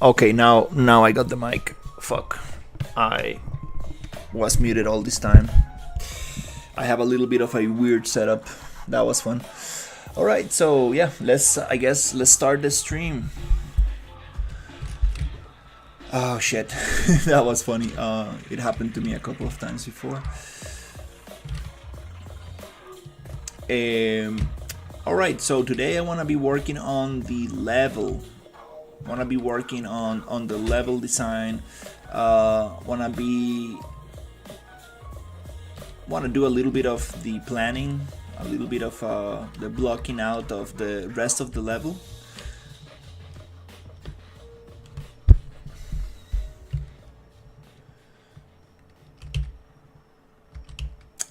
Okay, now I got the mic. Fuck. I was muted all this time. I have a little bit of a weird setup. That was fun. All right, so yeah, let's start the stream. Oh shit, that was funny. It happened to me a couple of times before. All right, so today I want to be working on the level. Want to be working on the level design. Want to do a little bit of the planning, a little bit of the blocking out of the rest of the level.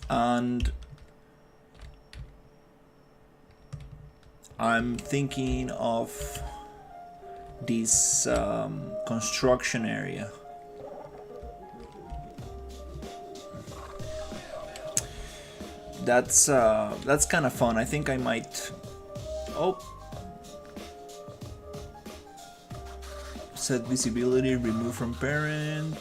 And I'm thinking of this construction area. That's kind of fun. I think I might. Oh, set visibility, remove from parent.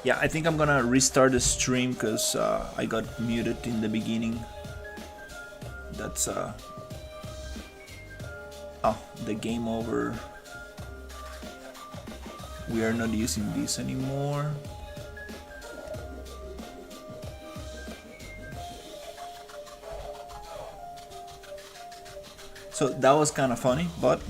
Yeah, I think I'm gonna restart the stream because I got muted in the beginning. That's oh, the game over. We are not using this anymore. So that was kind of funny, but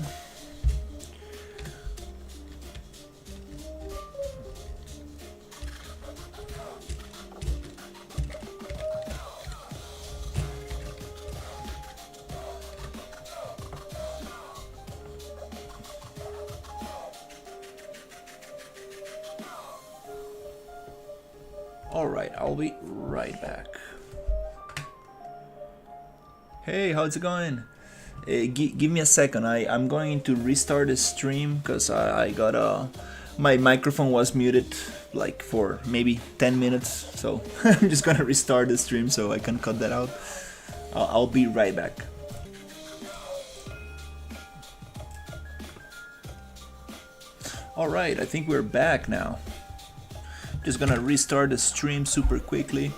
alright, I'll be right back. Hey, how's it going? Give me a second. I'm going to restart the stream because I got my microphone was muted like for maybe 10 minutes, so I'm just gonna restart the stream so I can cut that out. I'll be right back. Alright, I think we're back now. Just gonna restart the stream super quickly.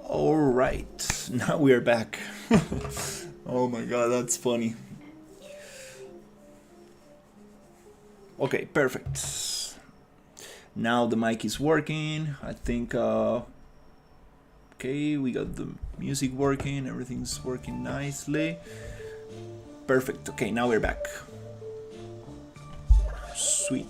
Alright, now we're back. Oh my god, that's funny. Okay, perfect. Now the mic is working. I think okay, we got the music working, everything's working nicely. Perfect. Okay, now we're back. Sweet.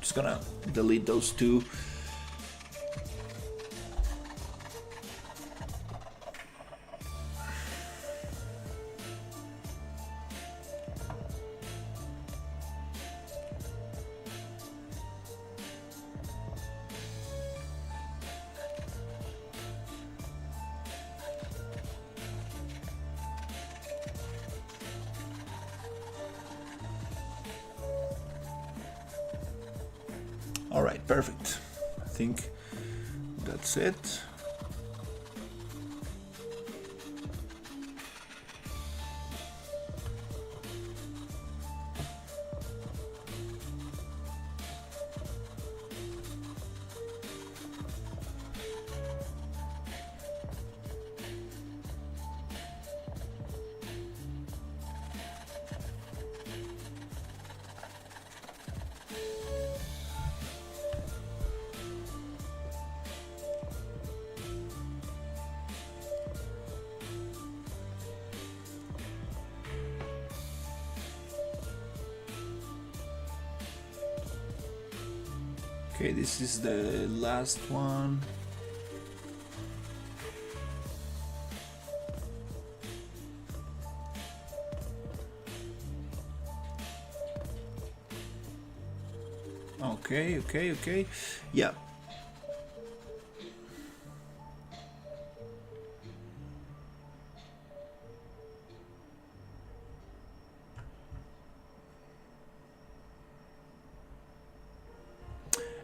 Just gonna delete those two. All right, perfect. I think that's it. Okay, this is the last one. Okay. Yeah.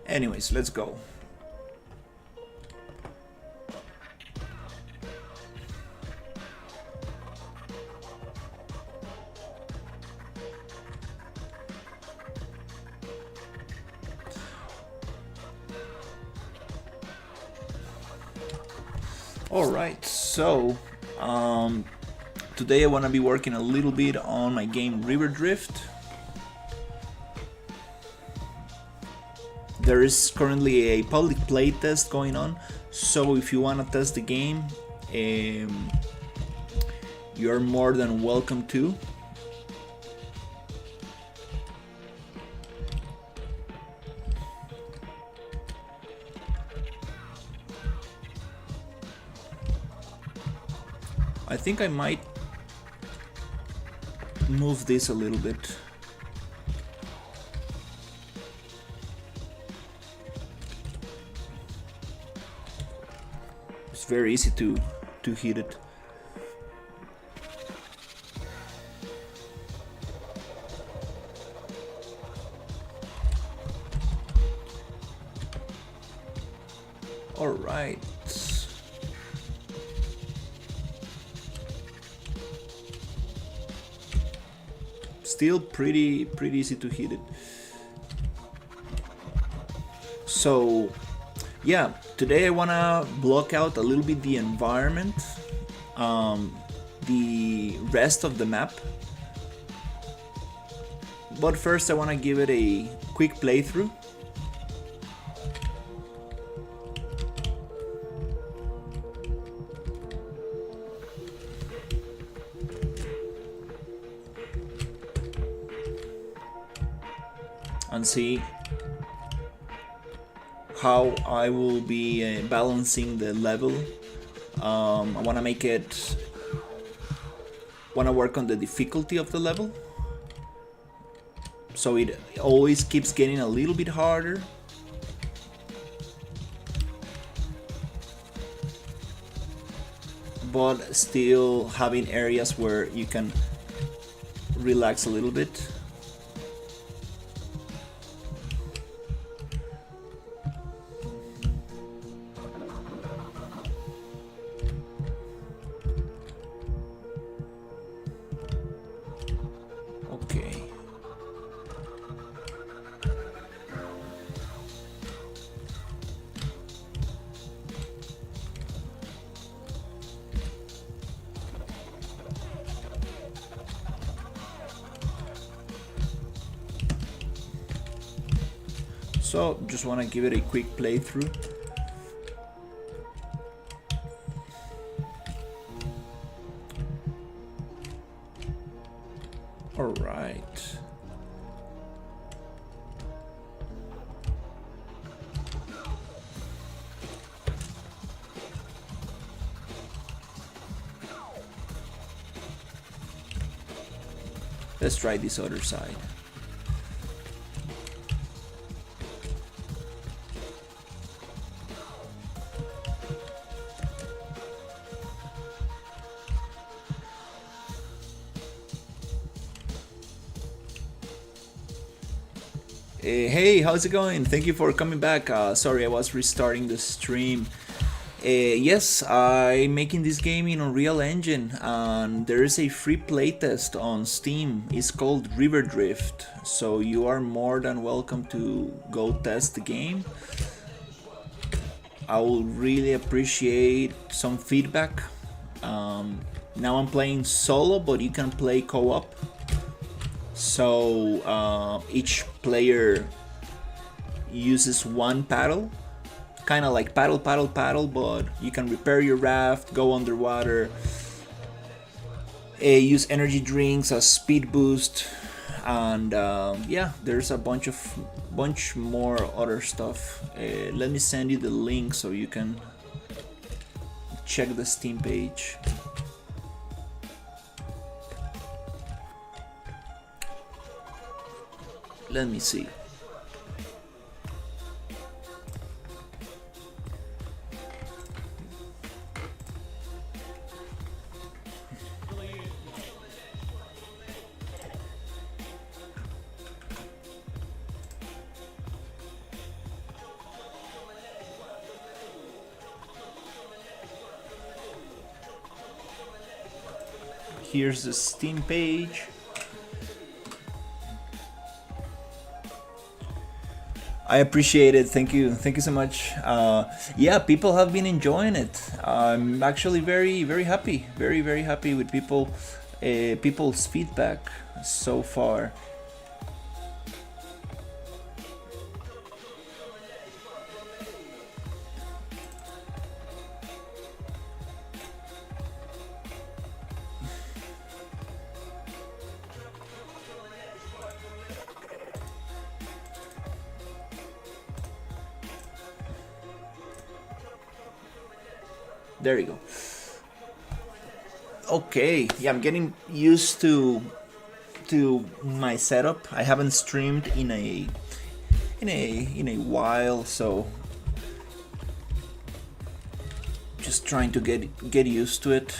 Anyways, let's go. Alright, so today I want to be working a little bit on my game River Drift. There is currently a public playtest going on, so if you want to test the game, you're more than welcome to. I think I might move this a little bit. It's very easy to hit it. All right. Still pretty easy to hit it. So yeah, today I wanna block out a little bit the environment, the rest of the map. But first I wanna give it a quick playthrough. And see how I will be balancing the level. I want to work on the difficulty of the level, so it always keeps getting a little bit harder. But still having areas where you can relax a little bit. Okay. So just want to give it a quick playthrough. All right. Let's try this other side. Hey, how's it going? Thank you for coming back. Sorry, I was restarting the stream. Yes, I'm making this game in Unreal Engine, and there is a free playtest on Steam. It's called River Drift, so you are more than welcome to go test the game. I will really appreciate some feedback. Now I'm playing solo, but you can play co-op. So each player uses one paddle, kind of like paddle, but you can repair your raft, go underwater, use energy drinks as speed boost, and yeah, there's a bunch of bunch more other stuff. Let me send you the link so you can check the Steam page. Let me see. Here's the Steam page. I appreciate it. Thank you so much. Yeah, people have been enjoying it. I'm actually very happy, very happy with people's feedback so far. There you go. Okay, yeah, I'm getting used to my setup. I haven't streamed in a while, so just trying to get used to it.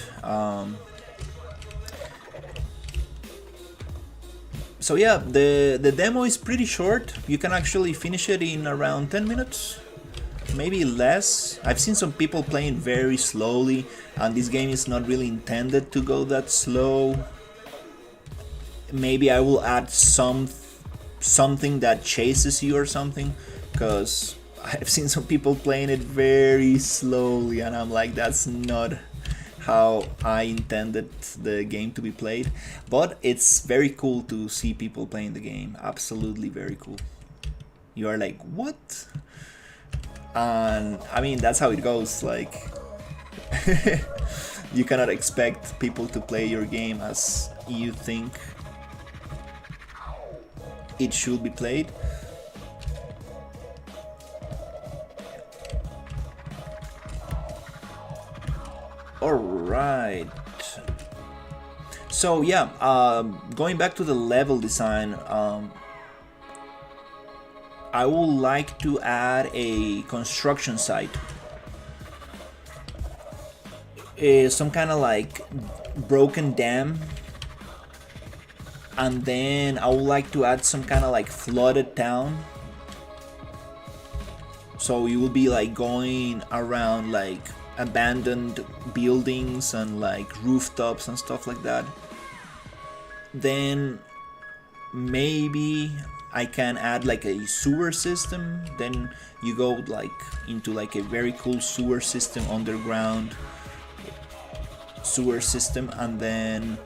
So yeah, the demo is pretty short. You can actually finish it in around 10 minutes. Maybe less. I've seen some people playing very slowly, and this game is not really intended to go that slow. Maybe I will add something that chases you or something, because I've seen some people playing it very slowly, and I'm like, that's not how I intended the game to be played. But it's very cool to see people playing the game. Absolutely very cool. You are like, what? And I mean, that's how it goes. Like, you cannot expect people to play your game as you think it should be played. Alright, so yeah, going back to the level design, I would like to add a construction site, some kind of like broken dam, and then I would like to add some kind of like flooded town, so you will be like going around like abandoned buildings and like rooftops and stuff like that. Then maybe I can add like a sewer system. Then you go like into like a very cool sewer system, underground sewer system, and then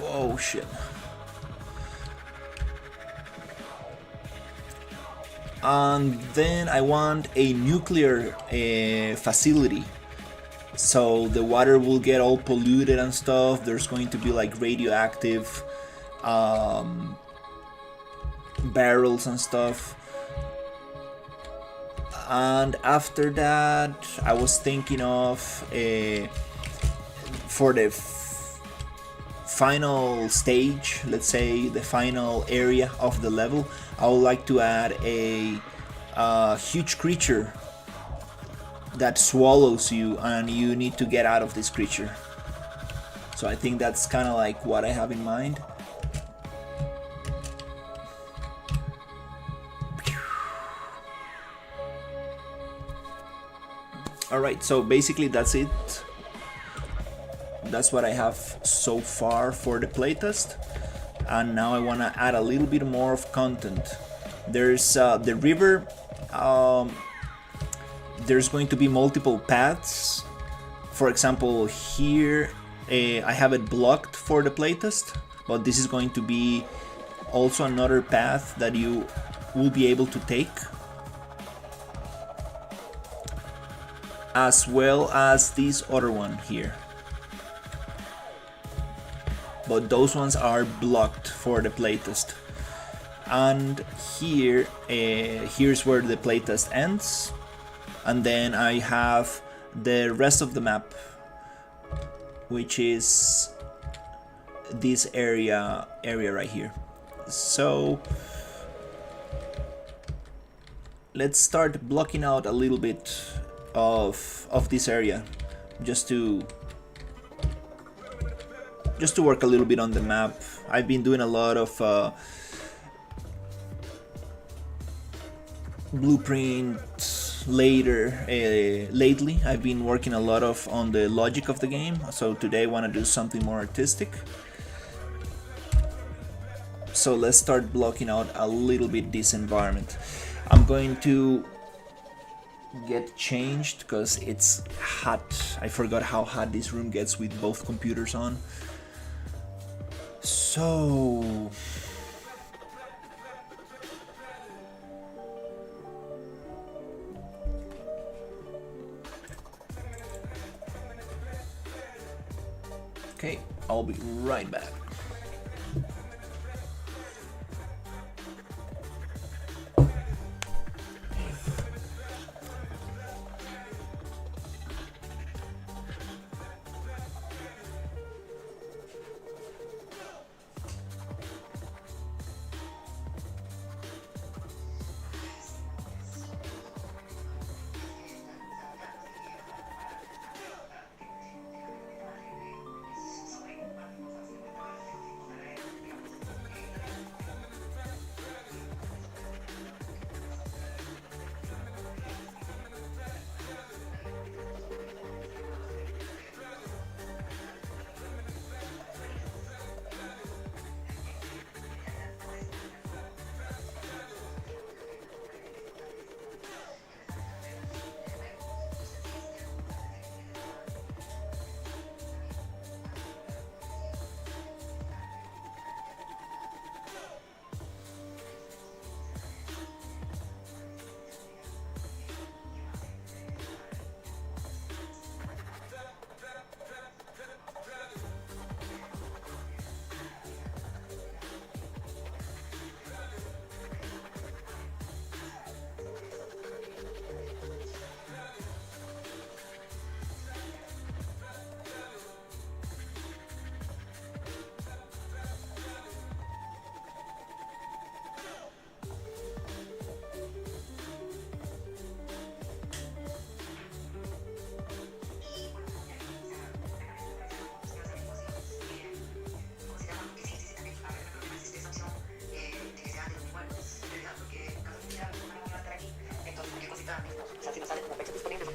oh shit. And then I want a nuclear facility, so the water will get all polluted and stuff. There's going to be like radioactive barrels and stuff. And after that, I was thinking of for the final stage, let's say the final area of the level, I would like to add a huge creature that swallows you, and you need to get out of this creature. So I think that's kind of like what I have in mind. Alright, so basically that's it. That's what I have so far for the playtest. And now I want to add a little bit more of content. There's the river. There's going to be multiple paths. For example, here I have it blocked for the playtest, but this is going to be also another path that you will be able to take, as well as this other one here. But those ones are blocked for the playtest. and here's where the playtest ends, and then I have the rest of the map, which is this area right here. So let's start blocking out a little bit of this area, just to work a little bit on the map. I've been doing a lot of blueprint lately. I've been working a lot on the logic of the game, so today I want to do something more artistic. So let's start blocking out a little bit this environment. I'm going to get changed because it's hot. I forgot how hot this room gets with both computers on. So okay, I'll be right back.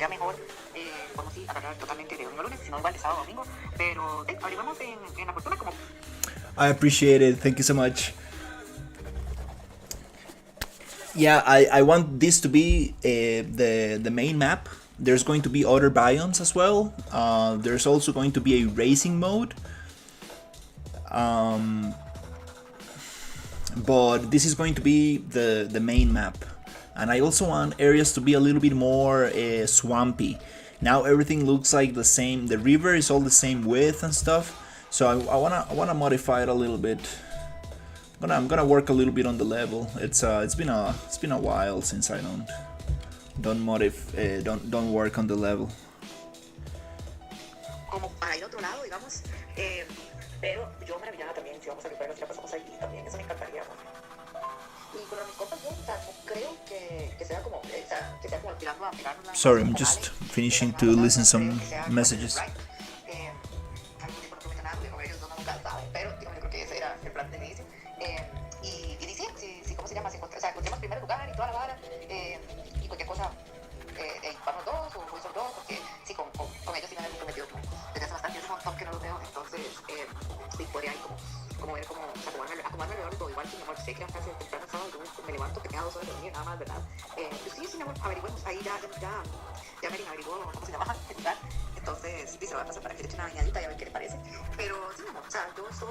Ya mejor, podemos sí agarrar totalmente de domingo a lunes, sino igual de sábado a domingo, pero averiguamos en la fortuna como... I appreciate it, thank you so much. Yeah, I want this to be the main map. There's going to be other biomes as well. There's also going to be a racing mode. But this is going to be the main map. And I also want areas to be a little bit more swampy. Now everything looks like the same. The river is all the same width and stuff. So I wanna modify it a little bit. I'm gonna work a little bit on the level. It's been a while since I don't work on the level. Como para ir a otro lado, digamos. Pero yo maravillada también si vamos a recuperar, si la pasamos ahí también, eso me encantaría. Y con mis compas, yo no creo que sea como, que sea como tirando a pegarnos. Sorry, I'm just finishing to listen some messages. Pero yo creo que ese era el plan de inicio. Y dice, si ¿cómo se llama? Encontremos primer lugar y toda la vara, y cualquier cosa, vamos dos o son dos, porque sí, con ellos sí me había comprometido desde hace bastante, hace un montón que no los veo, entonces sí podría ir como ver cómo acomodarme alrededor de todo. Igual si mi amor sé que casi temprano sábado, yo me levanto, que me da 2 horas de dormir, nada más, ¿verdad? Pues sí, mi amor, averigüemos, ahí ya Merin averiguó cómo se llama el lugar, entonces sí, se va a pasar para que le eche una bañadita y a ver qué le parece. Pero sí, mi amor, o sea, yo estoy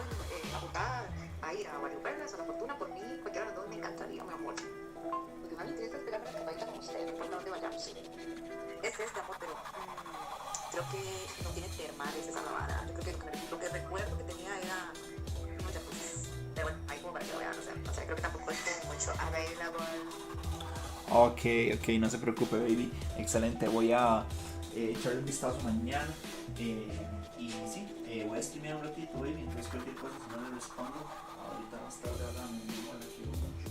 apuntada a ir a Guadaluperlas, a La Fortuna, por mí, cualquiera de los dos me encantaría, mi amor. Lo que más me interesa es pegarme una escapadita con usted, no importa dónde vayamos, sí. Es amor, pero creo que no tiene termales esa lavada. Yo creo que lo que recuerdo que tenía era unos jacuzzi. Pero bueno, ahí como para que lo vean, o sea, creo que tampoco es como mucho available. Ok, no se preocupe, baby. Excelente, voy a echarle un vistazo mañana. Y sí, voy a streamear un ratito, baby. Entonces cualquier cosa, si no le respondo, ahorita más tarde hablamos. La quiero mucho.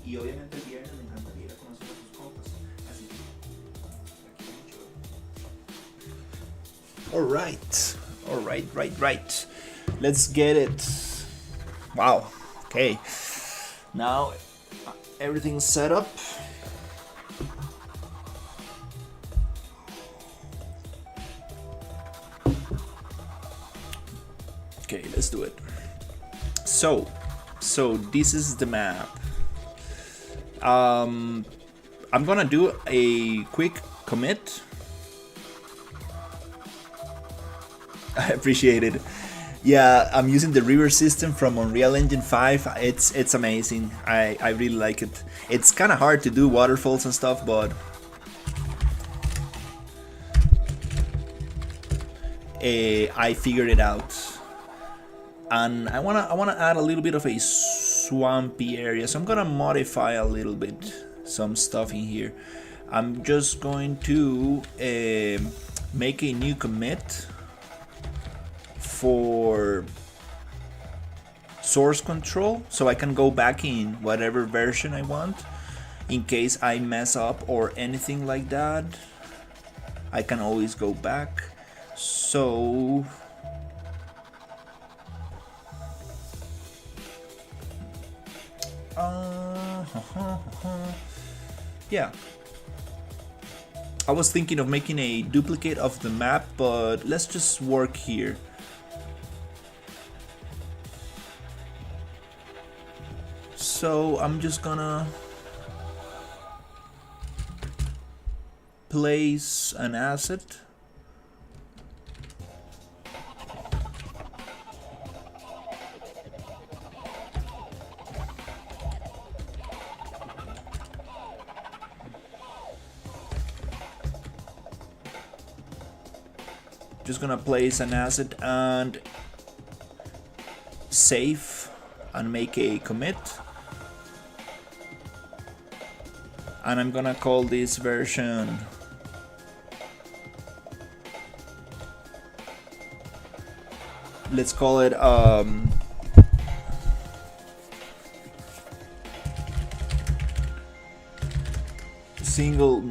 Y obviamente el viernes me encantaría ir a conocer a sus compas. Así que la quiero mucho. Right. Let's get it. Wow. Okay. Now everything's set up. Okay, let's do it. So this is the map. I'm gonna do a quick commit. I appreciate it. Yeah, I'm using the river system from Unreal Engine 5. It's amazing. I really like it. It's kind of hard to do waterfalls and stuff, but I figured it out. And I wanna add a little bit of a swampy area, so I'm gonna modify a little bit some stuff in here. I'm just going to make a new commit for source control, so I can go back in whatever version I want in case I mess up or anything like that. I can always go back. So yeah, I was thinking of making a duplicate of the map, but let's just work here. So I'm just gonna place an asset. Just gonna place an asset and save and make a commit. And I'm gonna call this version let's call it single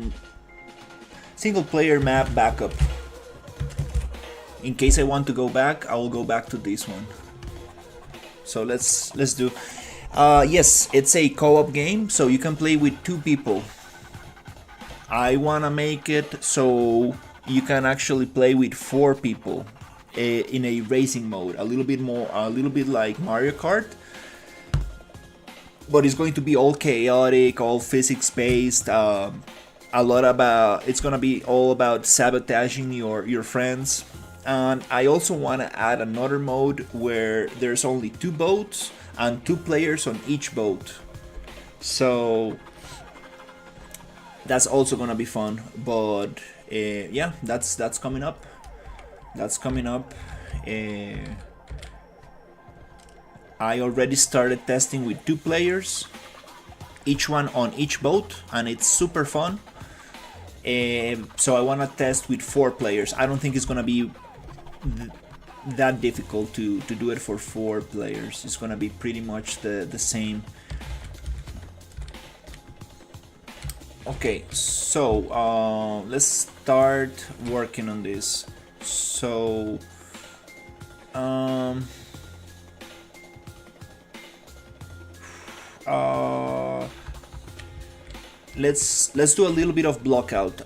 player map backup. In case I want to go back, I will go back to this one. So let's do. Yes, it's a co-op game, so you can play with 2 people. I wanna make it so you can actually play with 4 people in a racing mode, a little bit like Mario Kart, but it's going to be all chaotic, all physics based. It's gonna be all about sabotaging your friends. And I also want to add another mode where there's only 2 boats and 2 players on each boat. So that's also gonna be fun. But yeah, that's coming up. I already started testing with 2 players, each one on each boat, and it's super fun. So I want to test with 4 players. I don't think it's gonna be that difficult to do it for 4 players. It's gonna be pretty much the same. Okay, so let's start working on this. So let's do a little bit of block out.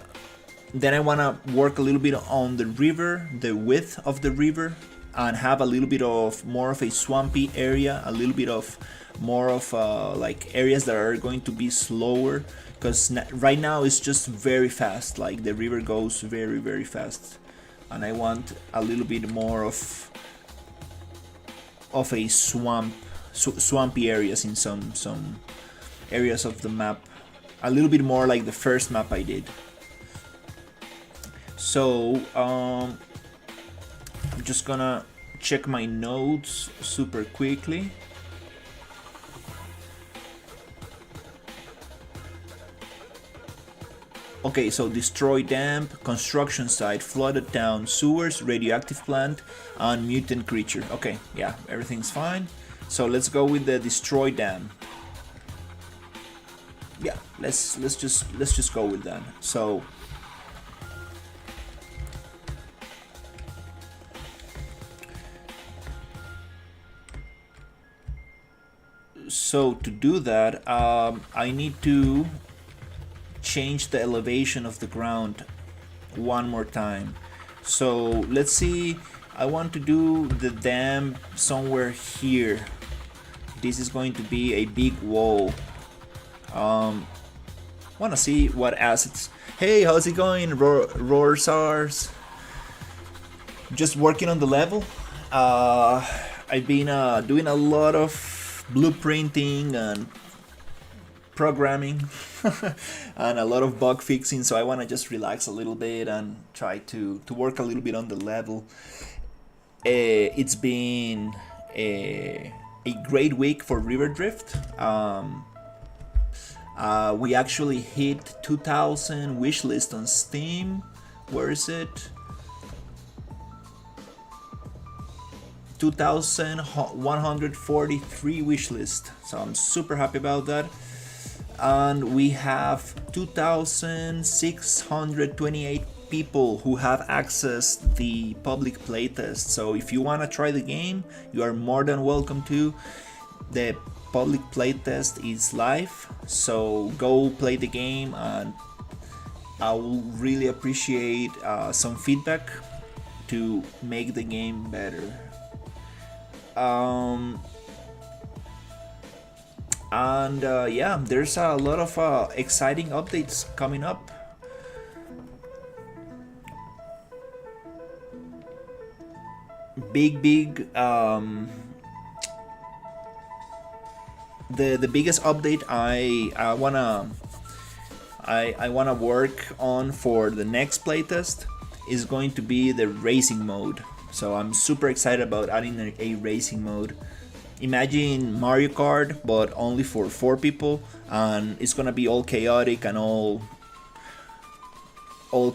Then I want to work a little bit on the river, the width of the river, and have a little bit of more of a swampy area, a little bit of more of like areas that are going to be slower, because right now it's just very fast, like the river goes very, very fast, and I want a little bit more of a swampy areas in some areas of the map, a little bit more like the first map I did. So I'm just gonna check my notes super quickly. Okay, so destroy dam, construction site, flooded town, sewers, radioactive plant, and mutant creature. Okay, yeah, everything's fine. So let's go with the destroy dam. Yeah, let's just go with that. So to do that, I need to change the elevation of the ground one more time. So let's see, I want to do the dam somewhere here. This is going to be a big wall. Wanna see what assets. Hey, how's it going, Roarsars? Just working on the level. I've been doing a lot of blueprinting and programming and a lot of bug fixing, so I want to just relax a little bit and try to work a little bit on the level. It's been a great week for River Drift. We actually hit 2,000 wishlist on Steam. Where is it? 2,143 wishlist. So I'm super happy about that. And we have 2,628 people who have accessed the public playtest. So if you want to try the game, you are more than welcome to. The public playtest is live, so go play the game, and I will really appreciate some feedback to make the game better. Yeah, there's a lot of exciting updates coming up. Big the biggest update I wanna work on for the next playtest is going to be the racing mode. So I'm super excited about adding a racing mode. Imagine Mario Kart, but only for 4 people, and it's gonna be all chaotic and all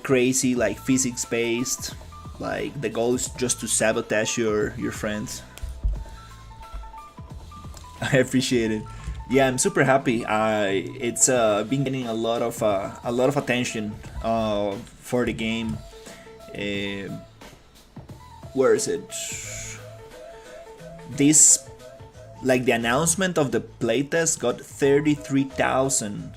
crazy, like physics based. Like the goal is just to sabotage your friends. I appreciate it. Yeah, I'm super happy. It's been getting a lot of attention for the game. Where is it? This, like, the announcement of the playtest got 33,000.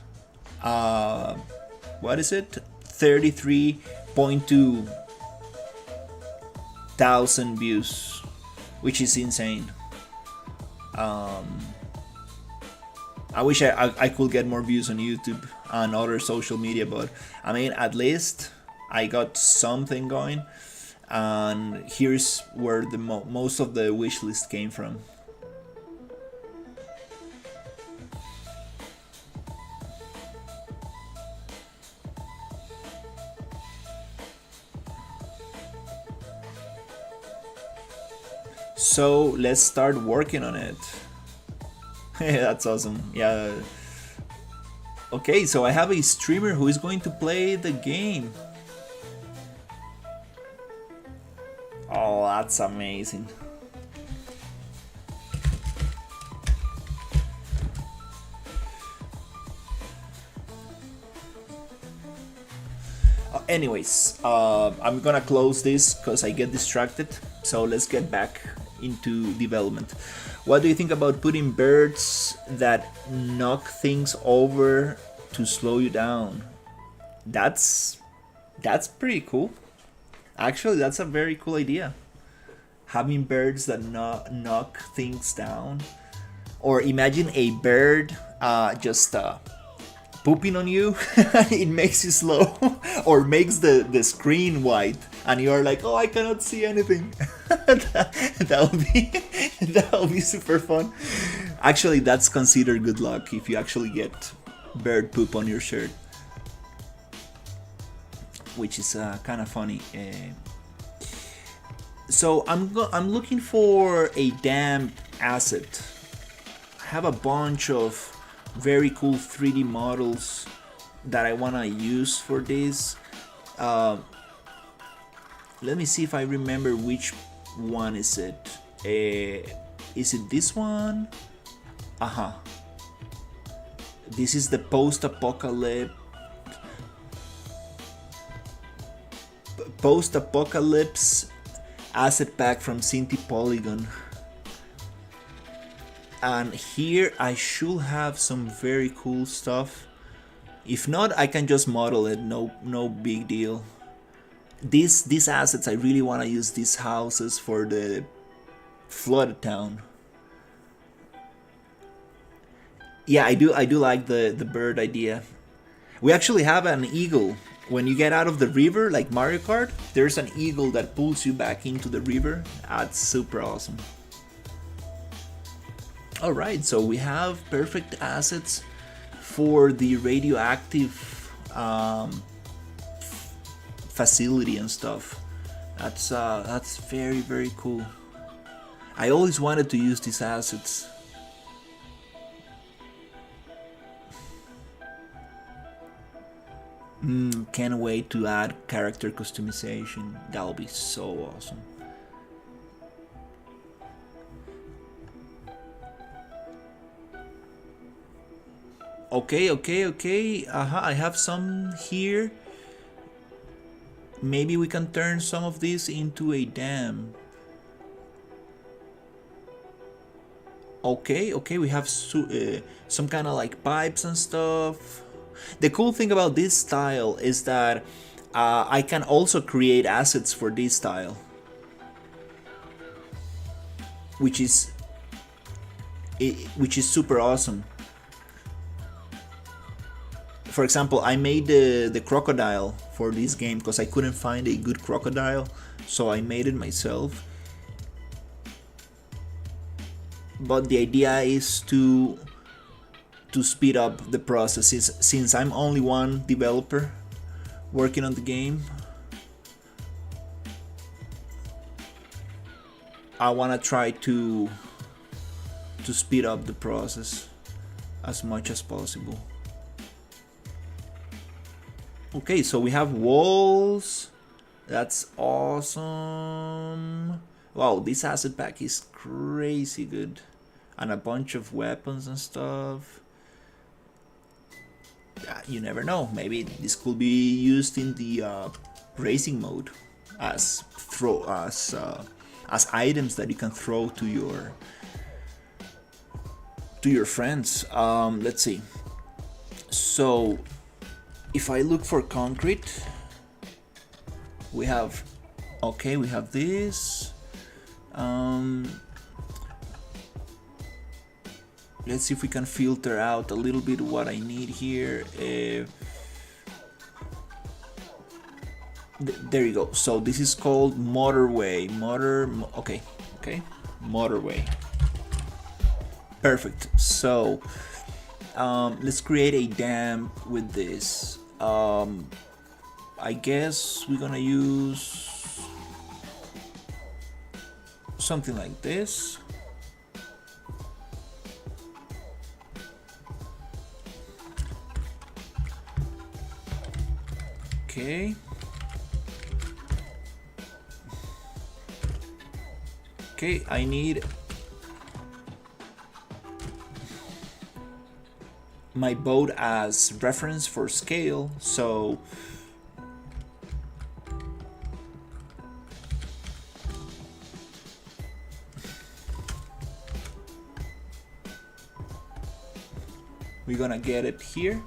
What is it? 33.2 thousand views, which is insane. I wish I could get more views on YouTube and other social media, but I mean, at least I got something going, and here's where the most of the wish list came from. So let's start working on it. That's awesome. Yeah. Okay, so I have a streamer who is going to play the game. Oh, that's amazing. Anyways, I'm gonna close this because I get distracted. So let's get back into development. What do you think about putting birds that knock things over to slow you down? That's pretty cool. Actually, that's a very cool idea. Having birds that knock things down. Or imagine a bird just pooping on you. It makes you slow. Or makes the screen white. And you're like, oh, I cannot see anything. That'll be super fun. Actually, that's considered good luck if you actually get bird poop on your shirt, which is kind of funny. So I'm looking for a dam asset. I have a bunch of very cool 3D models that I wanna use for this. Let me see if I remember which one is it. Is it this one? Uh-huh. This is the post-apocalypse asset pack from Cinti Polygon. And here I should have some very cool stuff. If not, I can just model it, no big deal. These assets, I really want to use these houses for the flooded town. Yeah, I do like the bird idea. We actually have an eagle. When you get out of the river, like Mario Kart, there's an eagle that pulls you back into the river. That's super awesome. Alright, so we have perfect assets for the radioactive facility and stuff. That's very cool. I always wanted to use these assets. Can't wait to add character customization. That'll be so awesome. Okay. I have some here. Maybe we can turn some of this into a dam. Okay, we have some kind of like pipes and stuff. The cool thing about this style is that I can also create assets for this style, which is super awesome. For example, I made the crocodile for this game because I couldn't find a good crocodile, so I made it myself. But the idea is to speed up the processes, since I'm only one developer working on the game. I want to try to speed up the process as much as possible. Okay, so we have walls. That's awesome. Wow, this asset pack is crazy good. And a bunch of weapons and stuff. You never know. Maybe this could be used in the racing mode as items that you can throw to your friends. Let's see. So if I look for concrete, we have this. Let's see if we can filter out a little bit what I need here. There you go. So this is called motorway. Okay, motorway. Perfect. So let's create a dam with this. I guess we're gonna use something like this. Okay, I need my boat as reference for scale, so we're gonna get it here.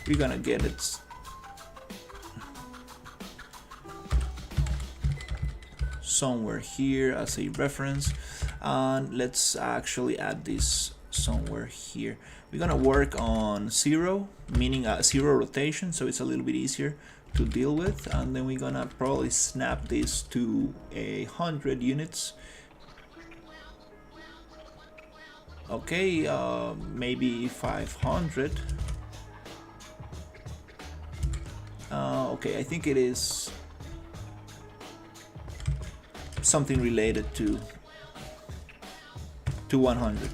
We're gonna get it somewhere here as a reference, and let's actually add this somewhere here. We're gonna work on 0, meaning 0 rotation, so it's a little bit easier to deal with, and then we're gonna probably snap this to 100 units. Okay, maybe 500. Okay, I think it is something related to 100.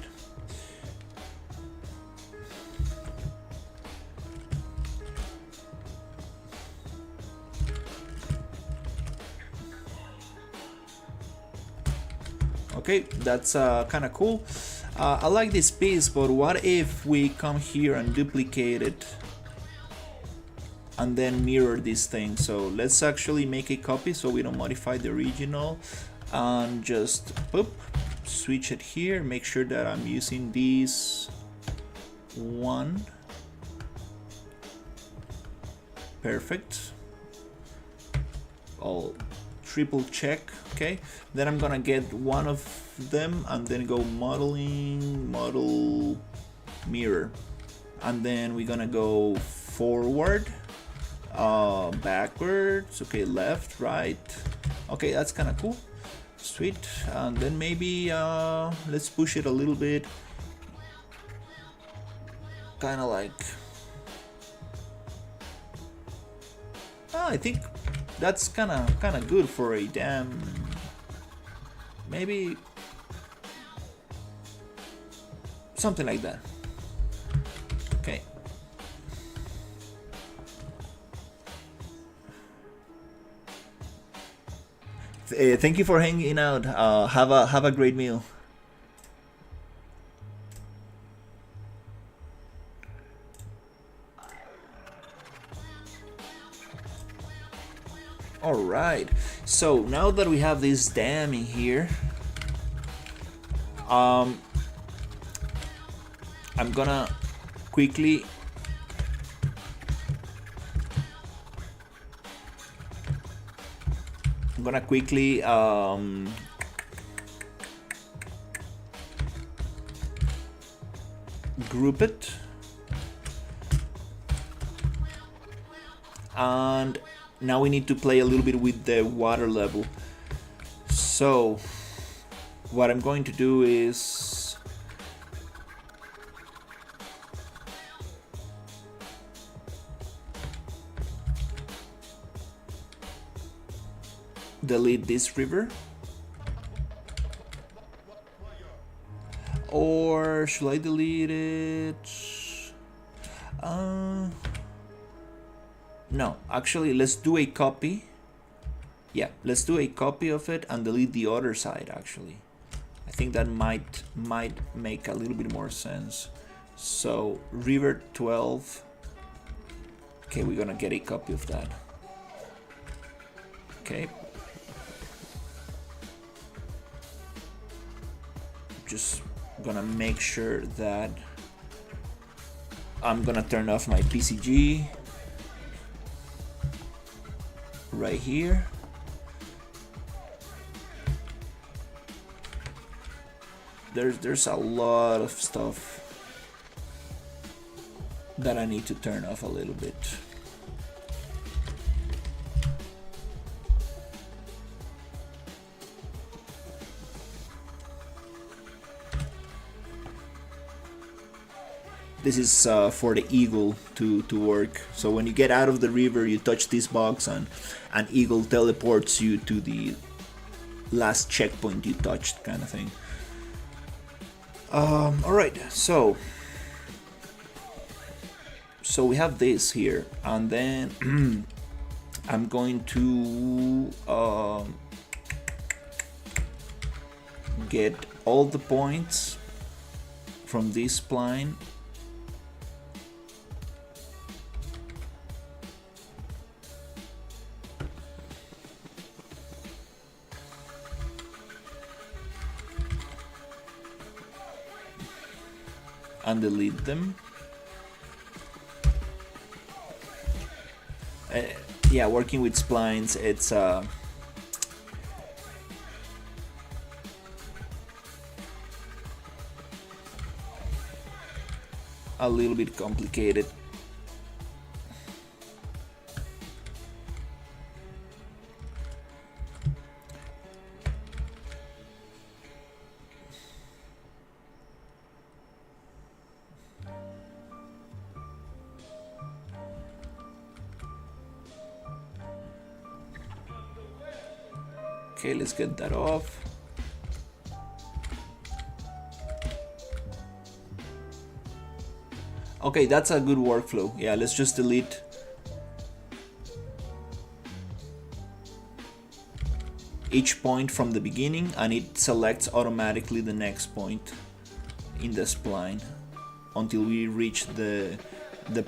Okay, that's kind of cool. I like this piece, but what if we come here and duplicate it and then mirror this thing? So let's actually make a copy so we don't modify the original, and just boop, switch it here, make sure that I'm using this one. Perfect. I'll triple check. Okay, then I'm gonna get one of them and then go modeling, model, mirror, and then we're gonna go forward, backwards, okay, left, right. Okay, that's kind of cool. Sweet. And then maybe let's push it a little bit, kind of like, I think that's kind of good for a dam. Maybe something like that. Okay. Thank you for hanging out. Have a great meal. Alright, so now that we have this dam in here, I'm gonna quickly group it, and now we need to play a little bit with the water level. So what I'm going to do is delete this river, or should I delete it? No, actually, let's do a copy. Yeah, let's do a copy of it and delete the other side. Actually, I think that might make a little bit more sense. So river 12. Okay, we're gonna get a copy of that. Okay. Just gonna make sure that I'm gonna turn off my PCG right here. There's a lot of stuff that I need to turn off a little bit. This is for the eagle to work. So when you get out of the river, you touch this box and an eagle teleports you to the last checkpoint you touched, kind of thing. Alright, so we have this here, and then I'm going to get all the points from this spline and delete them. Yeah, working with splines, it's a little bit complicated. Okay, let's get that off. Okay, that's a good workflow. Yeah, let's just delete each point from the beginning, and it selects automatically the next point in the spline until we reach the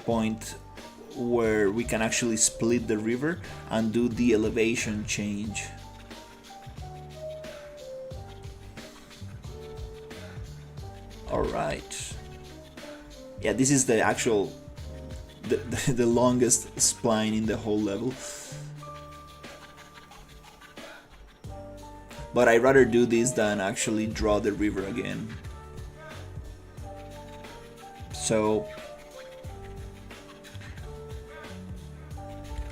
point where we can actually split the river and do the elevation change. Alright. Yeah, this is the actual the longest spline in the whole level. But I'd rather do this than actually draw the river again. So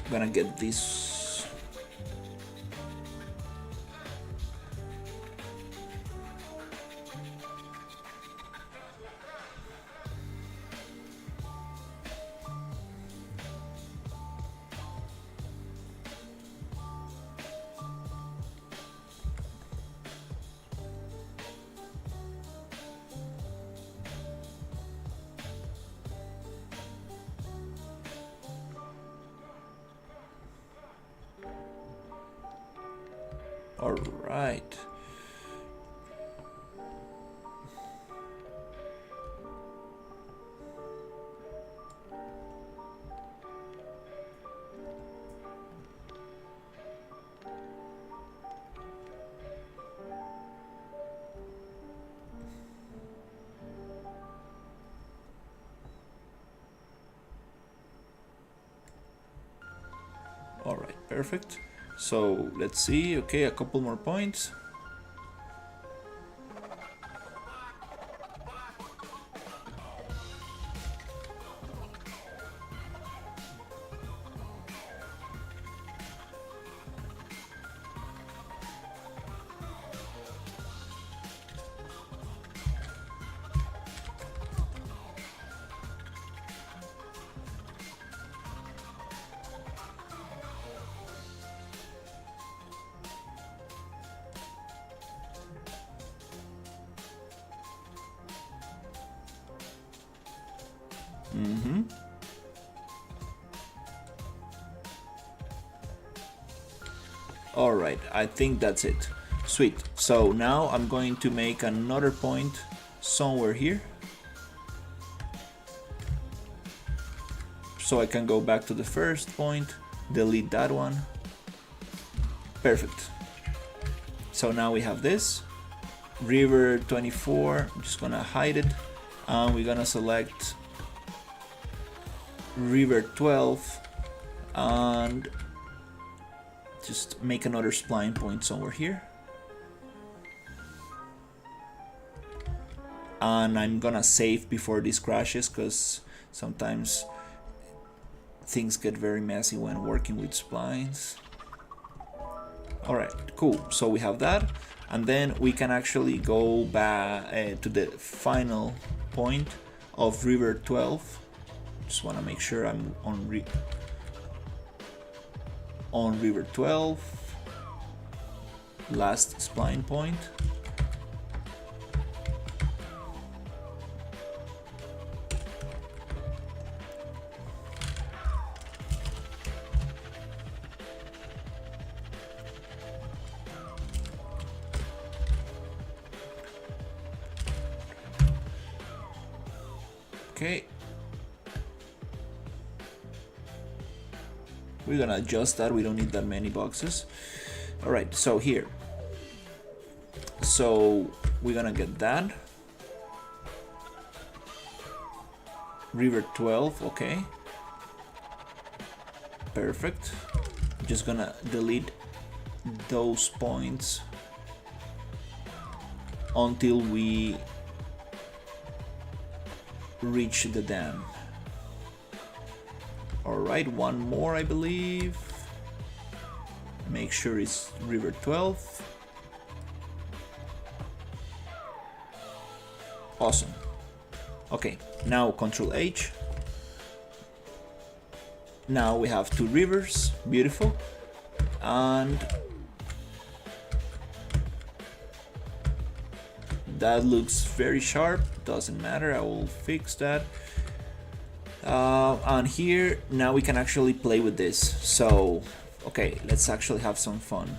I'm gonna get this. All right. All right, perfect. So let's see, okay, a couple more points. All right, I think that's it. Sweet. So now I'm going to make another point somewhere here, so I can go back to the first point, delete that one. Perfect. So now we have this river 24. I'm just gonna hide it, and we're gonna select river 12 and just make another spline point somewhere here. And I'm gonna save before this crashes, because sometimes things get very messy when working with splines. Alright, cool. So we have that, and then we can actually go back to the final point of river 12. Just want to make sure I'm on river 12, last spline point. Okay. We're gonna adjust that, we don't need that many boxes. Alright, so here. So we're gonna get that. River 12, okay. Perfect. Just gonna delete those points until we reach the dam. Alright, one more I believe. Make sure it's river 12. Awesome. Okay, now Control H. Now we have two rivers, beautiful. And that looks very sharp. Doesn't matter, I will fix that. On here, now we can actually play with this. So, okay, let's actually have some fun.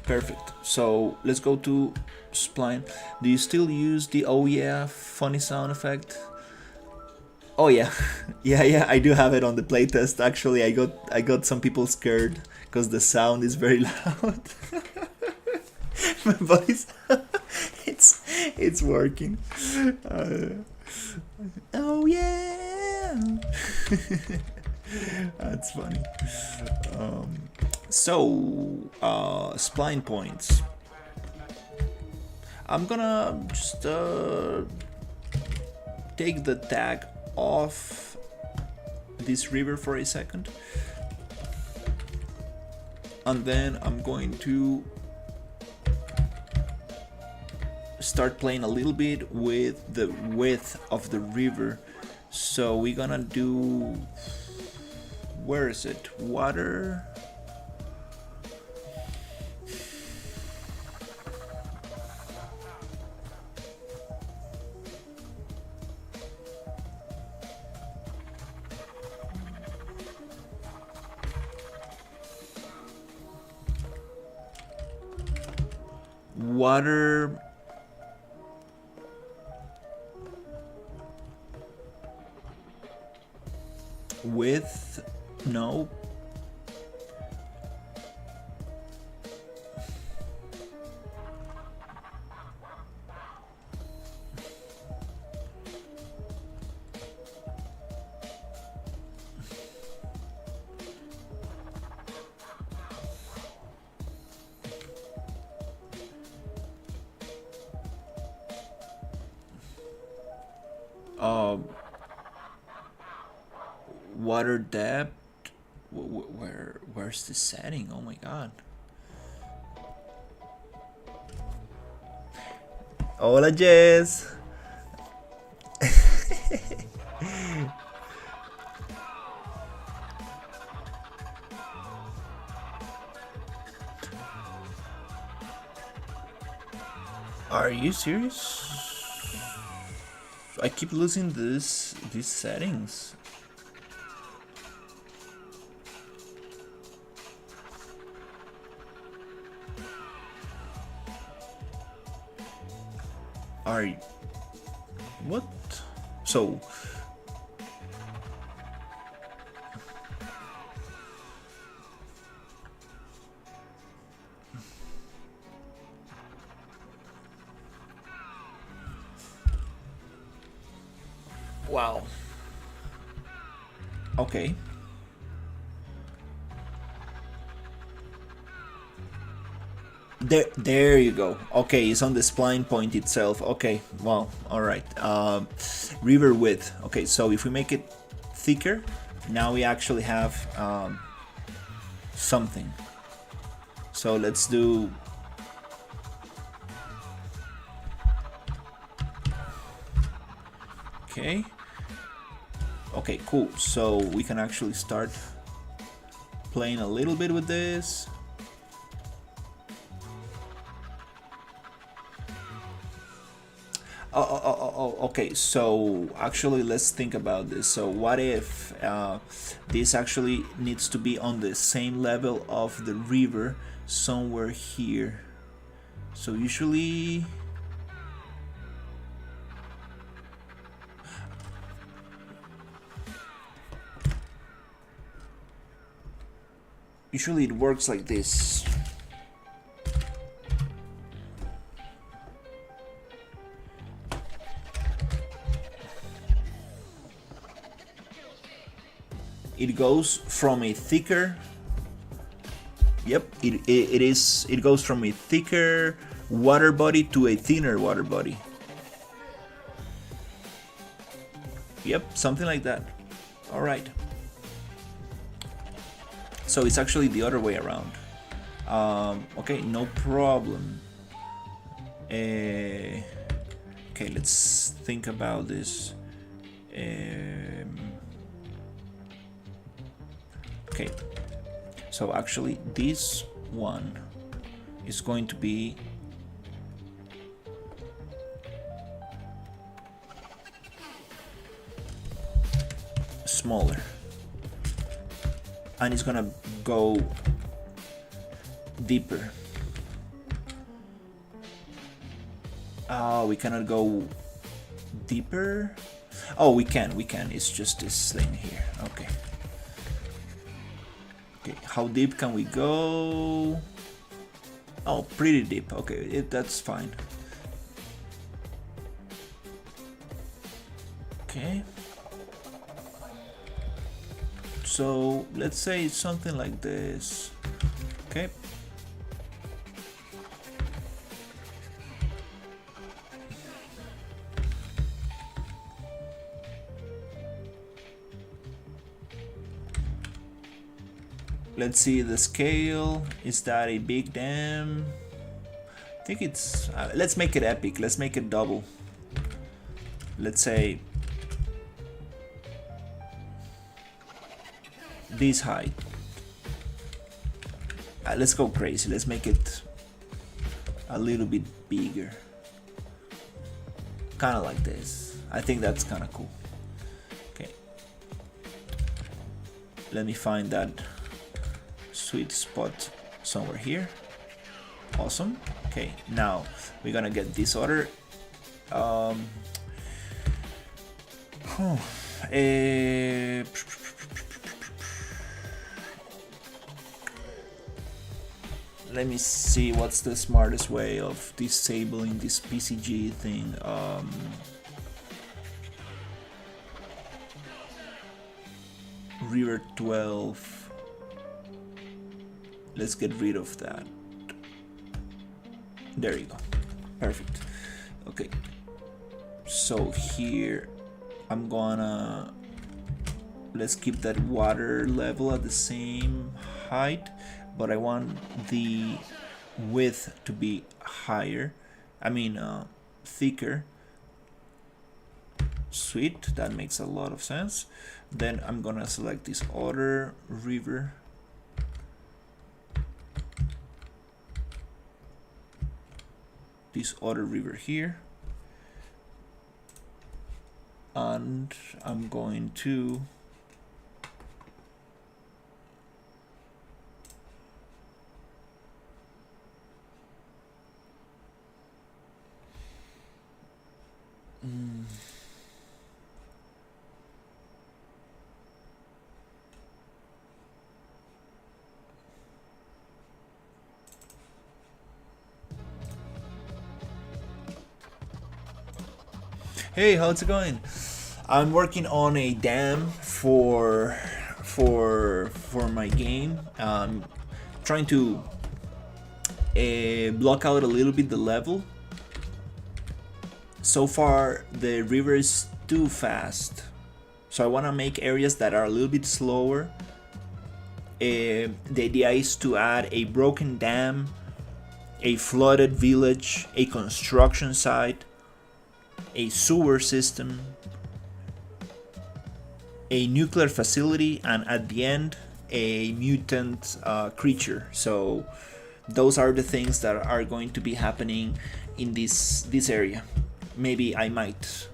Perfect. So let's go to spline. Do you still use the oh yeah funny sound effect? Oh yeah, yeah, I do have it on the playtest. Actually, I got some people scared because the sound is very loud. My voice, it's working. Oh yeah, that's funny. So spline points. I'm gonna just take the tag off this river for a second, and then I'm going to start playing a little bit with the width of the river. So we're gonna do, where is it, water, water width, no, water depth. Where's the setting? Oh my god. Hola Jess. Are you serious? I keep losing these settings. Are you, what? So wow. Okay. There you go. Okay, it's on the spline point itself. Okay, wow, alright. River width. Okay, so if we make it thicker, now we actually have something. So let's do... Okay. Okay, cool. So we can actually start playing a little bit with this. Okay, so actually let's think about this. So what if this actually needs to be on the same level of the river, somewhere here? So usually it works like this. It goes from a thicker, yep, it goes from a thicker water body to a thinner water body. Yep, something like that. All right. So it's actually the other way around. Okay, no problem. Okay, let's think about this. Okay, So actually this one is going to be smaller, and it's gonna go deeper. Oh, we cannot go deeper. Oh, we can. It's just this thing here. Okay. Okay, how deep can we go? Oh, pretty deep. Okay, that's fine. Okay. So let's say something like this. Okay. Let's see the scale. Is that a big dam? I think it's... let's make it epic. Let's make it double. Let's say... this height. Let's go crazy. Let's make it a little bit bigger. Kind of like this. I think that's kind of cool. Okay. Let me find that sweet spot somewhere here. Awesome. Okay, now we're gonna get this other let me see what's the smartest way of disabling this PCG thing. River 12. Let's get rid of that. There you go. Perfect. Okay. So here I'm gonna... let's keep that water level at the same height, but I want the width to be higher. I mean, thicker. Sweet. That makes a lot of sense. Then I'm gonna select this other river. This other river here, and I'm going to Hey, how's it going? I'm working on a dam for my game. Trying to block out a little bit the level. So far the river is too fast, so I want to make areas that are a little bit slower. The idea is to add a broken dam, a flooded village, a construction site, a sewer system, a nuclear facility, and at the end a mutant creature. So those are the things that are going to be happening in this area. Maybe I might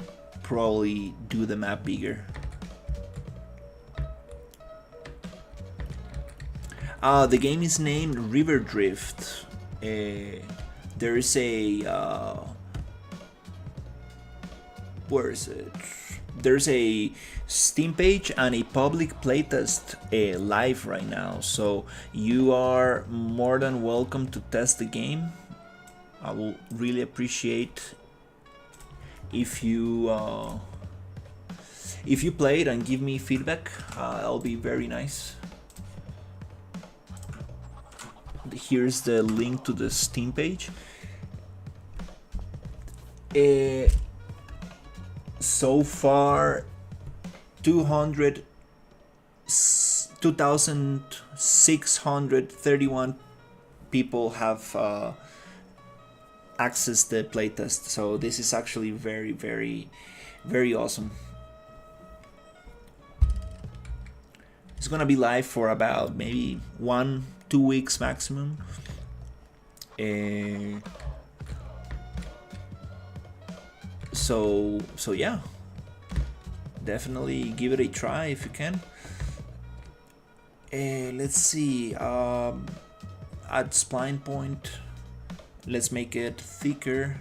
probably do the map bigger. The game is named River Drift. There is a where is it? There's a Steam page and a public playtest live right now, so you are more than welcome to test the game. I will really appreciate if you play it and give me feedback. That'll be very nice. Here's the link to the Steam page. So far 2,631 people have accessed the playtest, so this is actually very, very, very awesome. It's gonna be live for about maybe 1-2 weeks maximum. So yeah, definitely give it a try if you can. Let's see, add spline point, let's make it thicker.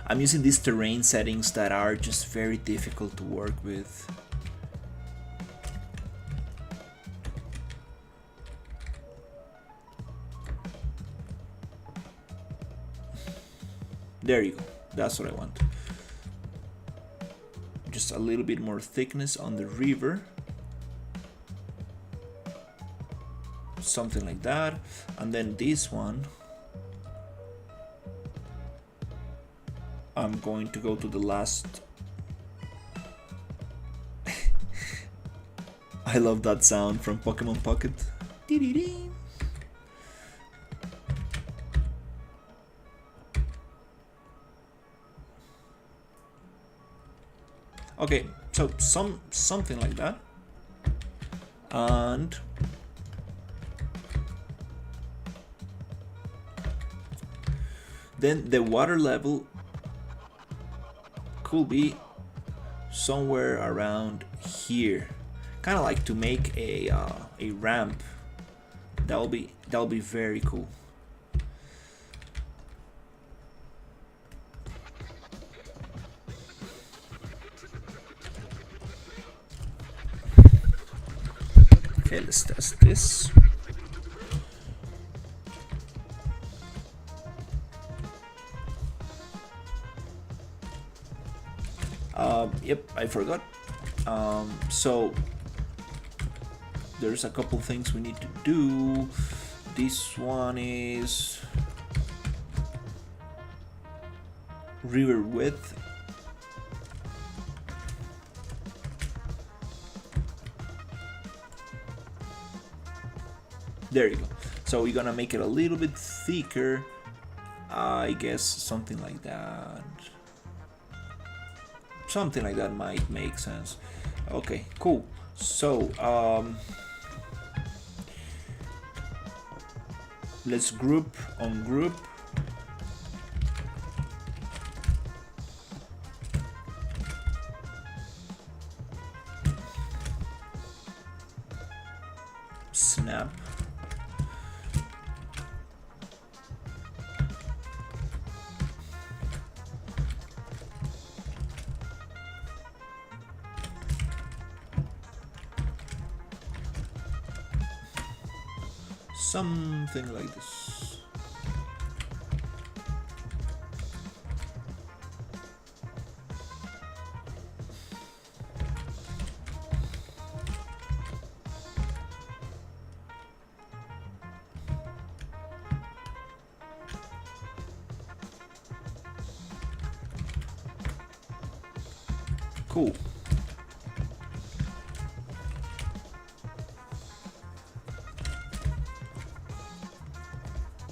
I'm using these terrain settings that are just very difficult to work with. There you go, that's what I want. Just a little bit more thickness on the river. Something like that. And then this one, I'm going to go to the last. I love that sound from Pokemon Pocket. Okay, so something like that. And then the water level could be somewhere around here, kind of like to make a ramp. That'll be very cool. Okay, let's test this. Yep, I forgot. So there's a couple things we need to do. This one is river width. There you go. So we're gonna make it a little bit thicker. I guess something like that. Something like that might make sense. Okay, cool. So let's group on group. Snap. Something like this. Cool.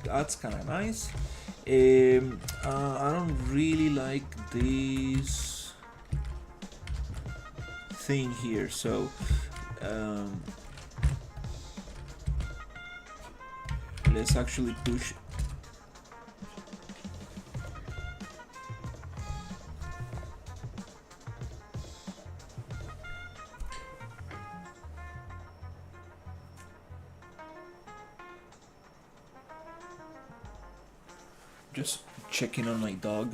That's kind of nice. I don't really like this thing here, so let's actually push. Just checking on my dog.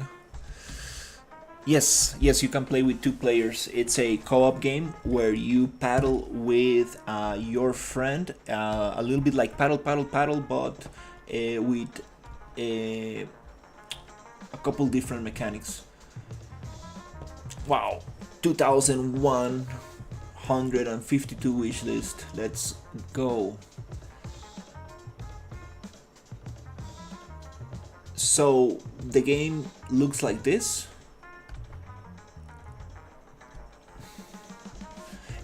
Yes, you can play with 2 players. It's a co-op game where you paddle with your friend, a little bit like paddle, but with a couple different mechanics. Wow, 2,152 wishlist. Let's go. So the game looks like this.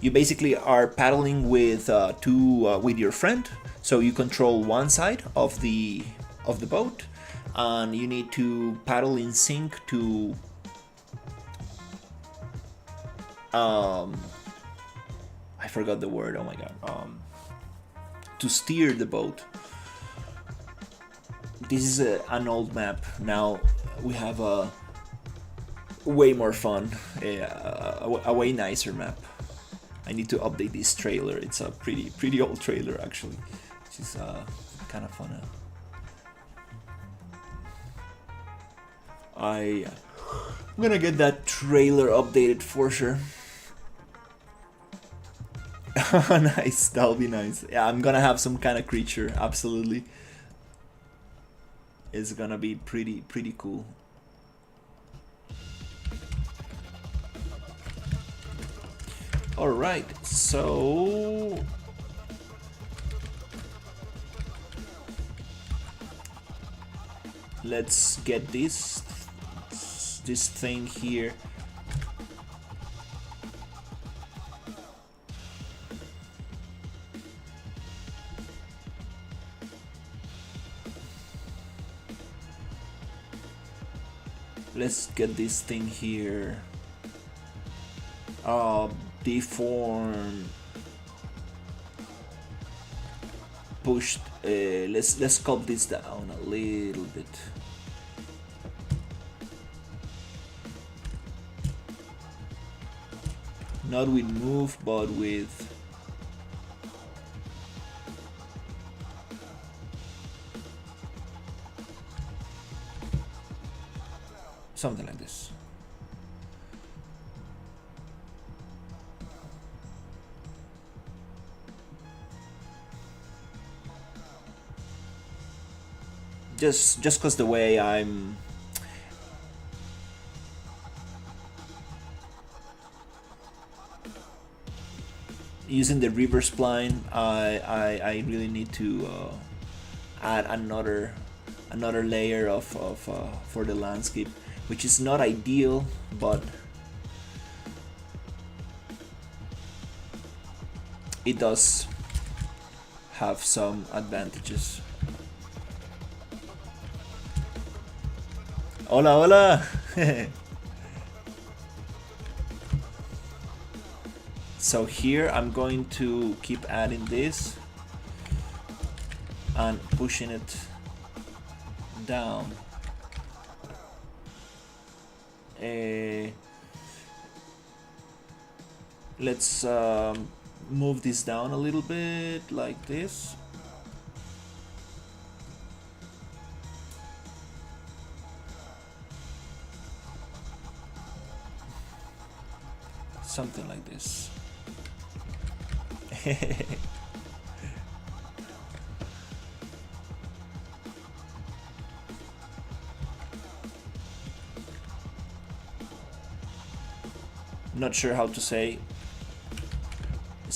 You basically are paddling with with your friend. So you control one side of the boat, and you need to paddle in sync to I forgot the word. Oh my god. To steer the boat. This is an old map. Now we have a way more fun, a way nicer map. I need to update this trailer. It's a pretty old trailer actually, which is kind of fun. I'm gonna get that trailer updated for sure. Nice, that'll be nice. Yeah, I'm gonna have some kind of creature. Absolutely, it's gonna be pretty cool. All right, so let's get this thing here. Let's get this thing here. Deform. Pushed. Let's sculpt this down a little bit. Not with move, but with something like this. Just because the way I'm using the river spline, I really need to add another layer of for the landscape, which is not ideal, but it does have some advantages. Hola, hola. So here I'm going to keep adding this and pushing it down. Let's move this down a little bit like this. Something like this. Not sure how to say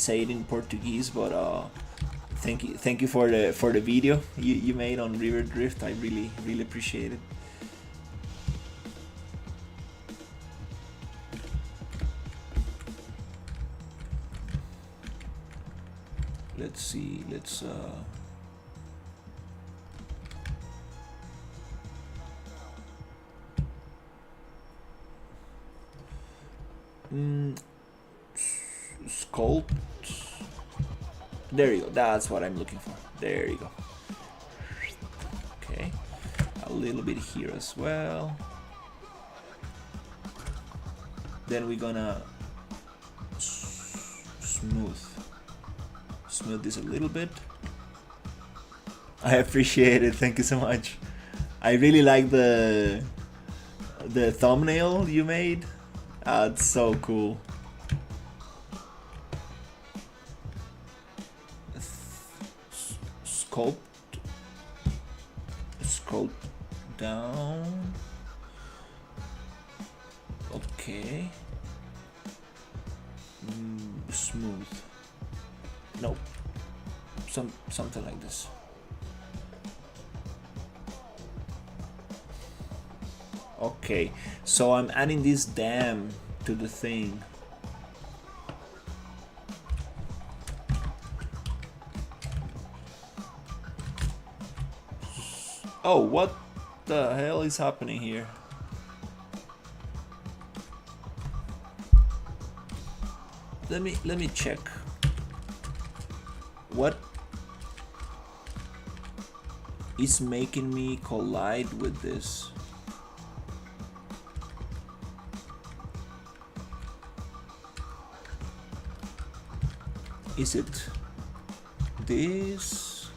it in Portuguese, but thank you for the video you made on River Drift. I really appreciate it. Let's see, let's sculpt. There you go, that's what I'm looking for. There you go. Okay, a little bit here as well. Then we're gonna smooth this a little bit. I appreciate it, thank you so much. I really like the thumbnail you made. It's so cool. Sculpt down. Okay. Smooth. Nope. something like this. Okay, so I'm adding this dam to the thing. Oh, what the hell is happening here? Let me check. What is making me collide with this? Is it this?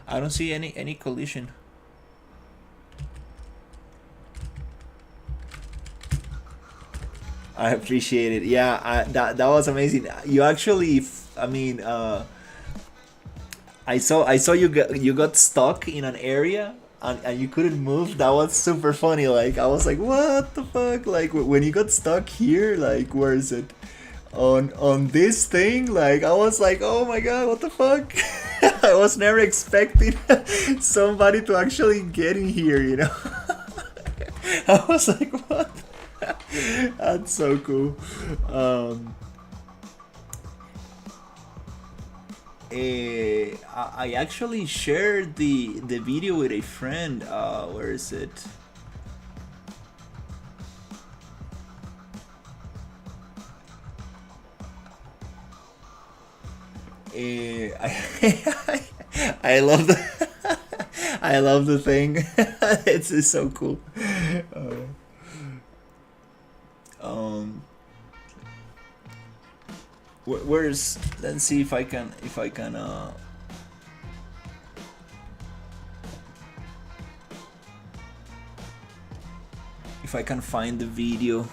I don't see any collision. I appreciate it. Yeah, that was amazing. You actually, I mean, I saw you got stuck in an area and you couldn't move. That was super funny. Like I was like, what the fuck? Like when you got stuck here, like where is it? On this thing? Like I was like, oh my god, what the fuck? I was never expecting somebody to actually get in here. You know? I was like, what? That's so cool. I actually shared the video with a friend. Where is it? I love the I love the thing. It's so cool. Where's, let's see if I can if I can find the video.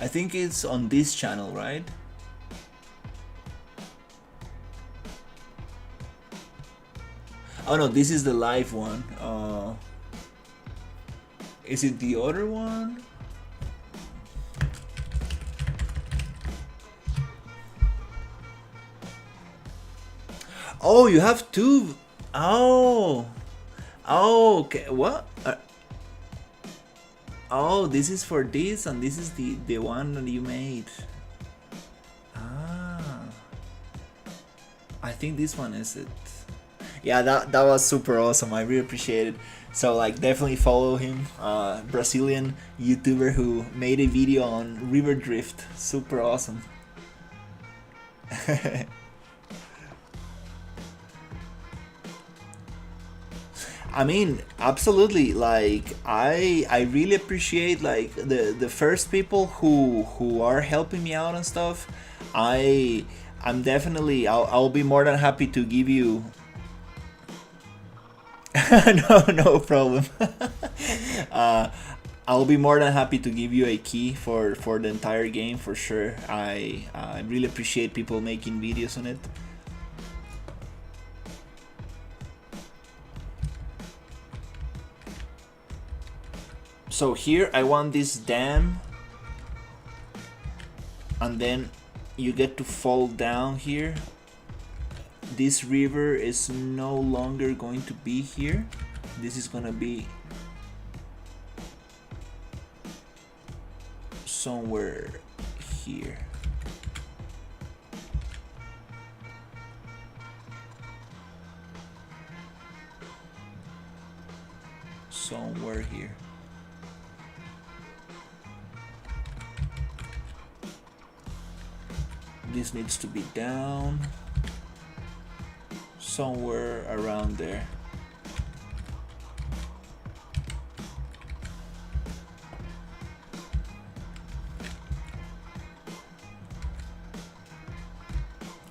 I think it's on this channel, right? Oh no, this is the live one. Is it the other one? Oh, you have two. Oh, okay. What? Oh, this is for this, and this is the one that you made. Ah, I think this one is it. Yeah, that was super awesome. I really appreciate it. So like, definitely follow him. Brazilian YouTuber who made a video on river drift. Super awesome. I mean, absolutely. Like, I really appreciate like the first people who are helping me out and stuff. I'm definitely, I'll be more than happy to give you. No problem. I'll be more than happy to give you a key for the entire game for sure. I really appreciate people making videos on it. So here I want this dam, and then you get to fall down here. This river is no longer going to be here. This is gonna be somewhere here. Somewhere here. This needs to be down. Somewhere around there.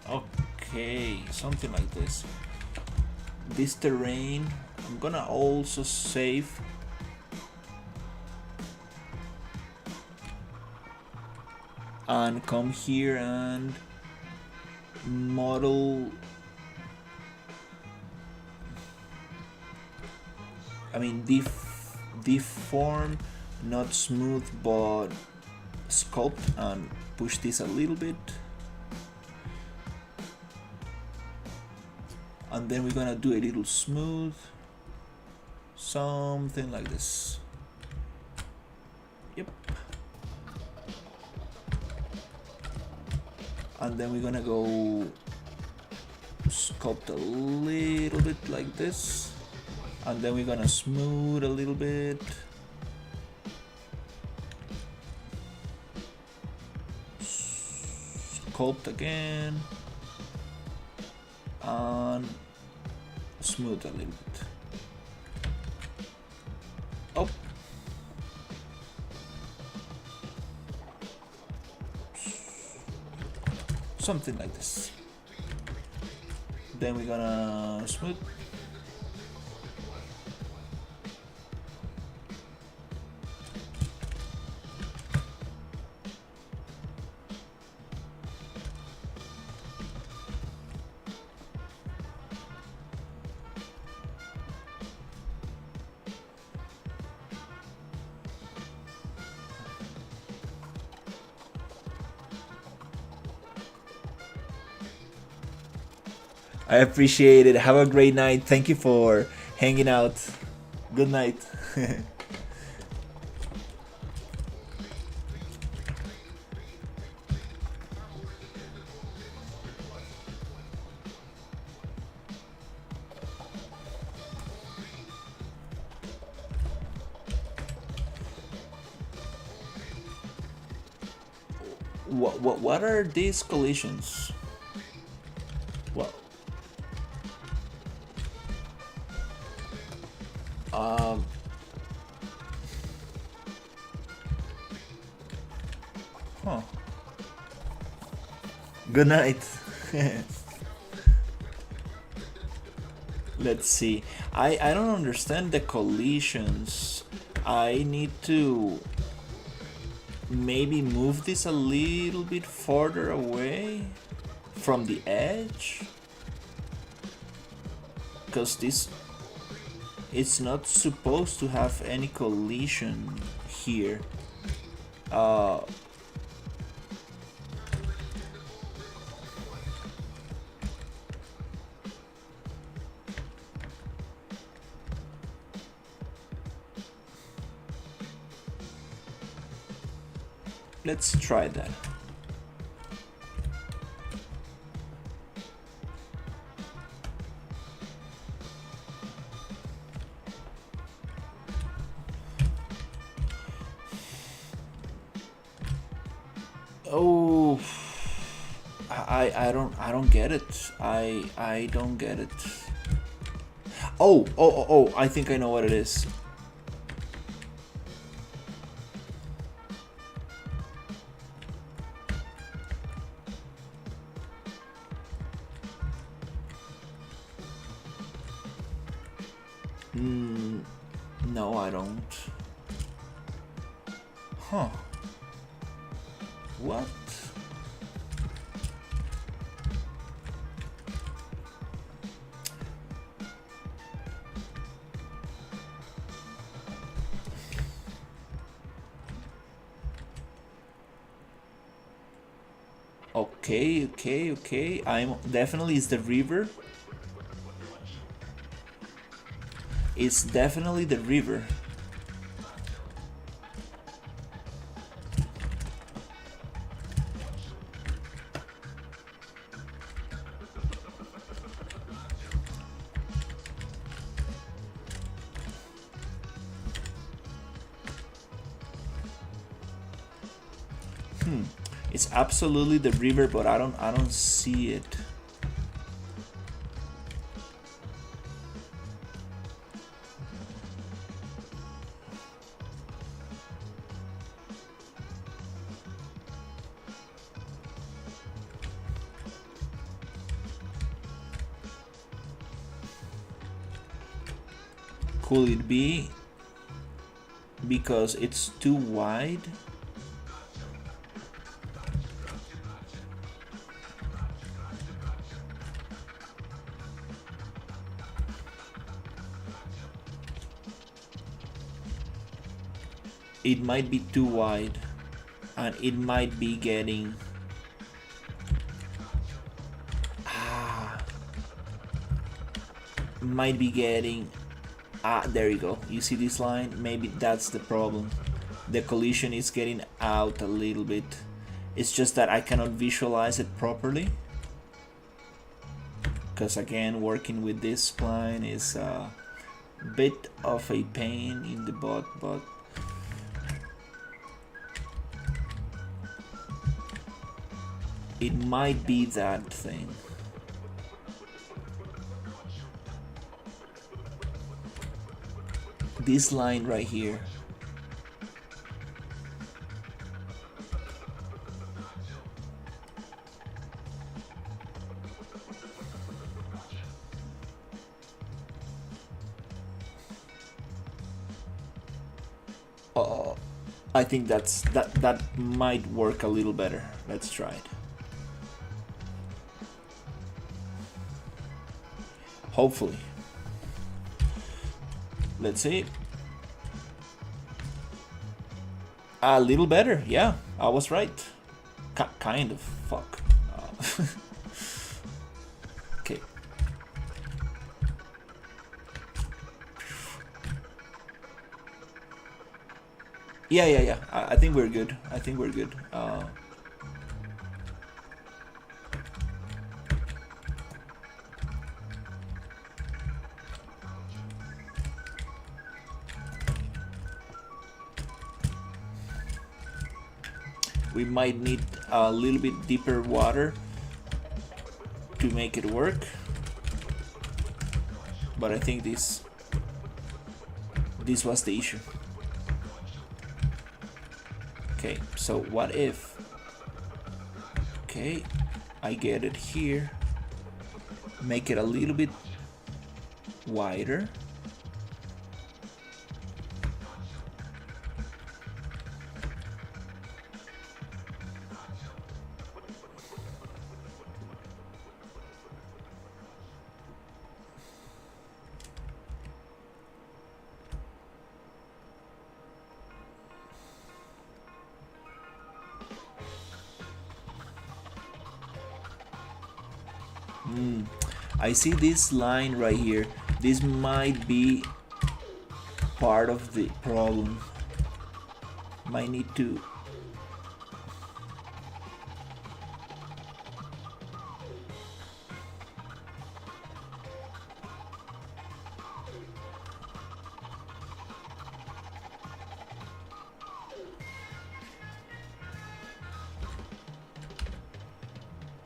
Okay, something like this. This terrain, I'm gonna also save. And come here and model I mean deform, not smooth, but sculpt, and push this a little bit. And then we're gonna do a little smooth, something like this. Yep. And then we're gonna go sculpt a little bit like this, and then we're gonna smooth a little bit. Sculpt again, and smooth a little bit. Oh, something like this. Then we're gonna smooth. I appreciate it. Have a great night. Thank you for hanging out. Good night. What are these collisions? What? Huh. Good night. Let's see. I don't understand the collisions. I need to maybe move this a little bit farther away from the edge, because this, it's not supposed to have any collision here. Let's try that. Oh, I don't get it. I don't get it. Oh, I think I know what it is. No, I don't. Huh. What? Okay. I'm definitely, it's the river. It's definitely the river. It's absolutely the river, but I don't see it. Could it be because it's too wide? it might be too wide, and it might be getting there you go. You see this line? Maybe that's the problem. The collision is getting out a little bit. It's just that I cannot visualize it properly, because again, working with this spline is a bit of a pain in the butt, but it might be that thing. This line right here. I think that might work a little better. Let's try it. Hopefully. Let's see. A little better, yeah. I was right. Kind of. Fuck. Okay. Yeah. I think we're good. We might need a little bit deeper water to make it work, but I think this was the issue. Okay, so what if, okay, I get it here, make it a little bit wider. I see this line right here. This might be part of the problem. Might need to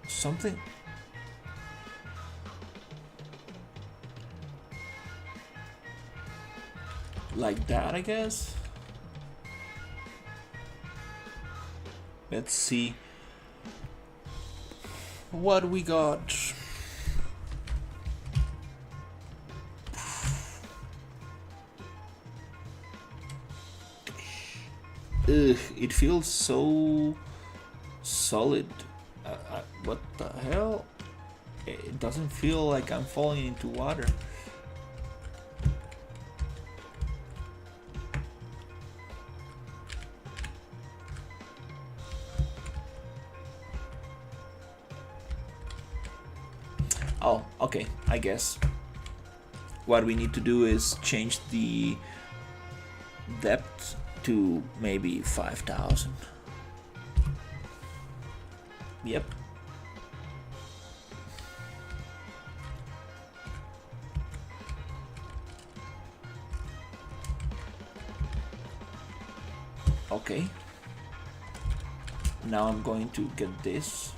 something like that, I guess. Let's see what we got. Ugh, it feels so solid. What the hell? It doesn't feel like I'm falling into water. Oh, okay, I guess what we need to do is change the depth to maybe 5,000. Yep. Okay. Now I'm going to get this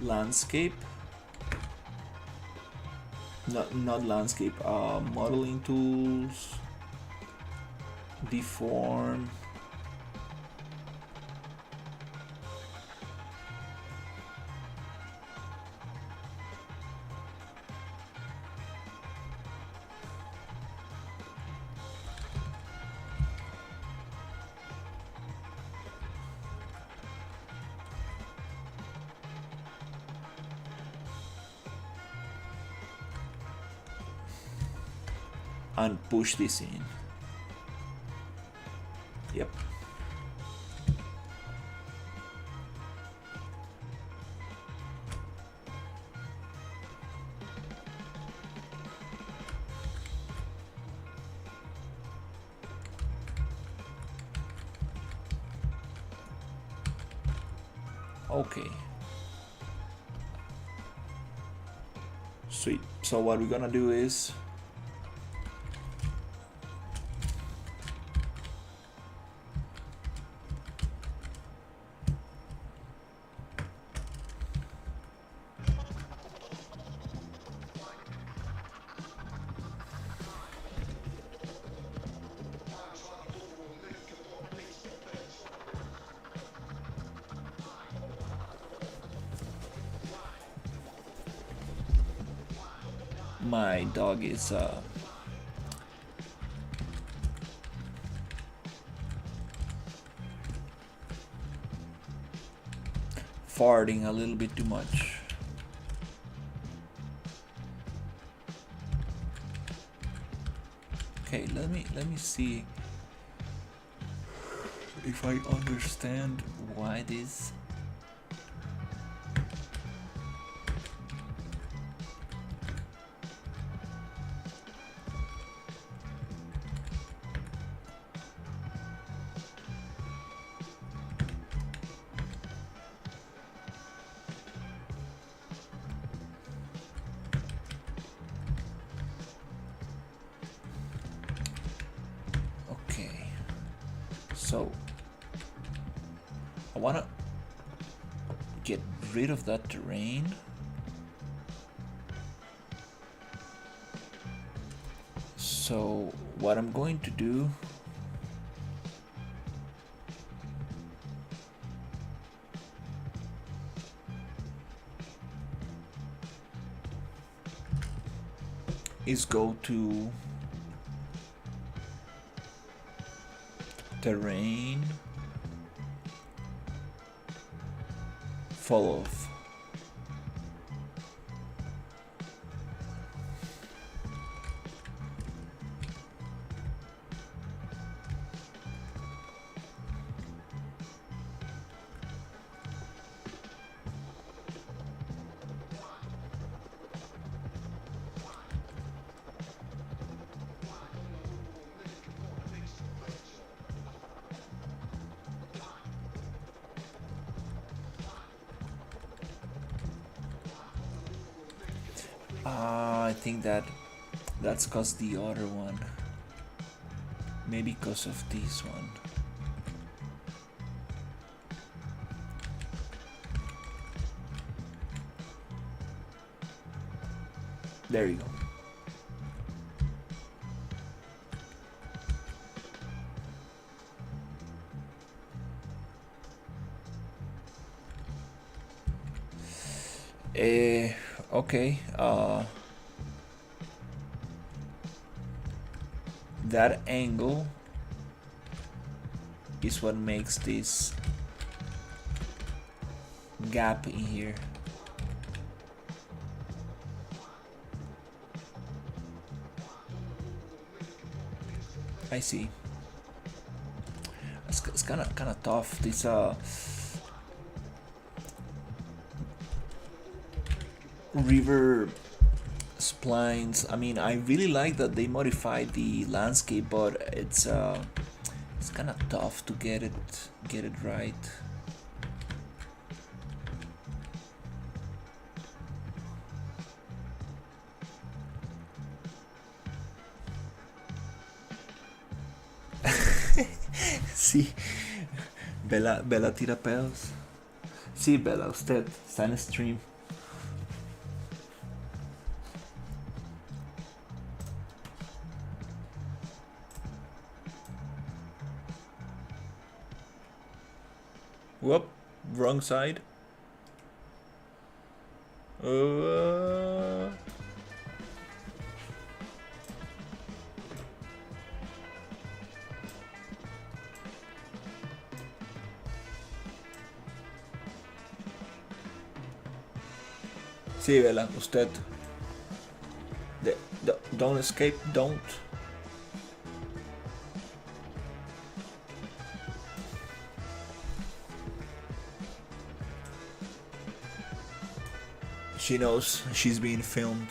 landscape. Not landscape, modeling tools, deform. And push this in. Yep. Okay. Sweet. So what we're gonna do is my dog is farting a little bit too much. Okay, let me see if I understand why this. So I want to get rid of that terrain. So what I'm going to do is go to terrain, fall off. I think that's cause the other one. Maybe because of this one. There you go. Okay. That angle is what makes this gap in here. I see. It's kind of tough. This river splines. I mean, I really like that they modified the landscape, but it's kind of tough to get it right. Sí, Bella tira pedos. Sí, Bella, usted está en stream. Whoop, wrong side. Sí, Bella, usted. Don't escape, don't. She knows she's being filmed.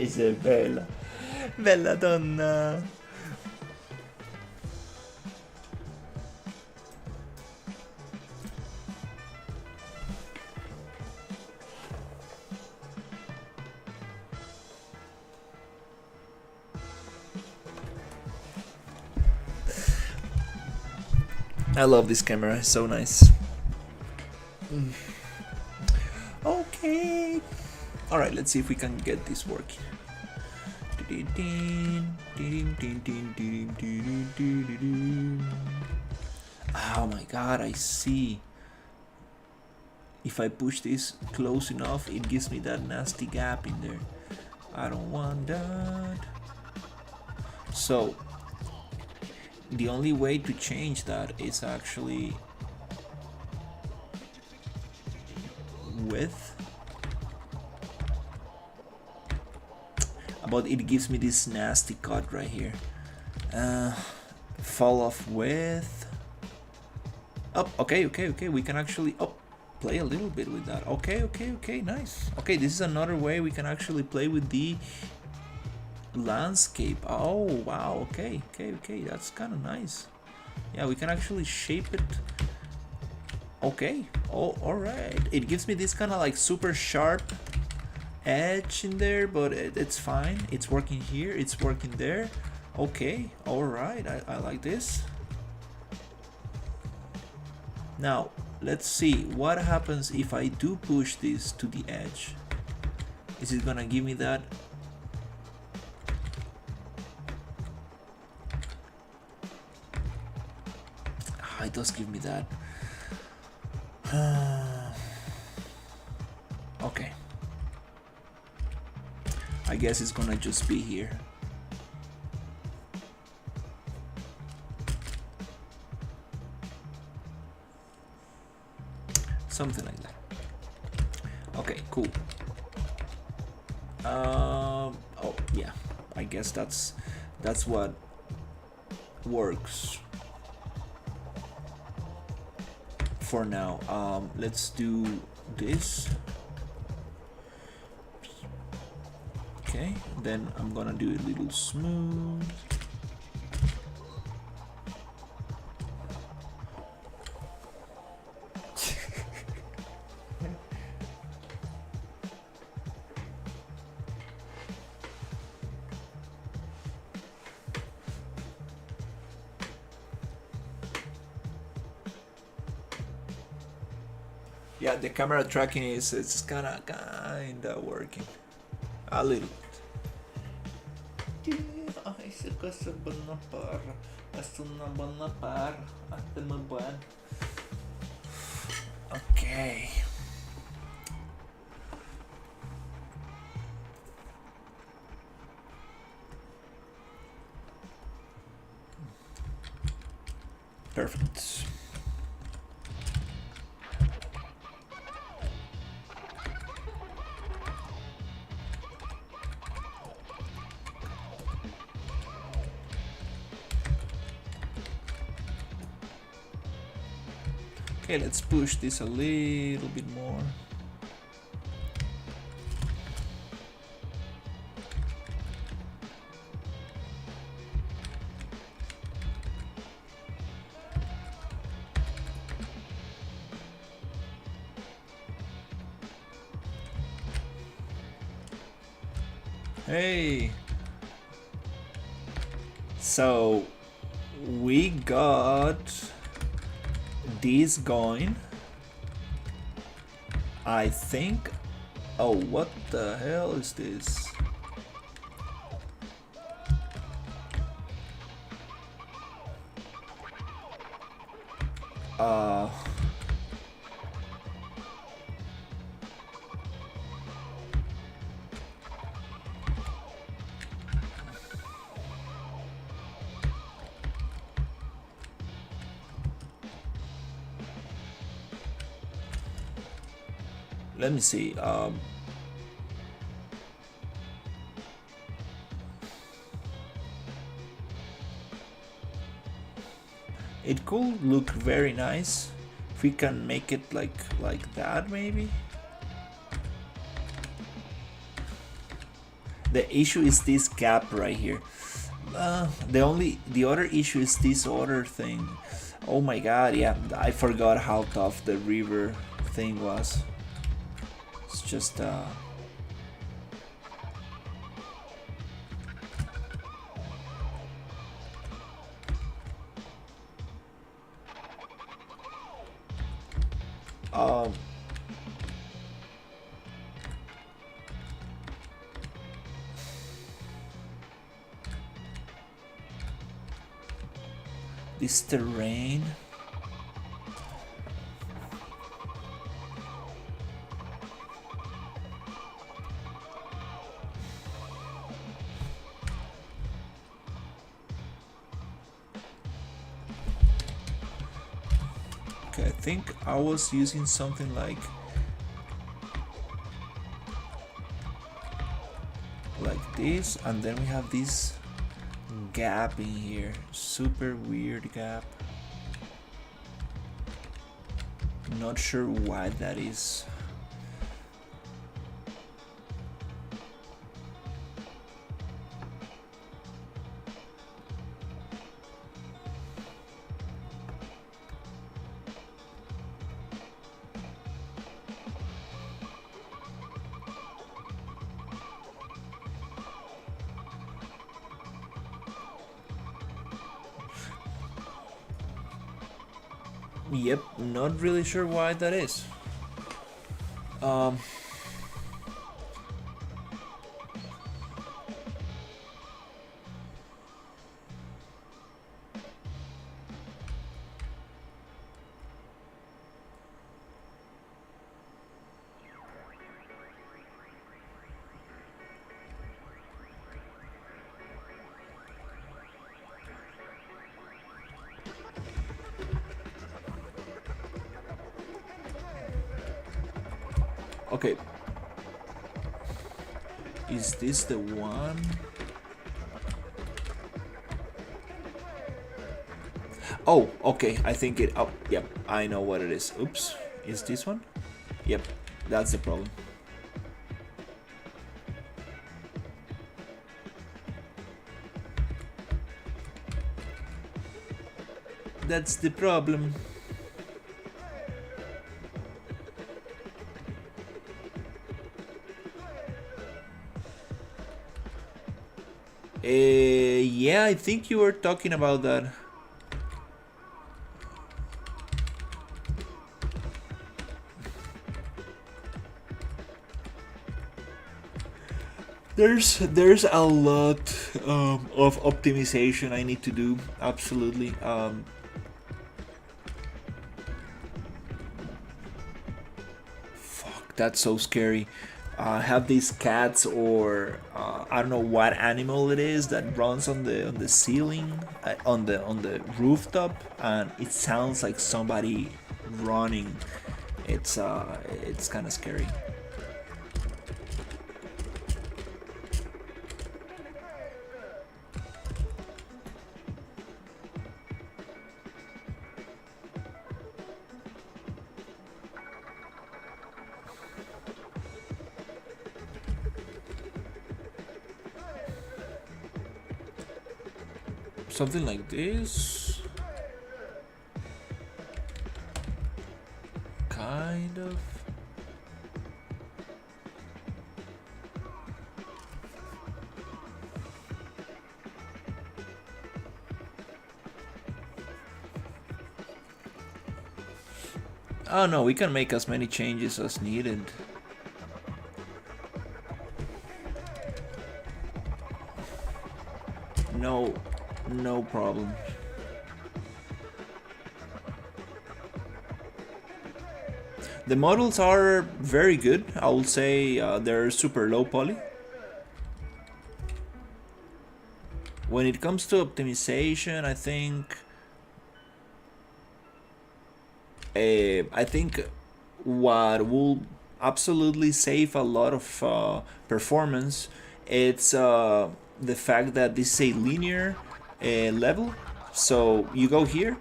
Sei bella, bella donna. I love this camera, it's so nice. Okay. Alright, let's see if we can get this working. Oh my god, I see. If I push this close enough, it gives me that nasty gap in there. I don't want that. So, the only way to change that is actually width. But it gives me this nasty cut right here. Fall off width. Oh, okay, we can actually play a little bit with that. Okay, nice. Okay, this is another way we can actually play with the landscape. Oh wow, okay, that's kind of nice. Yeah, we can actually shape it. Okay, alright. It gives me this kind of like super sharp edge in there, but it's fine. It's working here, it's working there. Okay, alright, I like this. Now let's see what happens if I do push this to the edge. Is it gonna give me that? It does give me that. Okay, I guess it's gonna just be here. Something like that. Okay, cool. Oh yeah, I guess that's what works for now. Let's do this. Okay, then I'm gonna do it a little smooth. Yeah, the camera tracking it's kinda working a little bit. Okay. Perfect. Okay, let's push this a little bit more. Hey, so we got this going, I think. Oh, what the hell is this? Let me see. It could look very nice if we can make it like that, maybe. The issue is this gap right here. The other issue is this other thing. Oh my god, yeah, I forgot how tough the river thing was. It's just um this terrain. Okay, I think I was using something like this, and then we have this gap in here. Super weird gap. Not sure why that is. Yep, not really sure why that is. Okay. Is this the one? Oh, okay. I think it. Oh, yep. I know what it is. Oops. Is this one? Yep. That's the problem. That's the problem. Yeah, I think you were talking about that. There's a lot of optimization I need to do. Absolutely. Fuck, that's so scary. Have these cats or I don't know what animal it is that runs on the ceiling on the rooftop, and it sounds like somebody running. It's kind of scary. Something like this. Kind of. Oh no, we can make as many changes as needed. No problem. The models are very good. I will say they're super low poly. When it comes to optimization, I think what will absolutely save a lot of performance. It's the fact that this is a linear level. So you go here,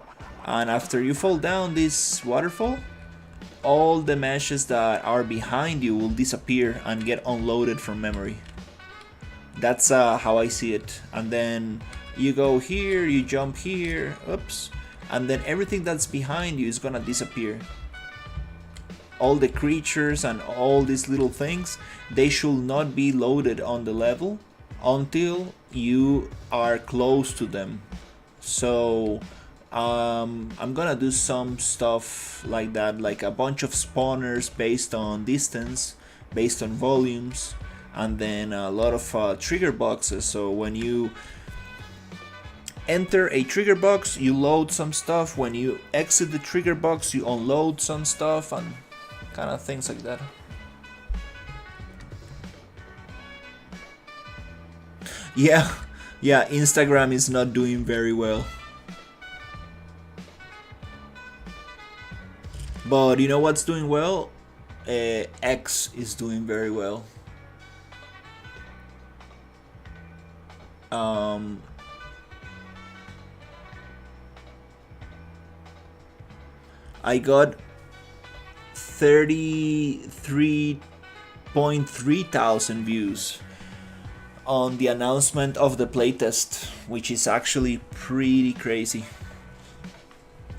and after you fall down this waterfall, all the meshes that are behind you will disappear and get unloaded from memory. That's how I see it. And then you go here, you jump here, oops, and then everything that's behind you is gonna disappear. All the creatures and all these little things, they should not be loaded on the level until you are close to them. So I'm gonna do some stuff like that, like a bunch of spawners based on distance, based on volumes, and then a lot of trigger boxes. So when you enter a trigger box, you load some stuff. When you exit the trigger box, you unload some stuff, and kind of things like that. Yeah, yeah, Instagram is not doing very well. But you know what's doing well? X is doing very well. I got 33.3 thousand views on the announcement of the playtest, which is actually pretty crazy.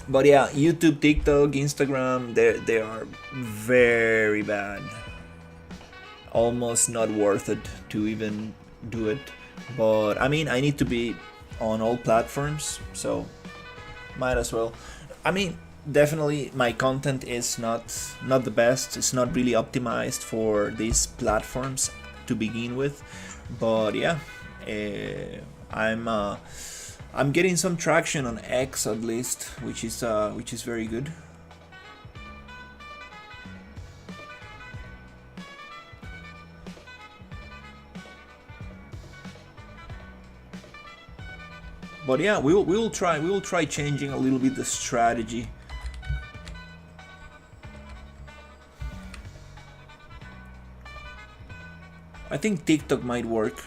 But yeah, YouTube, TikTok, Instagram, they are very bad. Almost not worth it to even do it. But I mean, I need to be on all platforms, so might as well. I mean, definitely my content is not the best. It's not really optimized for these platforms to begin with. But yeah, I'm getting some traction on X at least, which is very good. But yeah, we will try changing a little bit the strategy. I think TikTok might work,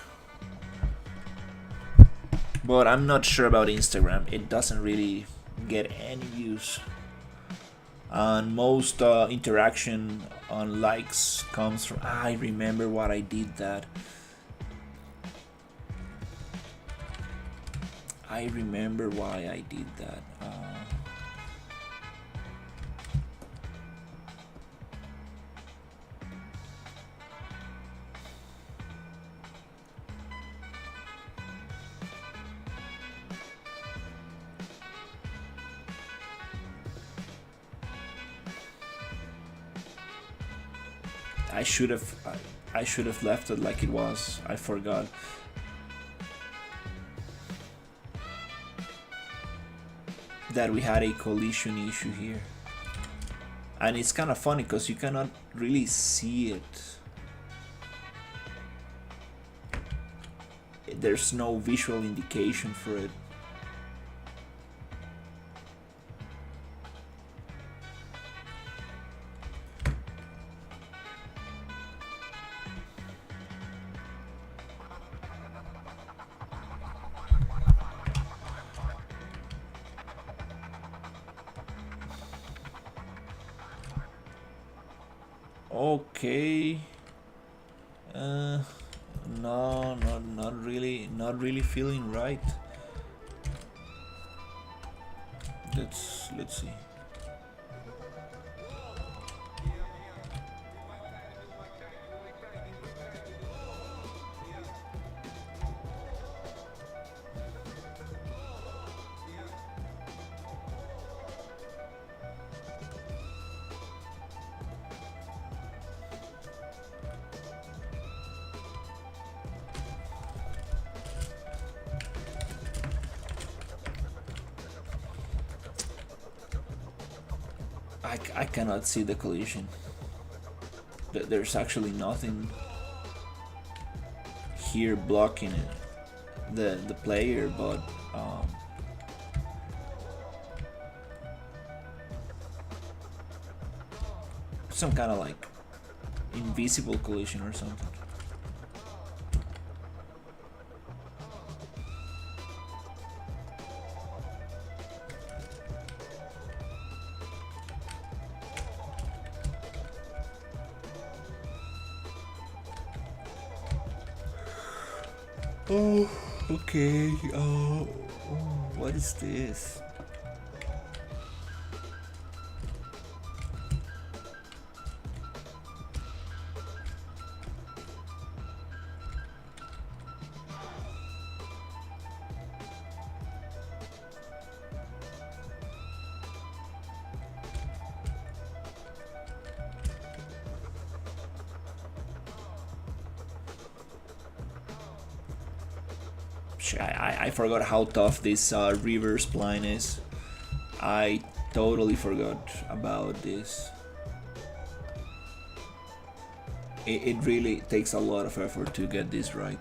but I'm not sure about Instagram. It doesn't really get any use, and most interaction on likes comes from. I remember what I did that. I remember why I did that. I should have left it like it was. I forgot. That we had a collision issue here. And it's kind of funny because you cannot really see it. There's no visual indication for it. Okay. No, not really feeling right. Let's see. I cannot see the collision. There's actually nothing here blocking it, the player, but some kind of like invisible collision or something. Oh, okay. Oh, what is this? I forgot how tough this reverse blind is. I totally forgot about this. It really takes a lot of effort to get this right.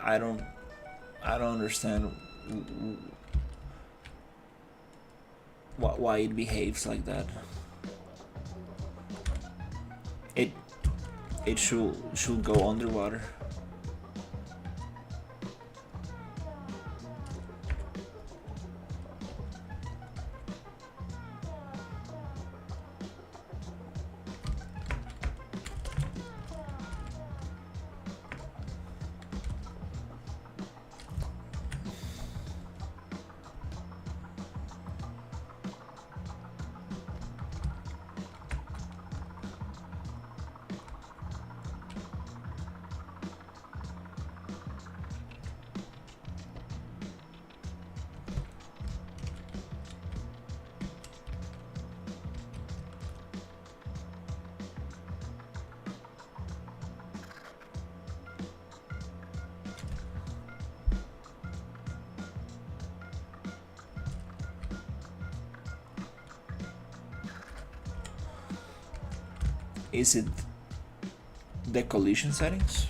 I don't understand why it behaves like that. It should go underwater. Is it the collision settings?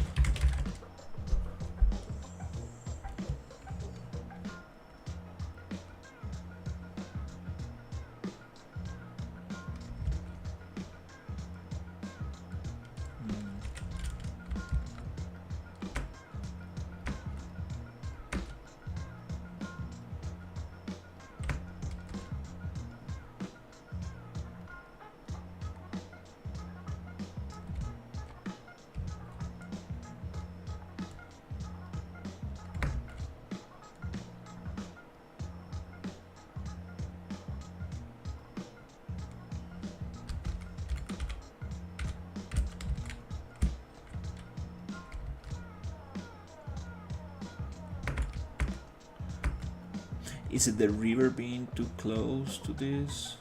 Is it the river being too close to this?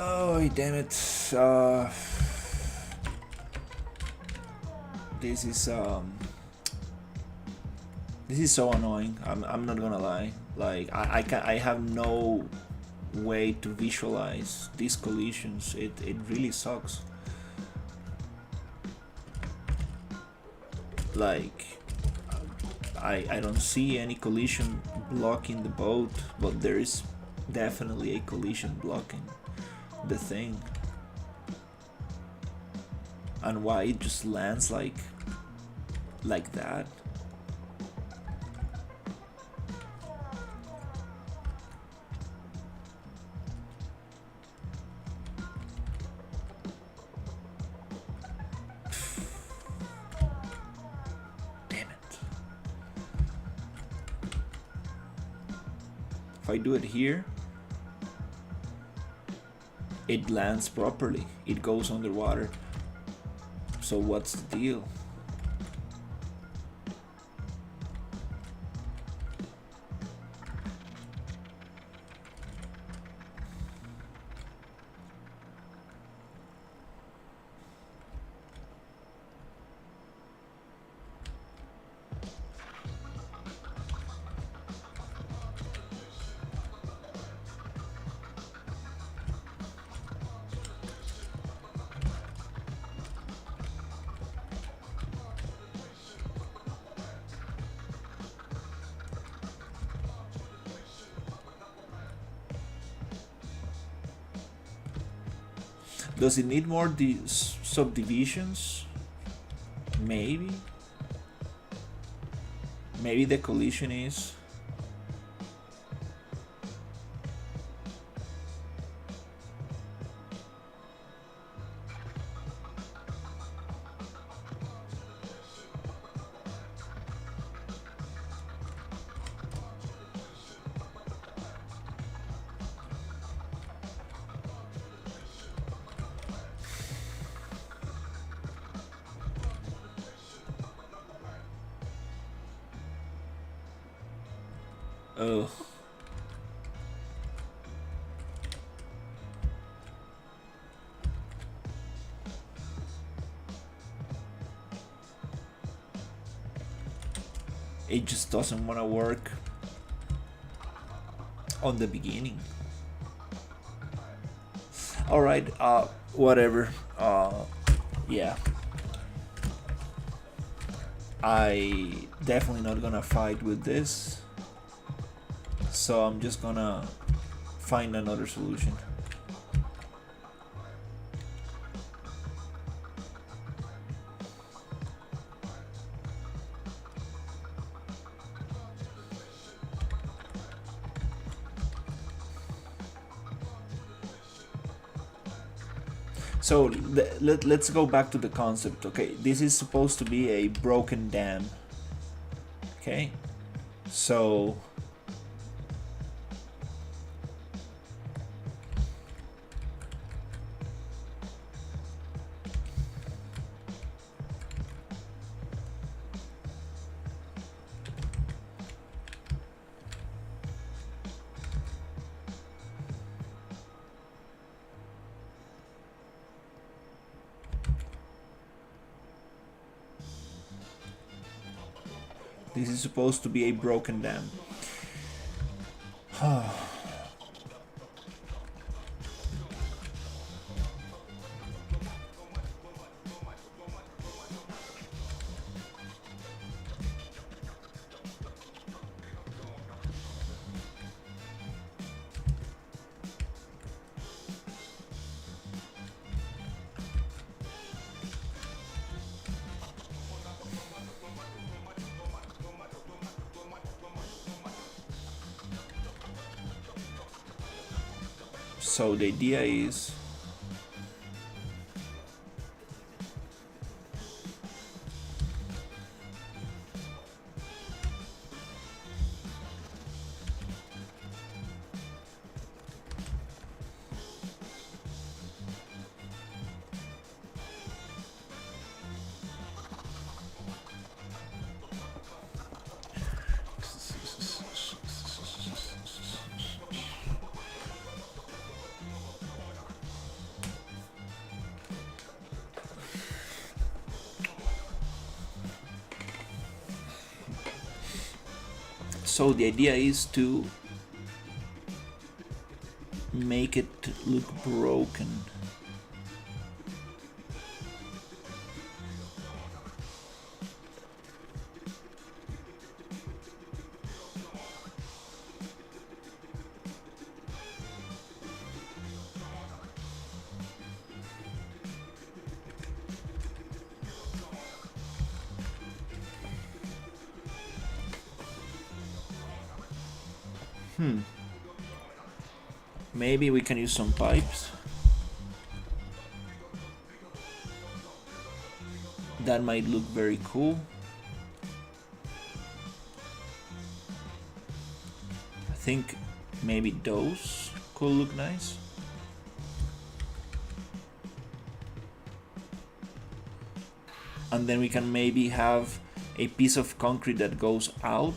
Oh, damn it. This is so annoying. I'm not gonna lie. Like I have no way to visualize these collisions. It really sucks. Like I don't see any collision blocking the boat, but there is definitely a collision blocking the thing. And why it just lands like that? Damn it. If I do it here, it lands properly. It goes underwater. So what's the deal? Does it need more subdivisions? Maybe. Maybe the collision is. Ugh. It just doesn't want to work on the beginning. Alright, whatever. Yeah. I definitely not gonna fight with this. So I'm just gonna find another solution. So let's go back to the concept. Okay, this is supposed to be a broken dam. Okay, so this is supposed to be a broken dam. So the idea is to make it look broken. Maybe we can use some pipes. That might look very cool. I think maybe those could look nice. and then we can maybe have a piece of concrete that goes out.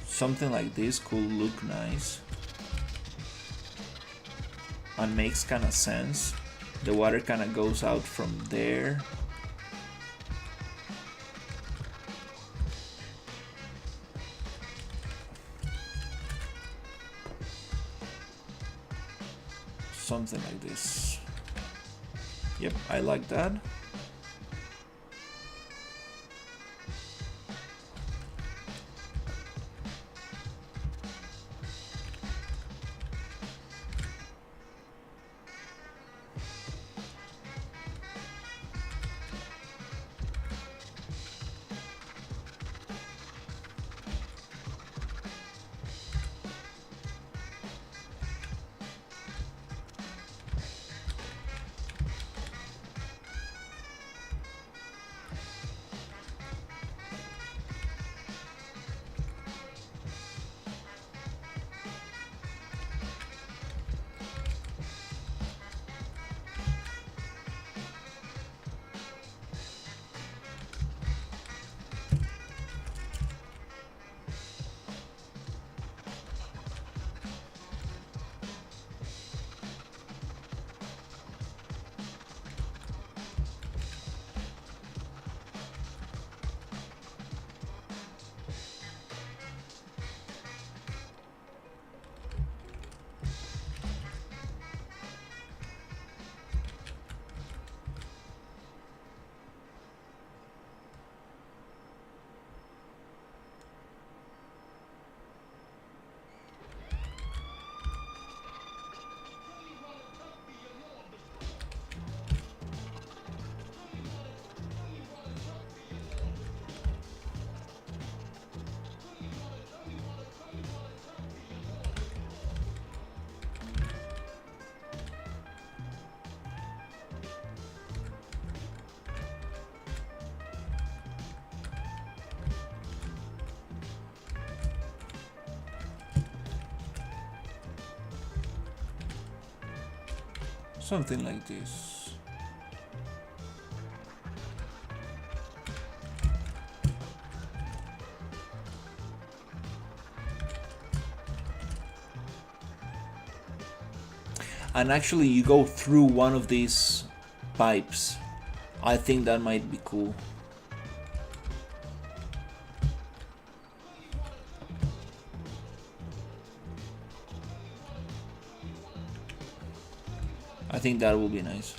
Something like this could look nice and makes kind of sense. The water kind of goes out from there. Something like this. Yep, I like that. Something like this. And actually you go through one of these pipes. I think that might be cool. I think that will be nice.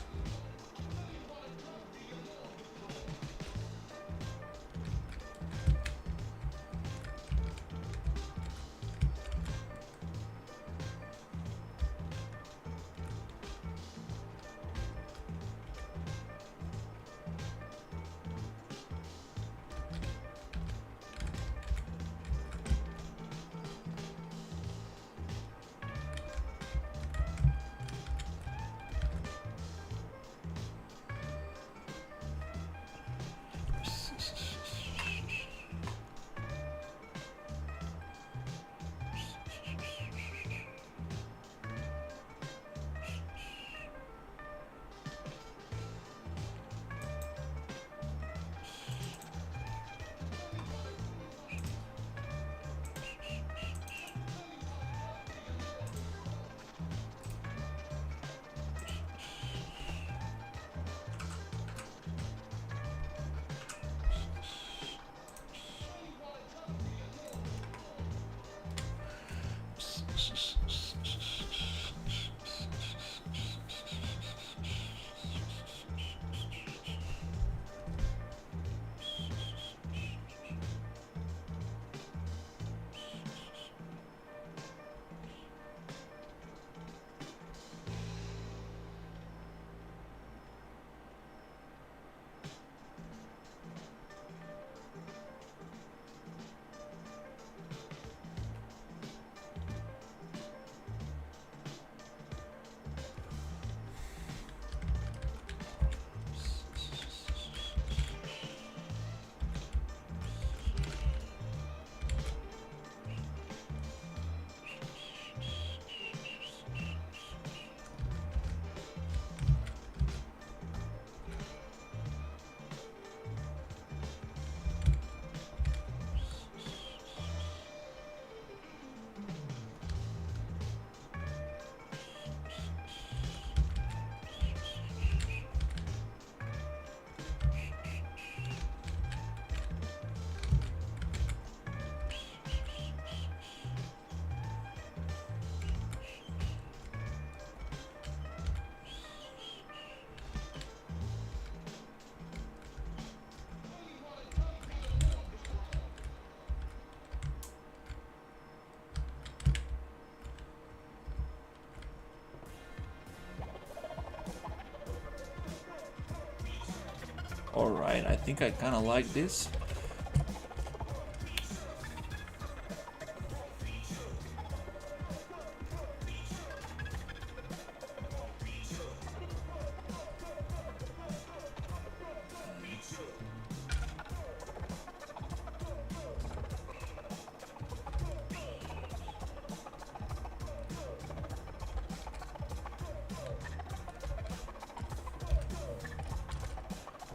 Alright, I think I kinda like this.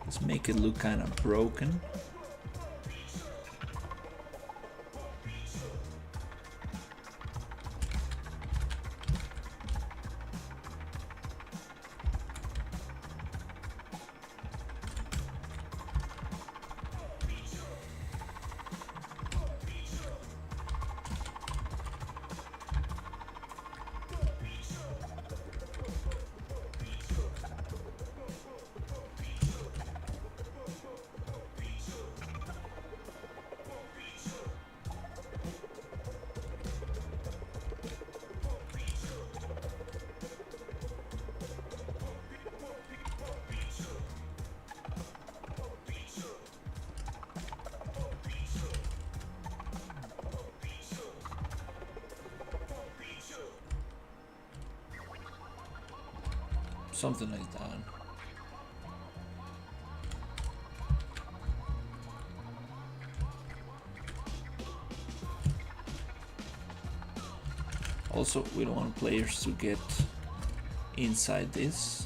Let's make it look kind of broken. Something like that. Also, we don't want players to get inside this.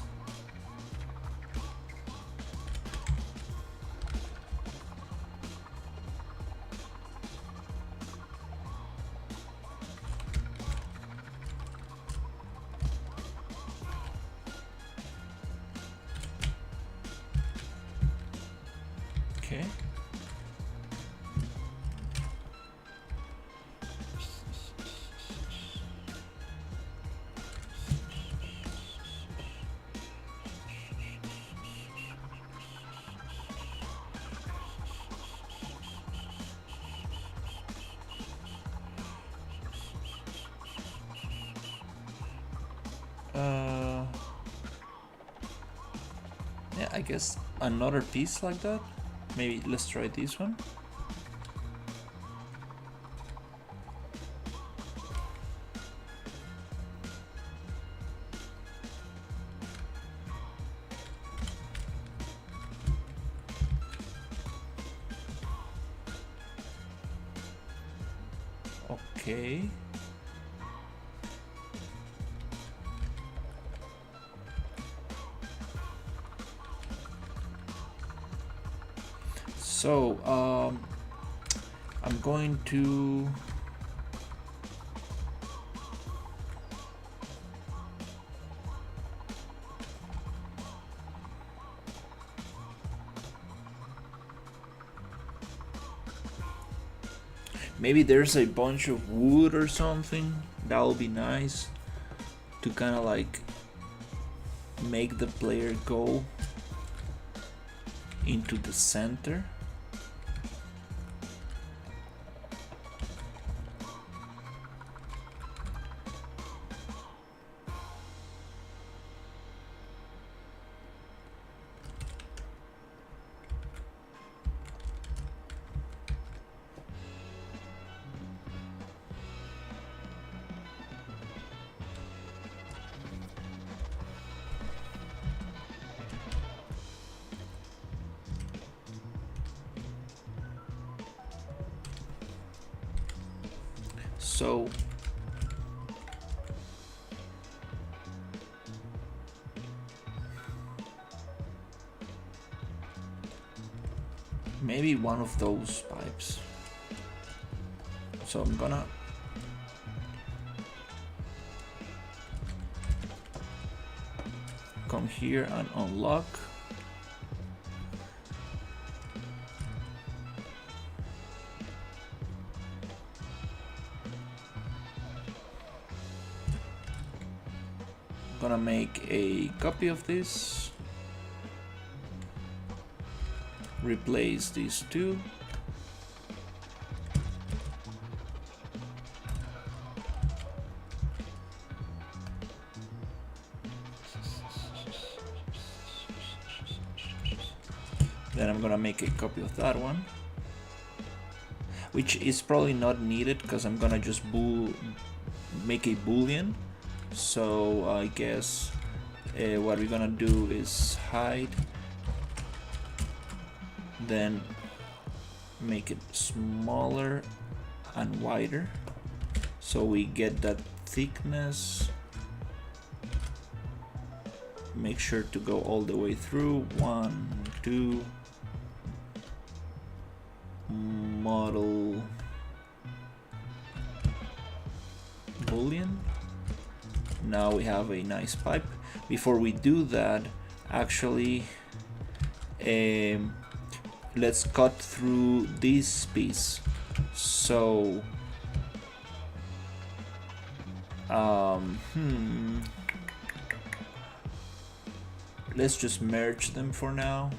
Okay. Yeah, I guess another piece like that. Maybe let's try this one. Okay. So, I'm going to maybe there's a bunch of wood or something. That would be nice to kind of like make the player go into the center. So maybe one of those pipes. So I'm gonna come here and unlock. Gonna make a copy of this, replace these two, Then I'm gonna make a copy of that one, which is probably not needed because I'm gonna just make a boolean. So I guess what we're gonna do is hide, then make it smaller and wider so we get that thickness. Make sure to go all the way through. 1, 2, model boolean. Now we have a nice pipe. Before we do that, actually let's cut through this piece. So let's just merge them for now.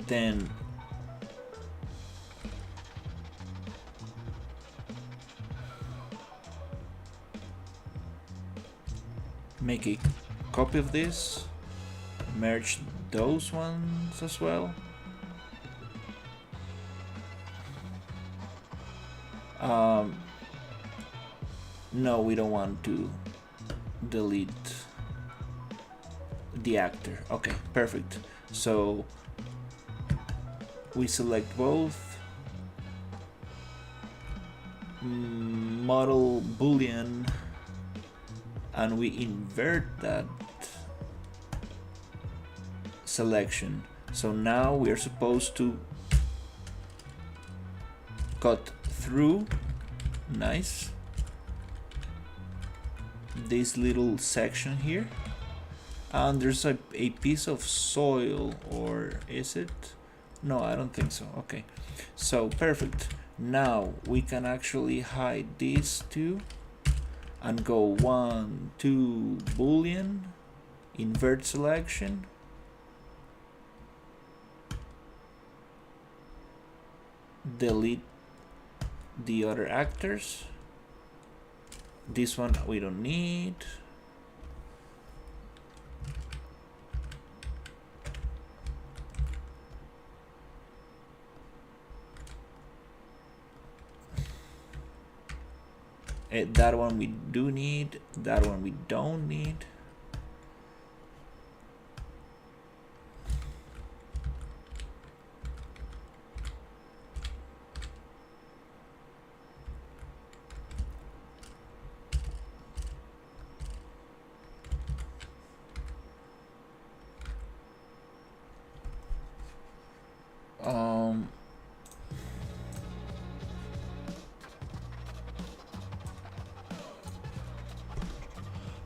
Then make a copy of this, merge those ones as well. No, we don't want to delete the actor. Okay, perfect. So we select both, model boolean, and we invert that selection. So now we are supposed to cut through, nice, this little section here, and there's a piece of soil, or is it? No, I don't think so. Okay, so perfect. Now we can actually hide these two and go 1, 2, boolean, invert selection, delete the other actors. This one we don't need. That one we do need, that one we don't need.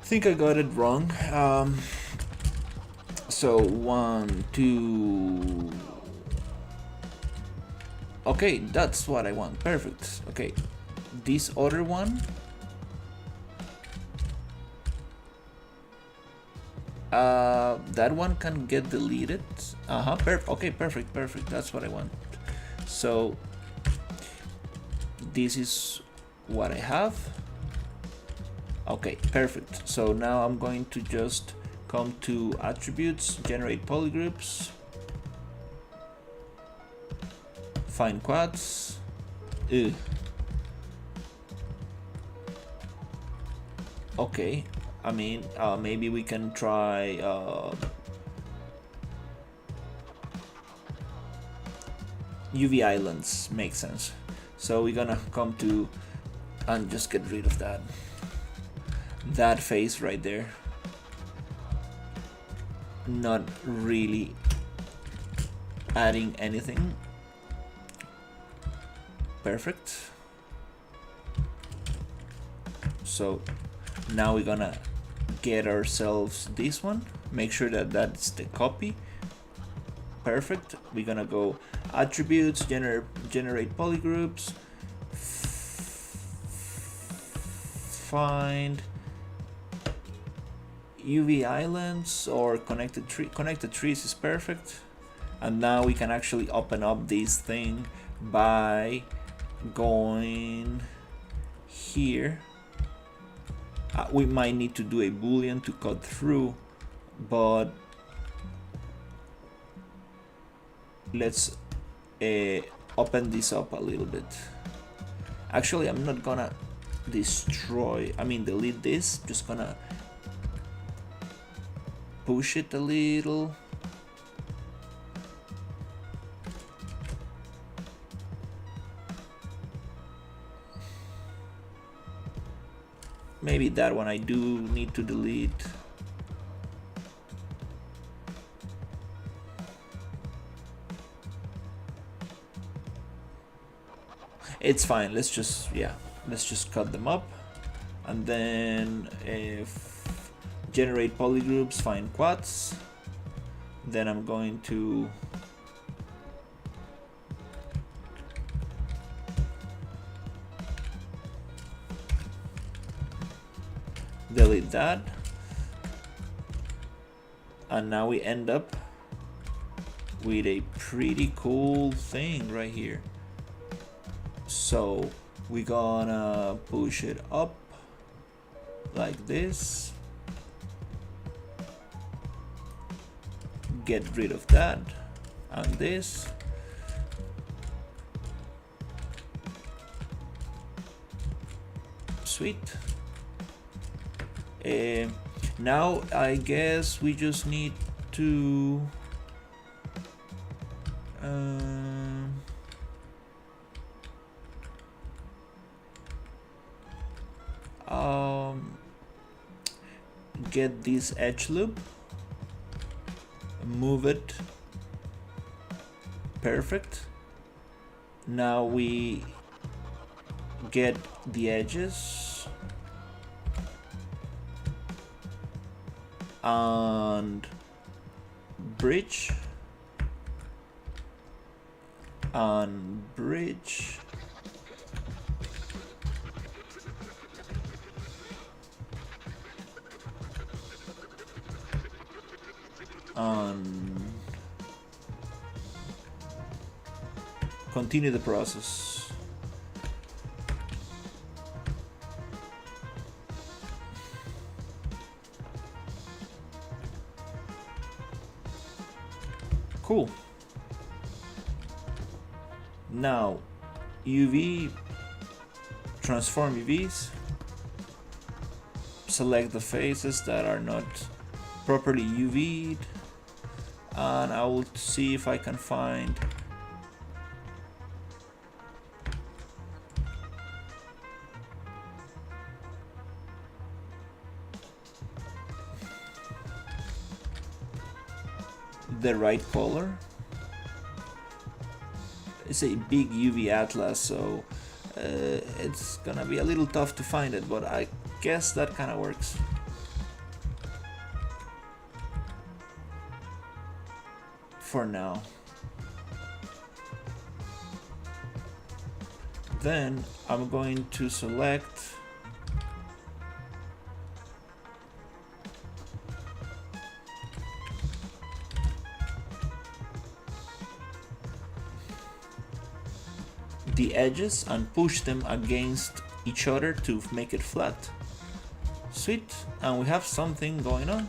I think I got it wrong. So 1, 2. Okay, that's what I want. Perfect. Okay, this other one. That one can get deleted. Okay, perfect. That's what I want. So this is what I have. Okay, perfect. So now I'm going to just come to attributes, generate polygroups, find quads. Okay, I mean, maybe we can try UV islands. Makes sense. So we're gonna come to and just get rid of that face right there. Not really adding anything. Perfect. So now we're gonna get ourselves this one. Make sure that that's the copy. Perfect. We're gonna go attributes, generate polygroups, find UV islands or connected trees is perfect. And now we can actually open up this thing by going here. We might need to do a boolean to cut through, but let's open this up a little bit. Actually, I'm not gonna delete this, just gonna push it a little. Maybe that one I do need to delete. It's fine, let's just cut them up, and then if generate polygroups, find quads, then I'm going to delete that, and now we end up with a pretty cool thing right here. So we're gonna push it up like this, get rid of that and this, sweet. Now I guess we just need to get this edge loop, move it, perfect. Now we get the edges and bridge and bridge and continue the process. Cool. Now UV, transform UVs, select the faces that are not properly UV'd, and I will see if I can find the right color. It's a big UV atlas, so it's gonna be a little tough to find it, but I guess that kind of works. For now. Then I'm going to select the edges and push them against each other to make it flat. Sweet, and we have something going on.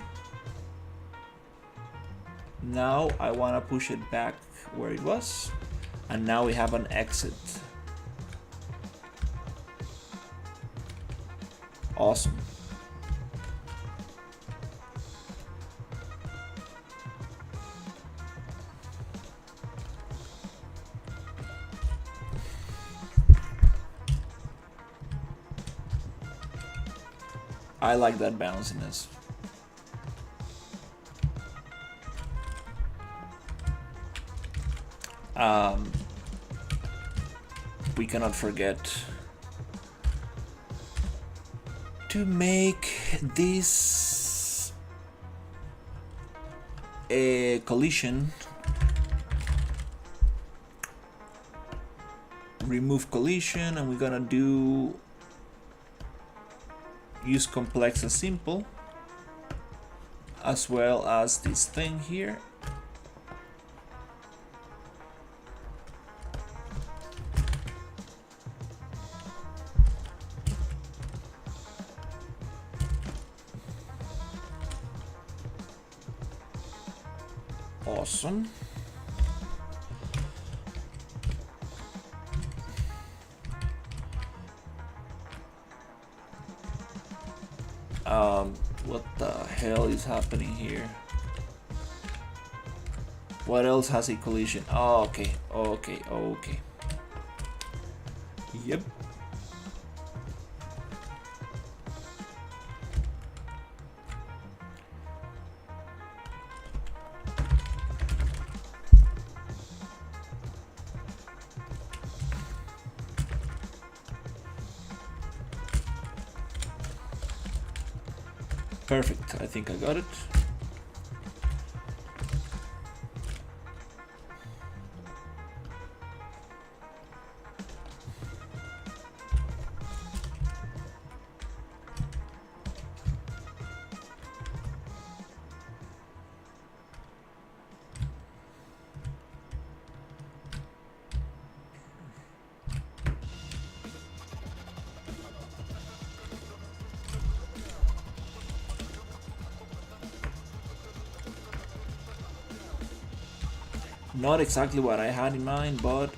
Now I want to push it back where it was, and now we have an exit. Awesome. I like that bounciness. We cannot forget to make this a collision. Remove collision, and we're gonna use complex and simple, as well as this thing here. Awesome. What the hell is happening here? What else has a collision? Oh, okay, okay, okay. Yep. Perfect, I think I got it. Not exactly what I had in mind, but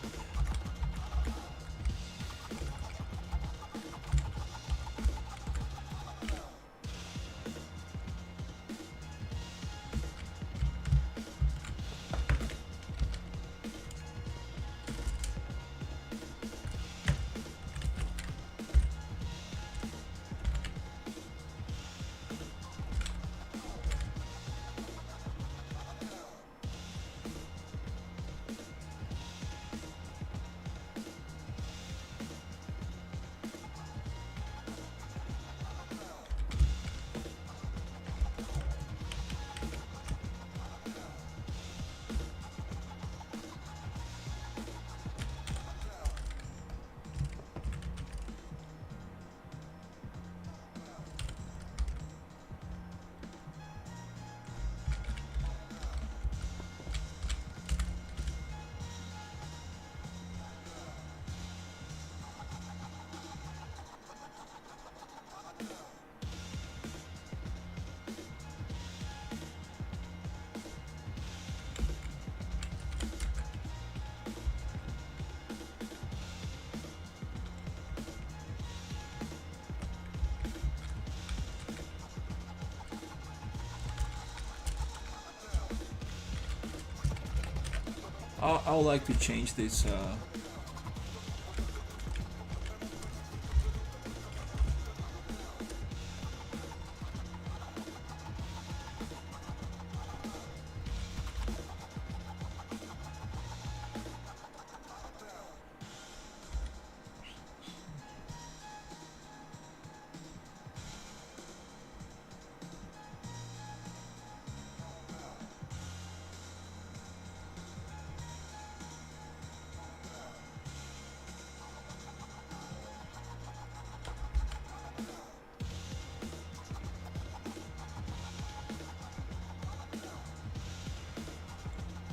I would like to change this.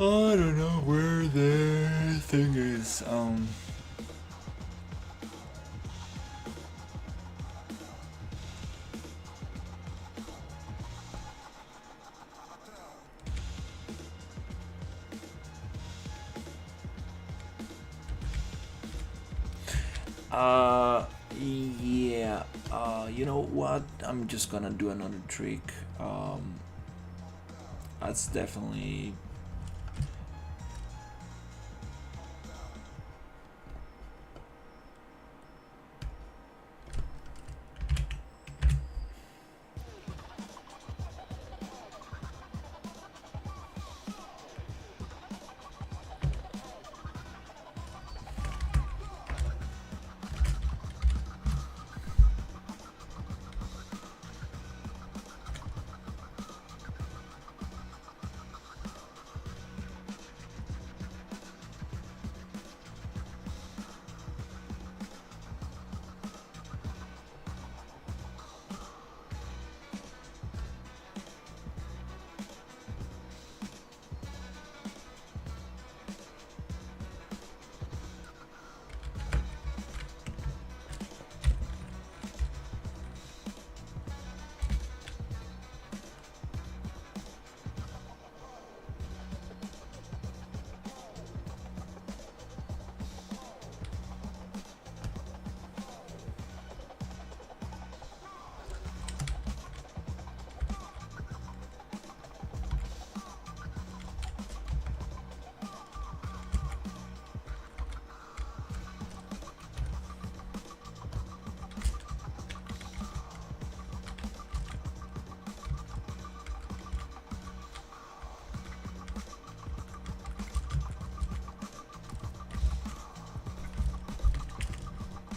I don't know where the thing is. Yeah. You know what? I'm just gonna do another trick. That's definitely.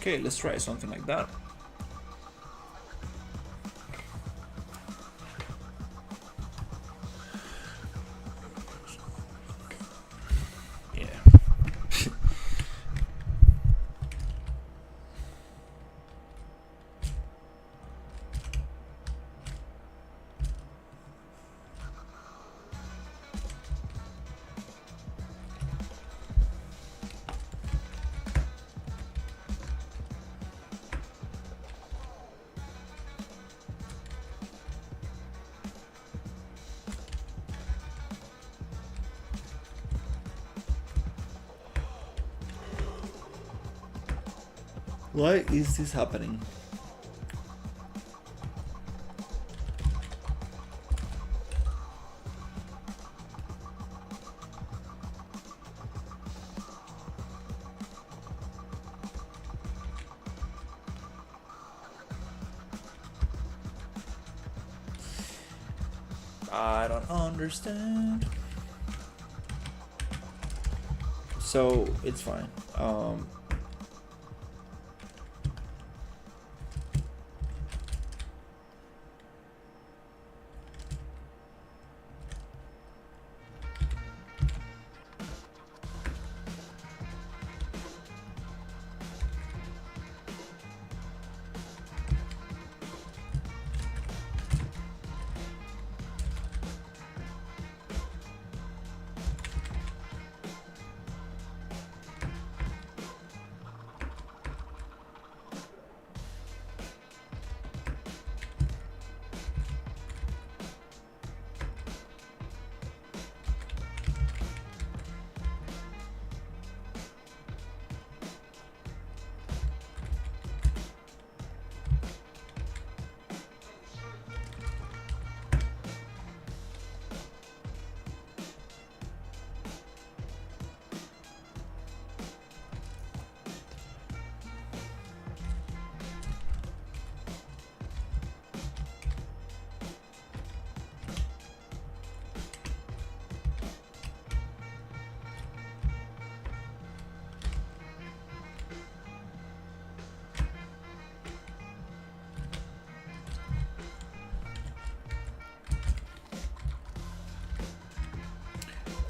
Okay, let's try something like that. Yeah. Why is this happening? I don't understand. So it's fine.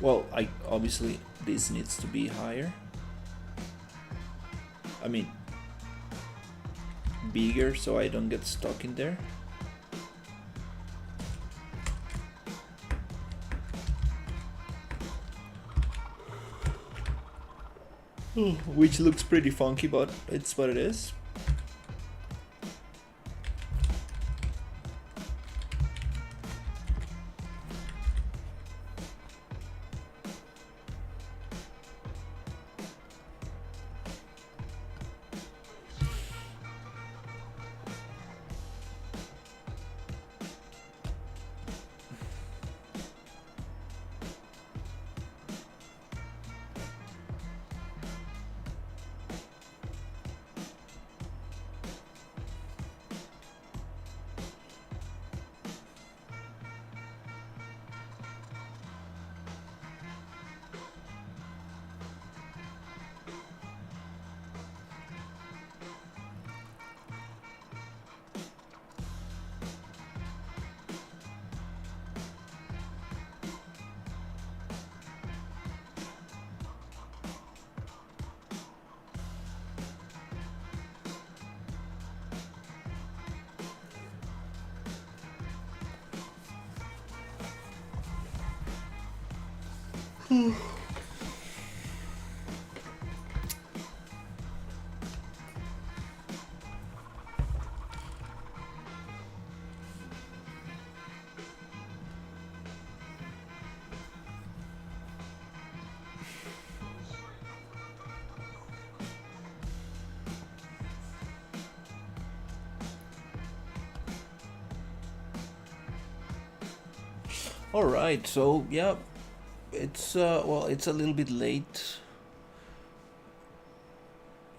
Well, I obviously this needs to be higher. I mean, bigger so I don't get stuck in there. Which looks pretty funky, but it's what it is. All right, so yeah, it's well, it's a little bit late.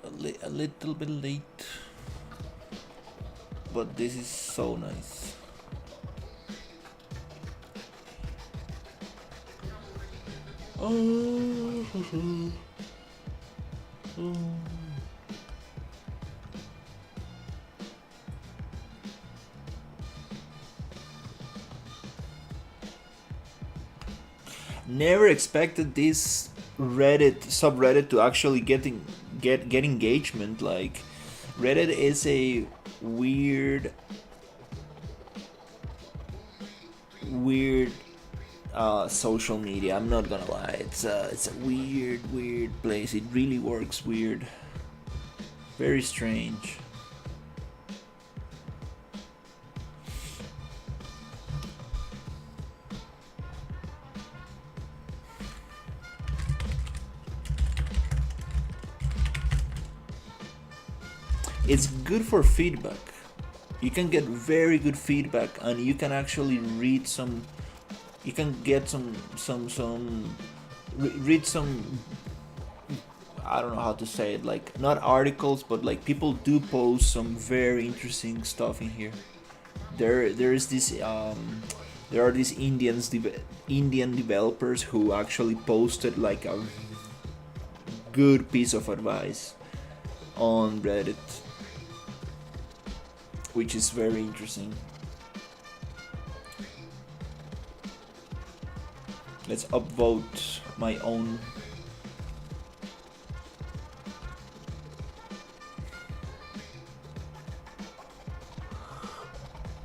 A little bit late, but this is so nice. Oh. Never expected this Reddit subreddit to actually get engagement. Like, Reddit is a weird weird social media. I'm not gonna lie. It's a weird place. It really works weird. Very strange. It's good for feedback. You can get very good feedback, and you can actually read some. You can get read some. I don't know how to say it. Like, not articles, but like people do post some very interesting stuff in here. There is this there are these Indian developers who actually posted like a good piece of advice on Reddit, which is very interesting. Let's upvote my own.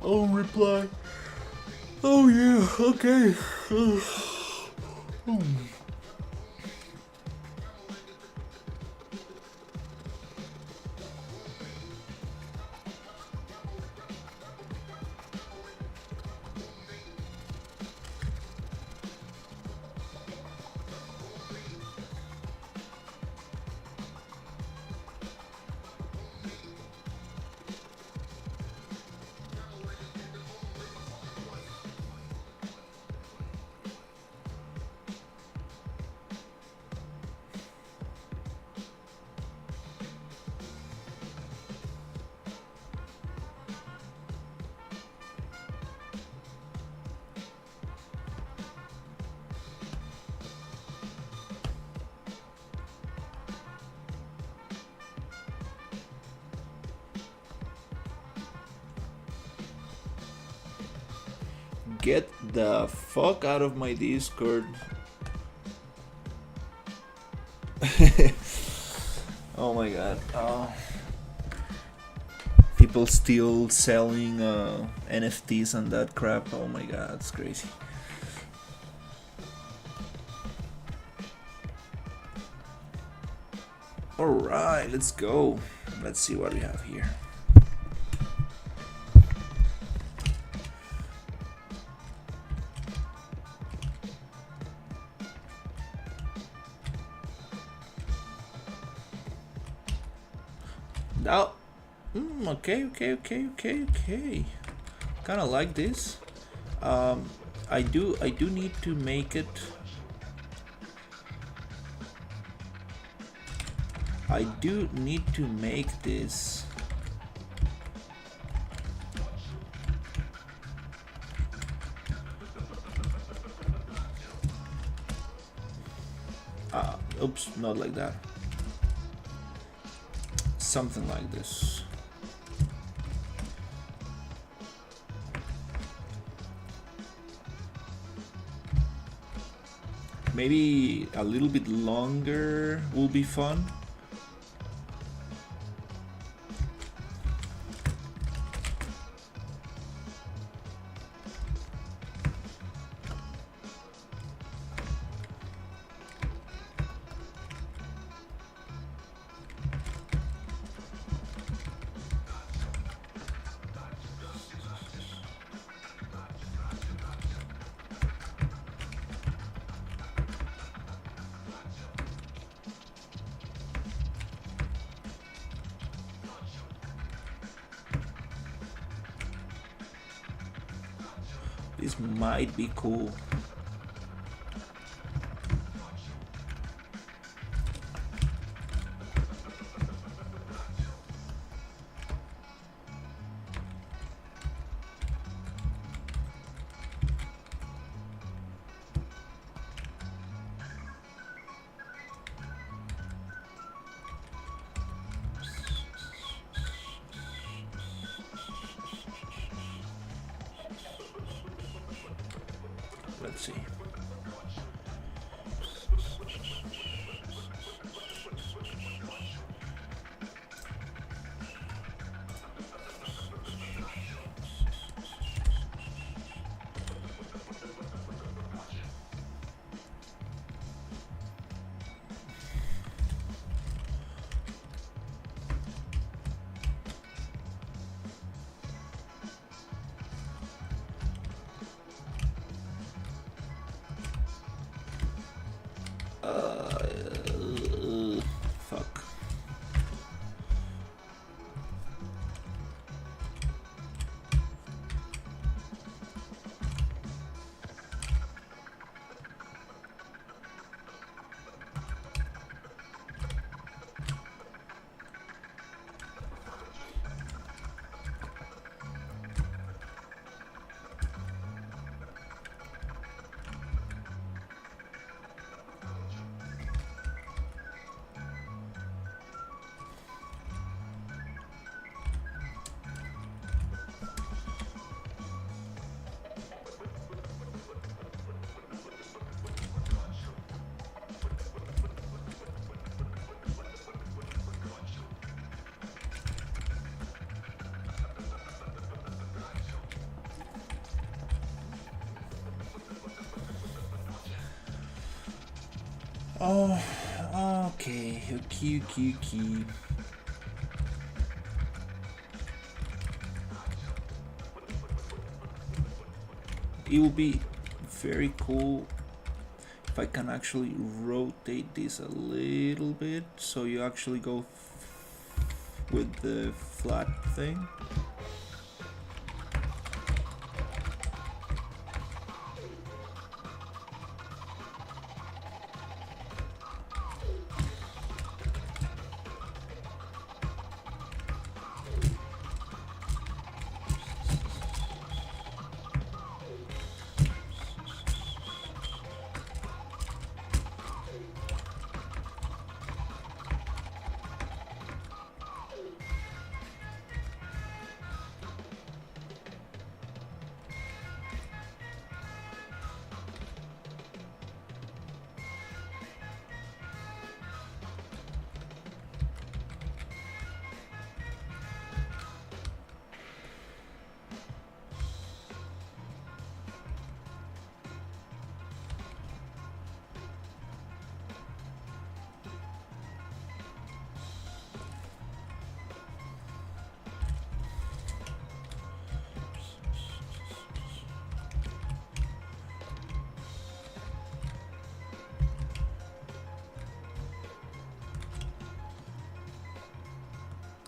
Own reply. Oh yeah, okay. Get the fuck out of my Discord. Oh my god. People still selling NFTs and that crap. Oh my god, it's crazy. Alright, let's go. Let's see what we have here. Oh, okay. Kind of like this. I do need to make it. I do need to make this. Oops, not like that. Something like this. Maybe a little bit longer will be fun. This might be cool. Let's see. Oh, okay, okay. It will be very cool if I can actually rotate this a little bit so you actually go with the flat thing.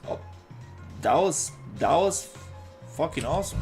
Oh, that was fucking awesome.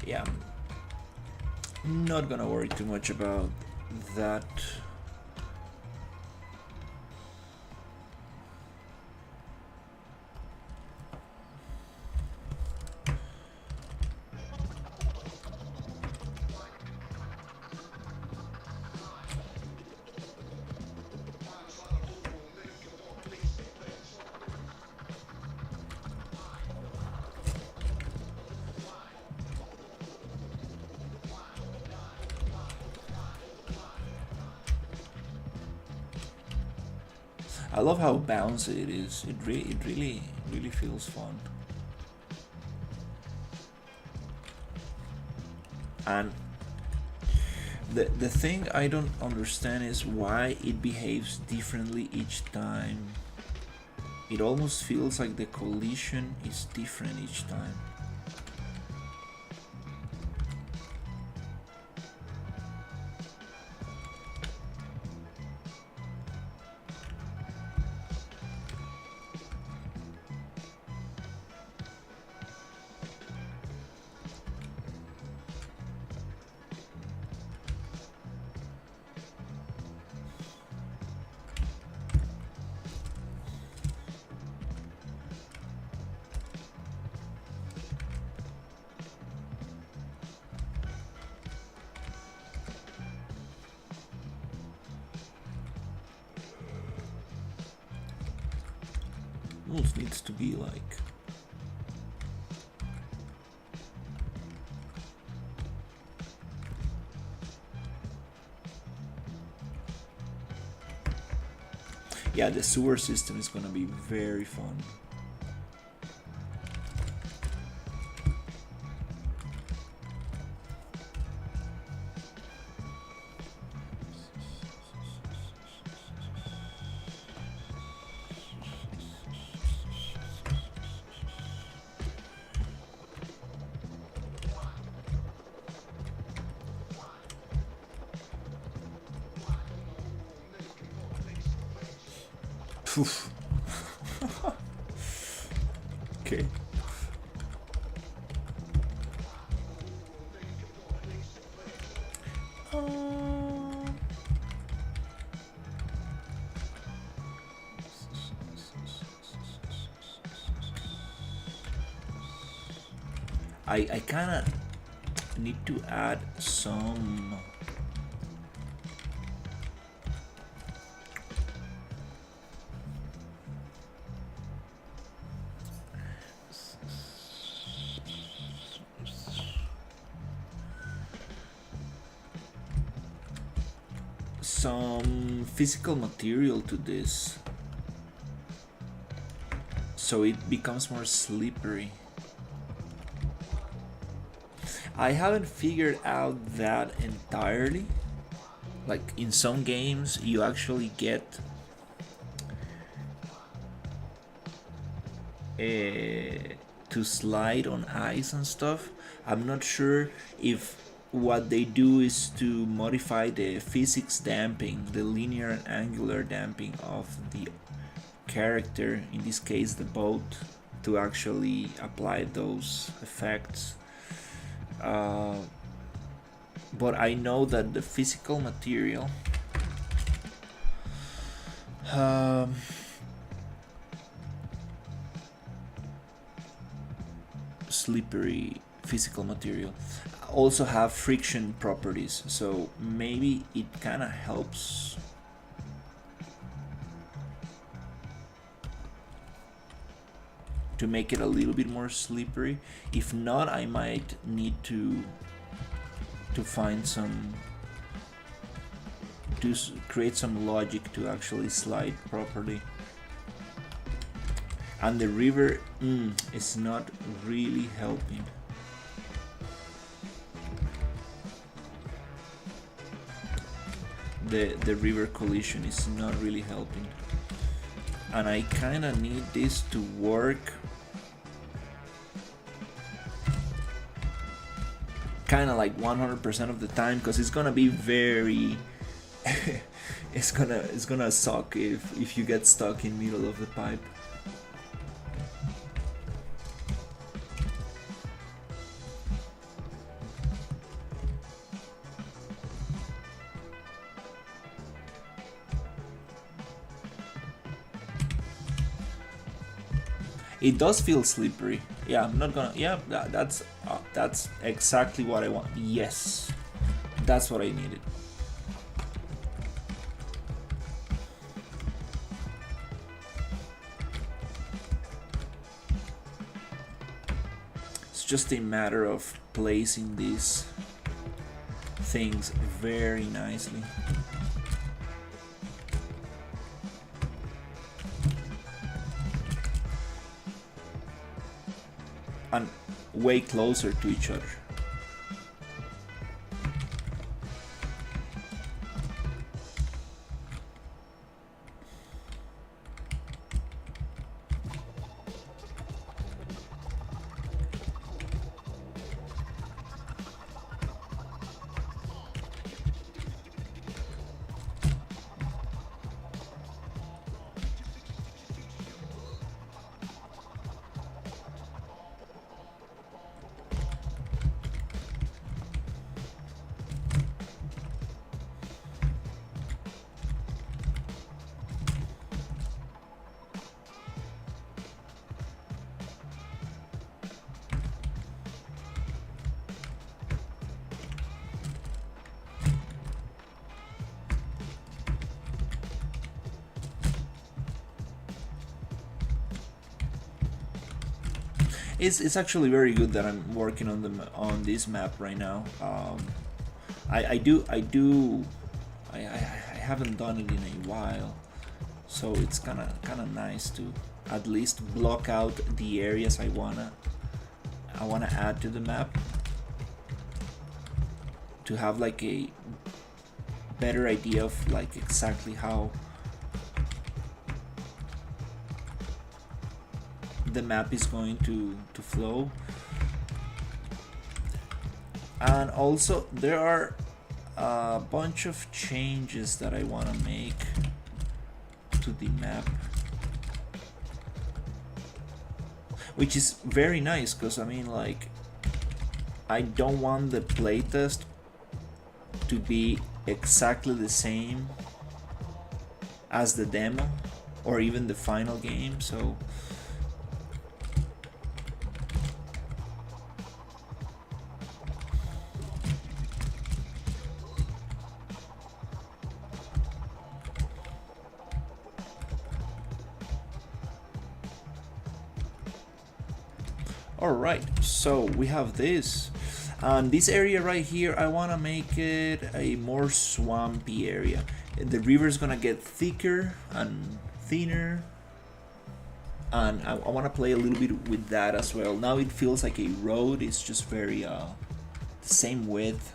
Yeah, I'm not gonna worry too much about that. I love how bouncy it is. It really feels fun. And the thing I don't understand is why it behaves differently each time. It almost feels like the collision is different each time. Almost needs to be like Yeah, the sewer system is gonna be very fun. Okay. I kind of need to add some physical material to this so it becomes more slippery. I haven't figured out that entirely. Like in some games you actually get to slide on ice and stuff. I'm not sure if what they do is to modify the physics damping, the linear and angular damping of the character, in this case the boat, to actually apply those effects. But I know that the physical material slippery physical material also have friction properties, so maybe it kind of helps to make it a little bit more slippery. If not, I might need to find some, to create some logic to actually slide properly. And the river is not really helping. The river collision is not really helping, and I kind of need this to work kind of like 100% of the time, because it's gonna be very it's gonna suck if you get stuck in middle of the pipe. It does feel slippery. Yeah, I'm not gonna. Yeah, that's exactly what I want. Yes, that's what I needed. It's just a matter of placing these things very nicely. And way closer to each other. It's actually very good that I'm working on this map right now. I haven't done it in a while, so it's kind of nice to at least block out the areas I wanna add to the map, to have like a better idea of like exactly how the map is going to flow. And also there are a bunch of changes that I want to make to the map, which is very nice, because I mean, like, I don't want the playtest to be exactly the same as the demo or even the final game. So alright, so we have this. And this area right here, I want to make it a more swampy area. The river is gonna get thicker and thinner, and I want to play a little bit with that as well. Now it feels like a road. It's just very the same width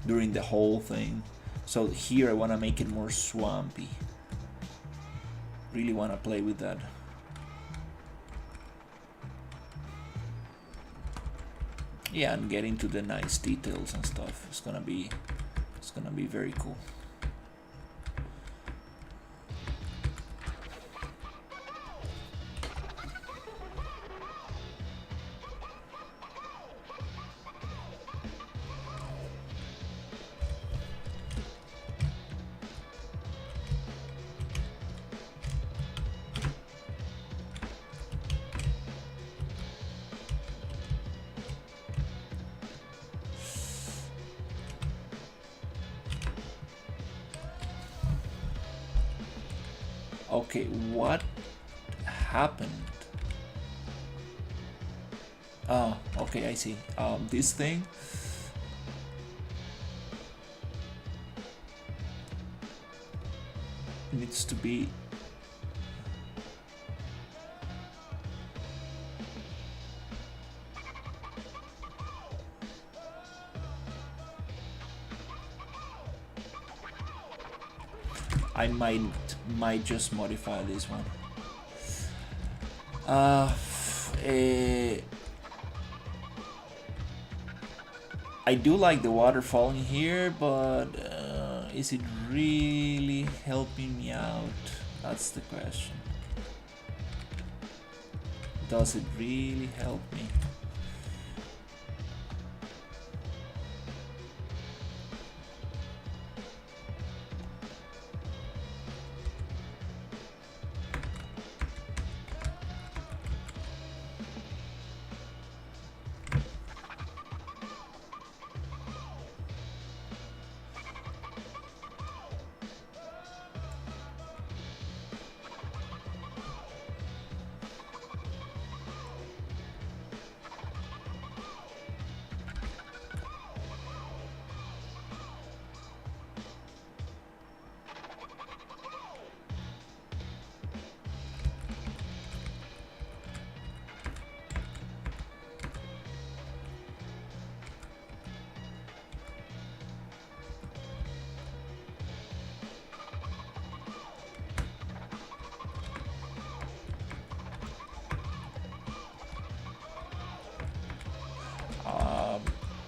during the whole thing. So here I want to make it more swampy. Really want to play with that. Yeah, and get into the nice details and stuff. It's gonna be very cool. Okay, what happened? Oh, okay, I see. This thing needs to be I might just modify this one. I do like the water falling here, but is it really helping me out? That's the question. Does it really help me?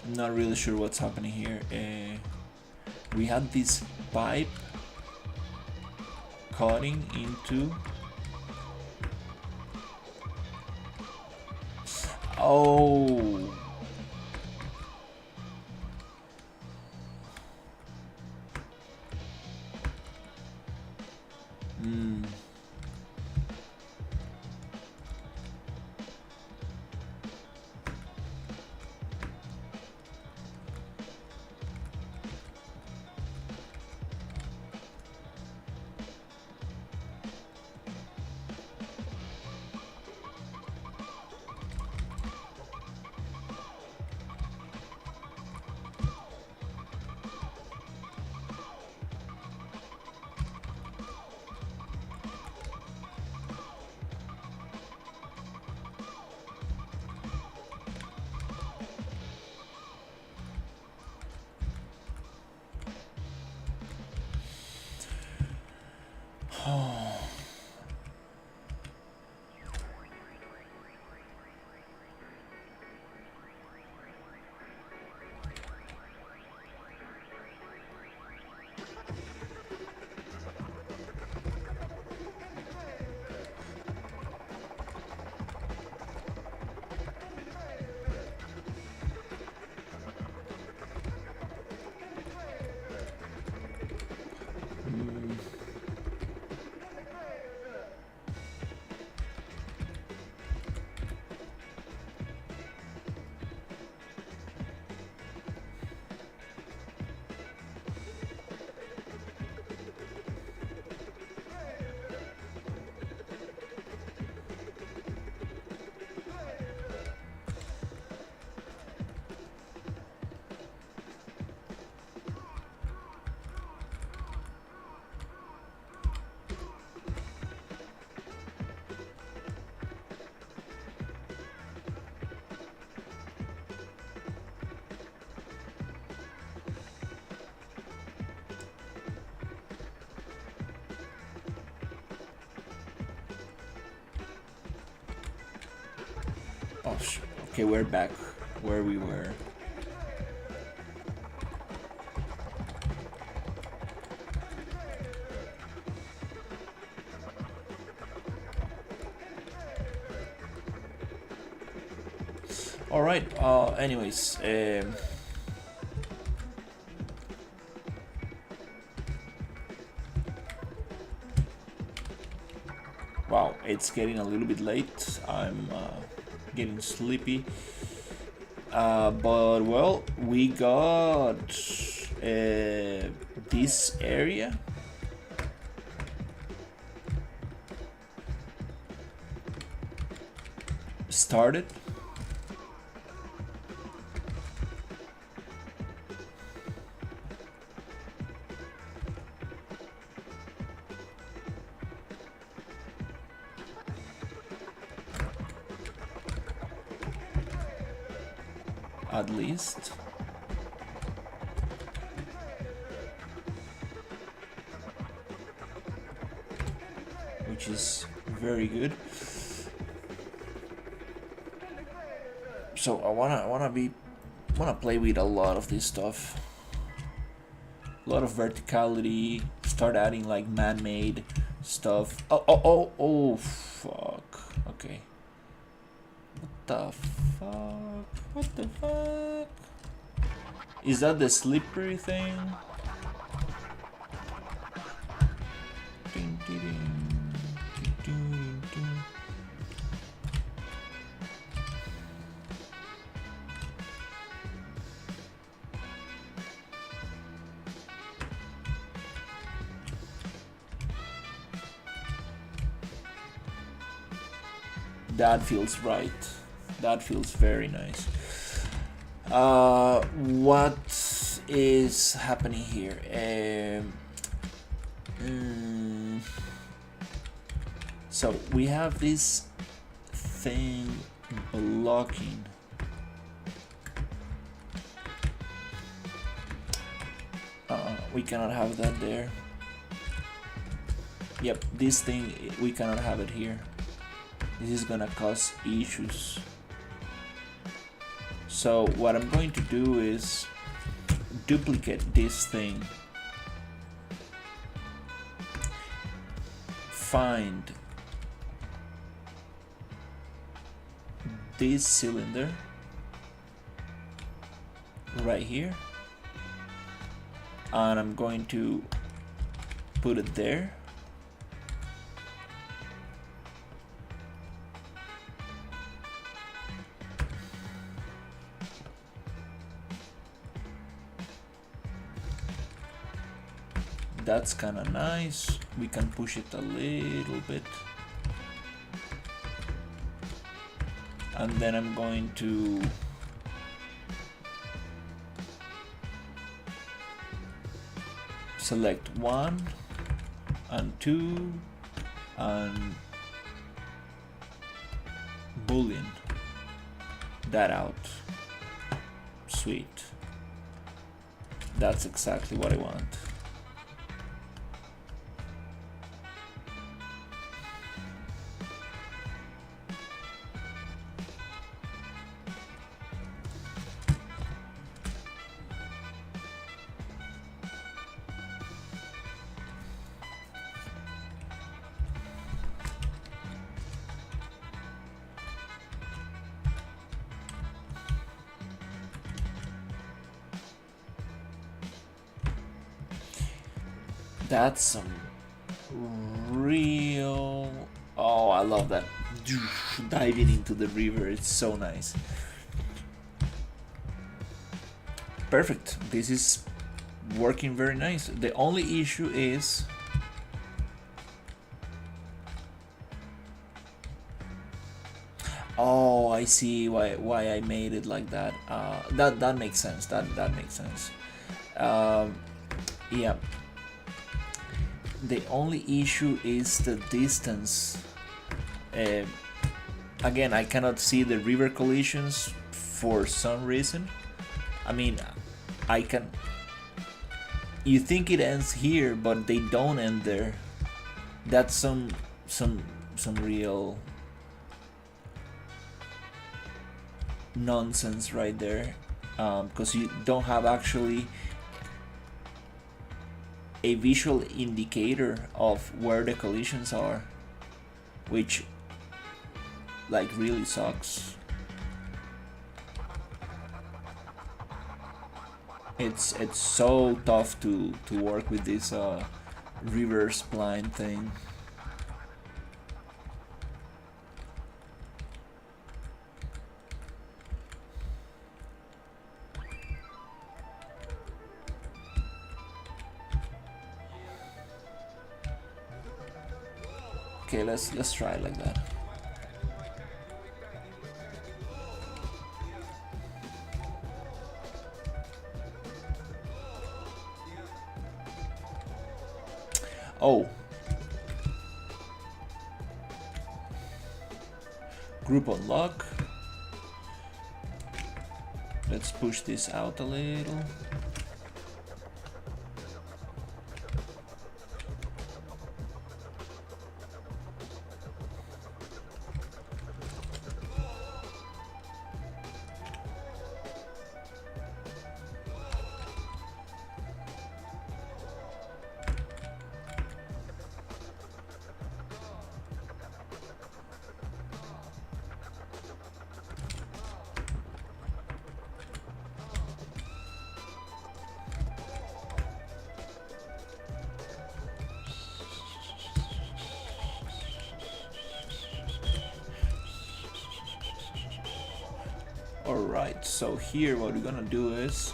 I'm not really sure what's happening here. We had this pipe cutting into... Oh! Oh, okay, we're back where we were. All right. Anyways, wow, it's getting a little bit late. I'm getting sleepy. But well, we got this area. Started. At least. Which is very good. So I wanna play with a lot of this stuff. A lot of verticality. Start adding like man-made stuff. Oh, fuck. Okay. What the fuck? What the fuck? Is that the slippery thing? That feels right. That feels very nice. What is happening here? So we have this thing blocking. We cannot have that there. Yep, this thing, we cannot have it here. This is gonna cause issues. So what I'm going to do is duplicate this thing. Find this cylinder right here, and I'm going to put it there. That's kind of nice. We can push it a little bit. And then I'm going to select 1 and 2 and boolean that out. Sweet. That's exactly what I want. That's some real. Oh, I love that. Diving into the river, it's so nice. Perfect. This is working very nice. The only issue is oh, I see why I made it like that. That makes sense. That makes sense. Yeah. The only issue is the distance. Again, I cannot see the river collisions for some reason. I mean, I can. You think it ends here, but they don't end there. That's some real nonsense right there, because you don't have actually a visual indicator of where the collisions are, which like really sucks. It's so tough to work with this reverse blind thing. Okay, let's try it like that. Oh. Group unlock. Let's push this out a little. Alright, so here what we're gonna do is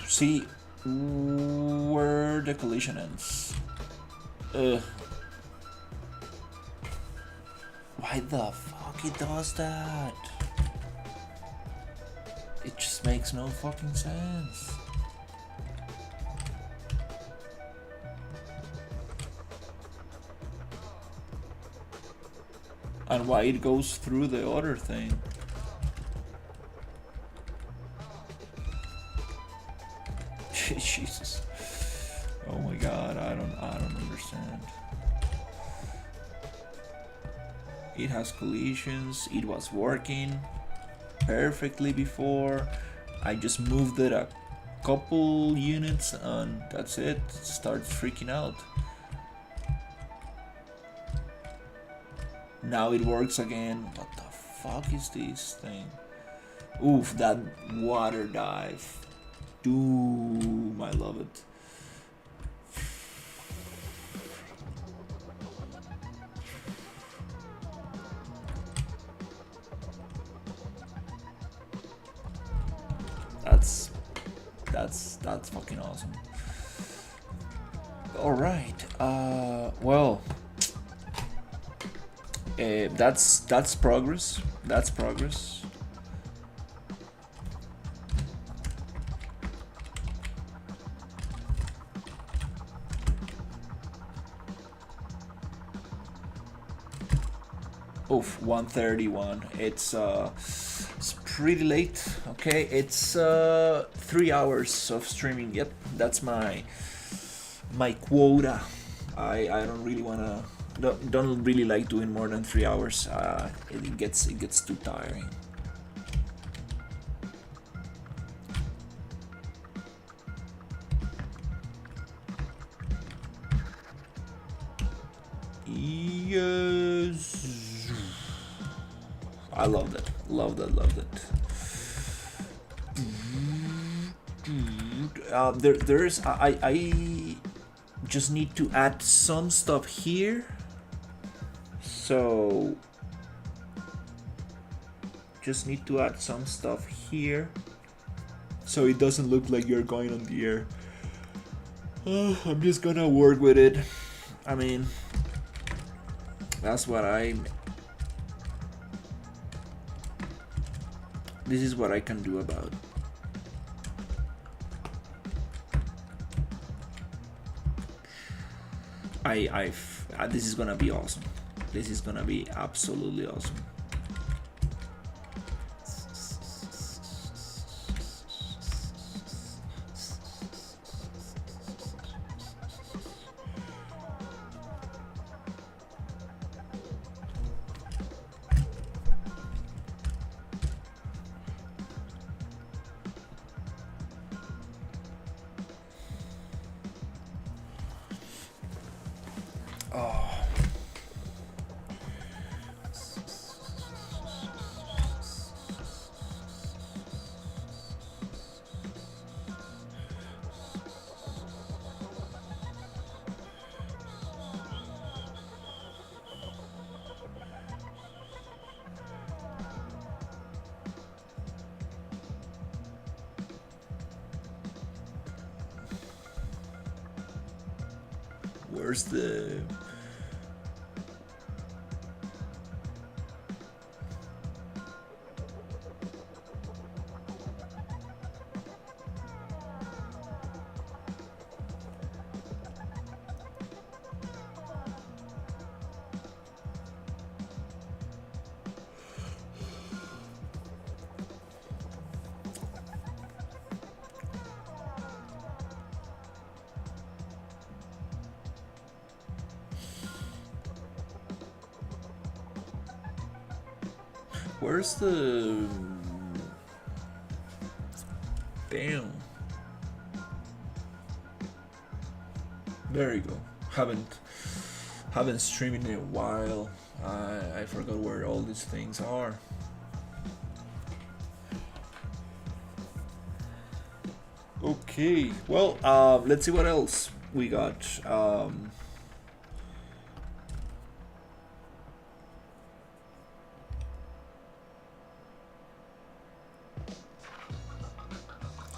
see where the collision ends. Why the fuck it does that? It just makes no fucking sense. And why it goes through the other thing. Jesus. Oh my god, I don't understand. It has collisions, it was working perfectly before. I just moved it a couple units and that's it. It starts freaking out. Now it works again. What the fuck is this thing? Oof, that water dive. Doom, I love it. That's fucking awesome. All right. Well. That's progress. That's progress. Oof, 1:31. It's pretty late. Okay, it's 3 hours of streaming. Yep, that's my quota. I don't really wanna. Don't really like doing more than 3 hours. It gets too tiring. Yes, I love that. Love that. There's I just need to add some stuff here. So just need to add some stuff here so it doesn't look like you're going on the air. I'm just gonna work with it. I mean, that's what this is what I can do about. This is gonna be awesome. This is gonna be absolutely awesome. Where's the... Where's the... Damn. There you go. Haven't streamed in a while. I forgot where all these things are. Okay, well, let's see what else we got.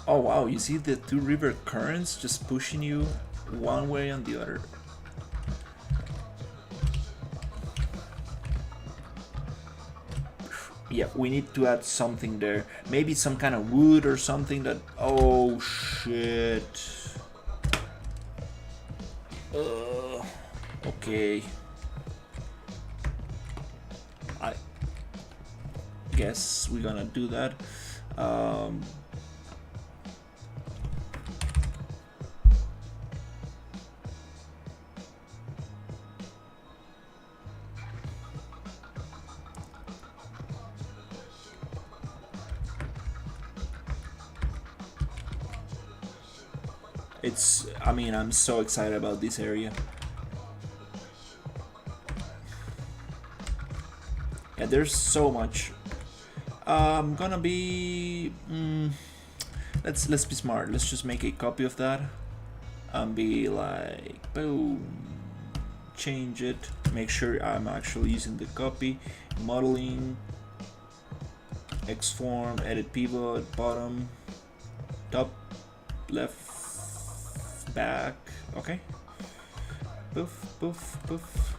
Oh wow, you see the two river currents just pushing you one way and the other. Yeah, we need to add something there. Maybe some kind of wood or something that... Oh shit. Okay. I guess we're gonna do that. I mean, I'm so excited about this area. Yeah, there's so much. I'm gonna be... let's be smart. Let's just make a copy of that and be like, boom, change it. Make sure I'm actually using the copy. Modeling, Xform, edit pivot, bottom, top, left, back. Okay, poof poof poof,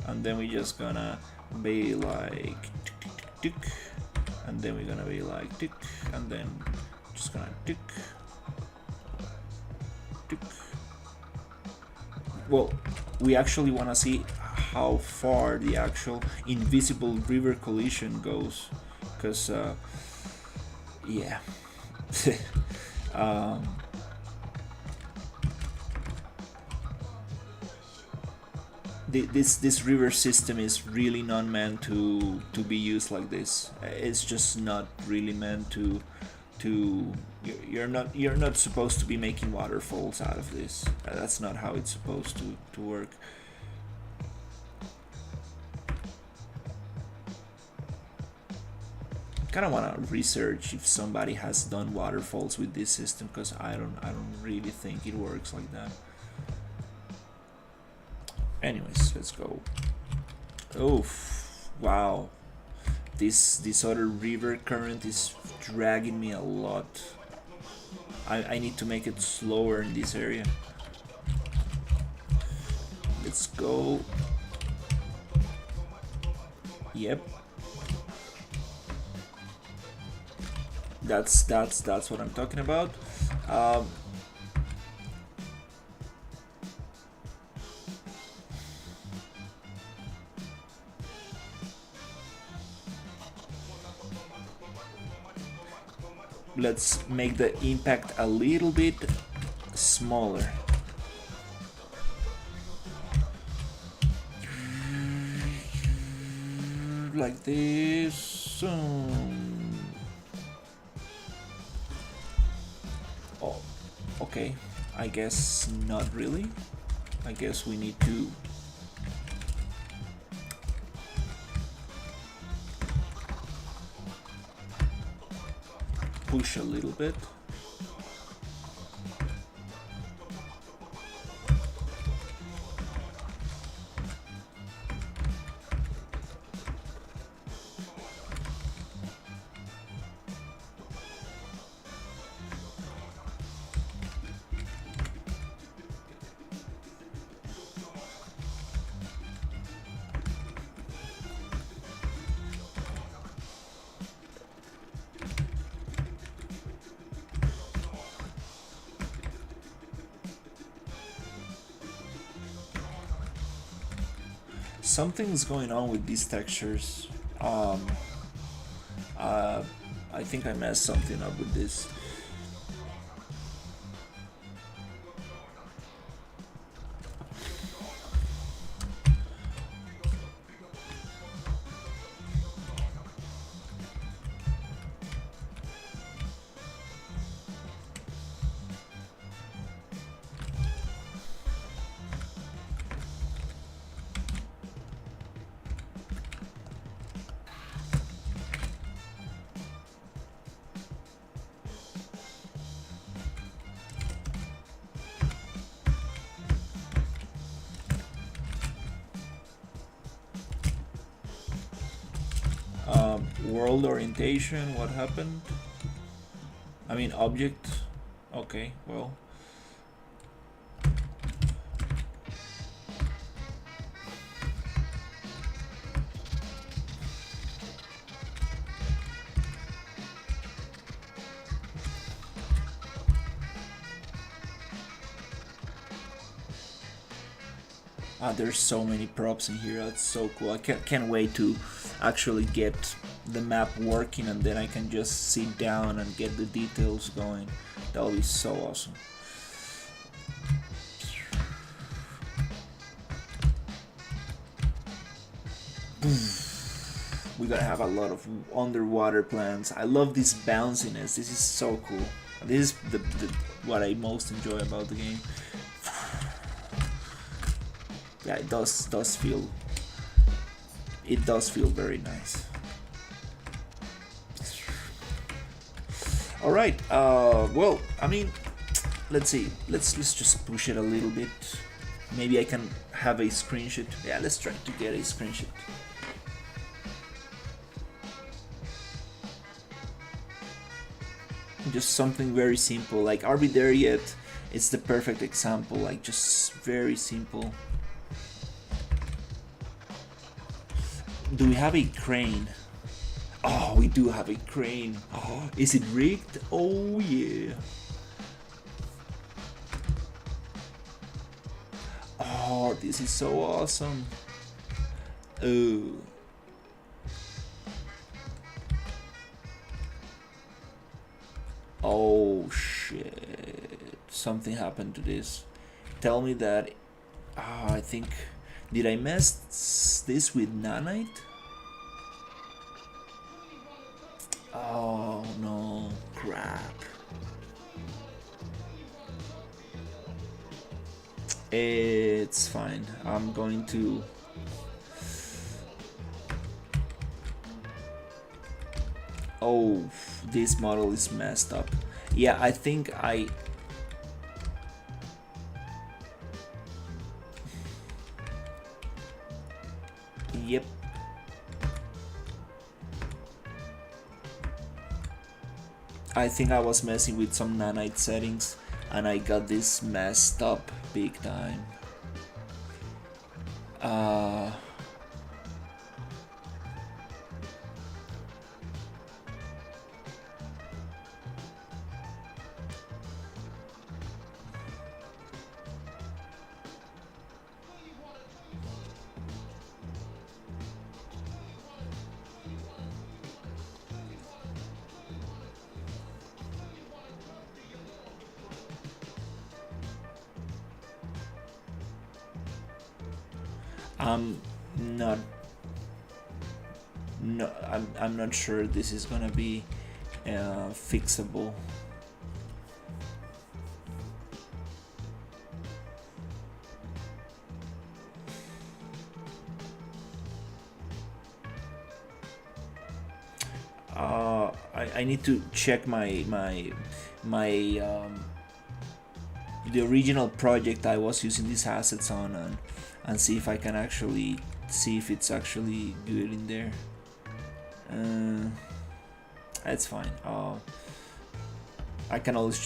and then we just gonna be like tick, tick, tick, tick, and then we're gonna be like tick, and then just gonna tick tick. Well, we actually want to see how far the actual invisible river collision goes, because yeah. This river system is really not meant to be used like this. It's just not really meant to you're not supposed to be making waterfalls out of this. That's not how it's supposed to work. kind of want to research if somebody has done waterfalls with this system, because I don't really think it works like that. Anyways, let's go. Oh, wow. This other river current is dragging me a lot. I need to make it slower in this area. Let's go. Yep. That's what I'm talking about. Let's make the impact a little bit smaller. Like this. Oh, okay. I guess not really. I guess we need to push a little bit. Something's going on with these textures. I think I messed something up with this. World orientation, what happened? I mean, object. Okay, well. There's so many props in here. That's so cool. I can't wait to actually get the map working, and then I can just sit down and get the details going. That'll be so awesome. We're gonna have a lot of underwater plants. I love this bounciness. This is so cool. This is the what I most enjoy about the game. Yeah, it does feel very nice. All right. Well, I mean, let's see. Let's just push it a little bit. Maybe I can have a screenshot. Yeah, let's try to get a screenshot. Just something very simple. Like, are we there yet? It's the perfect example. Like, just very simple. Do we have a crane? Oh, we do have a crane. Oh, is it rigged? Oh yeah. Oh, this is so awesome. Oh. Oh shit. Something happened to this. Tell me that. I think. Did I mess this with nanite? Oh no, crap. It's fine. I'm going to... Oh, this model is messed up. Yeah, I think Yep. I think I was messing with some nanite settings and I got this messed up big time. Not no I'm not sure this is gonna be fixable. I need to check my the original project I was using these assets on and see if I can actually see if it's actually good in there. That's fine. I can always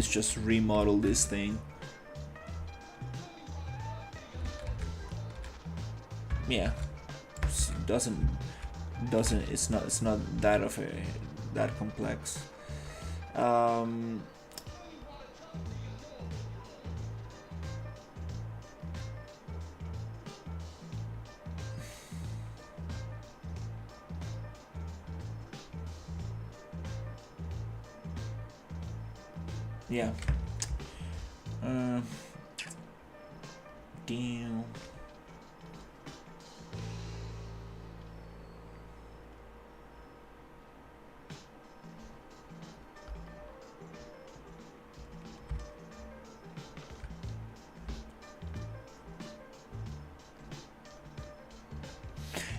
just remodel this thing. Yeah, it's not that of a that complex. Yeah. Damn.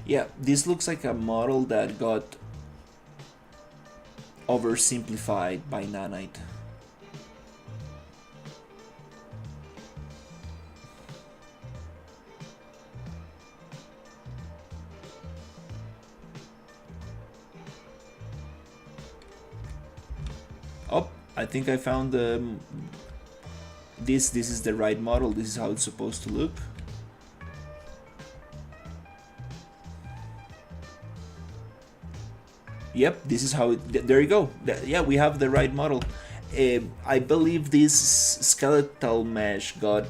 Yeah, this looks like a model that got oversimplified by nanite. Oh, I think I found the this is the right model. This is how it's supposed to look. Yep, this is how it, there you go. Yeah, we have the right model. I believe this skeletal mesh got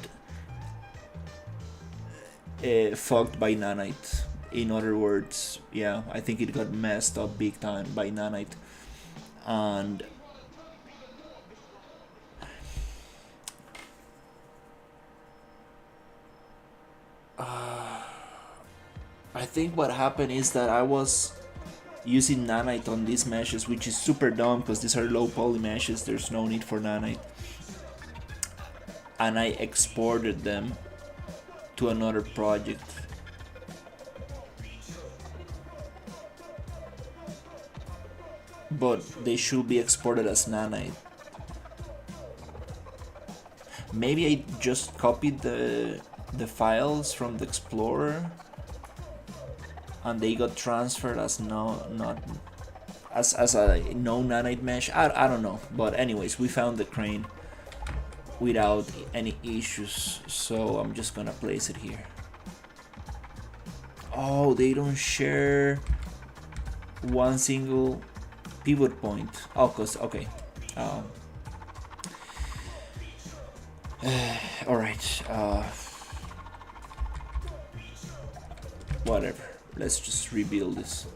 fucked by nanite. In other words, yeah, I think it got messed up big time by nanite. And I think what happened is that I was using nanite on these meshes, which is super dumb because these are low poly meshes, there's no need for nanite. And I exported them to another project. But they should be exported as nanite. Maybe I just copied the files from the Explorer and they got transferred as not as a no nanite mesh. I don't know, but anyways, we found the crane without any issues, so I'm just gonna place it here. Oh, they don't share one single pivot point. Oh, cause okay. All right. Whatever. Let's just rebuild this.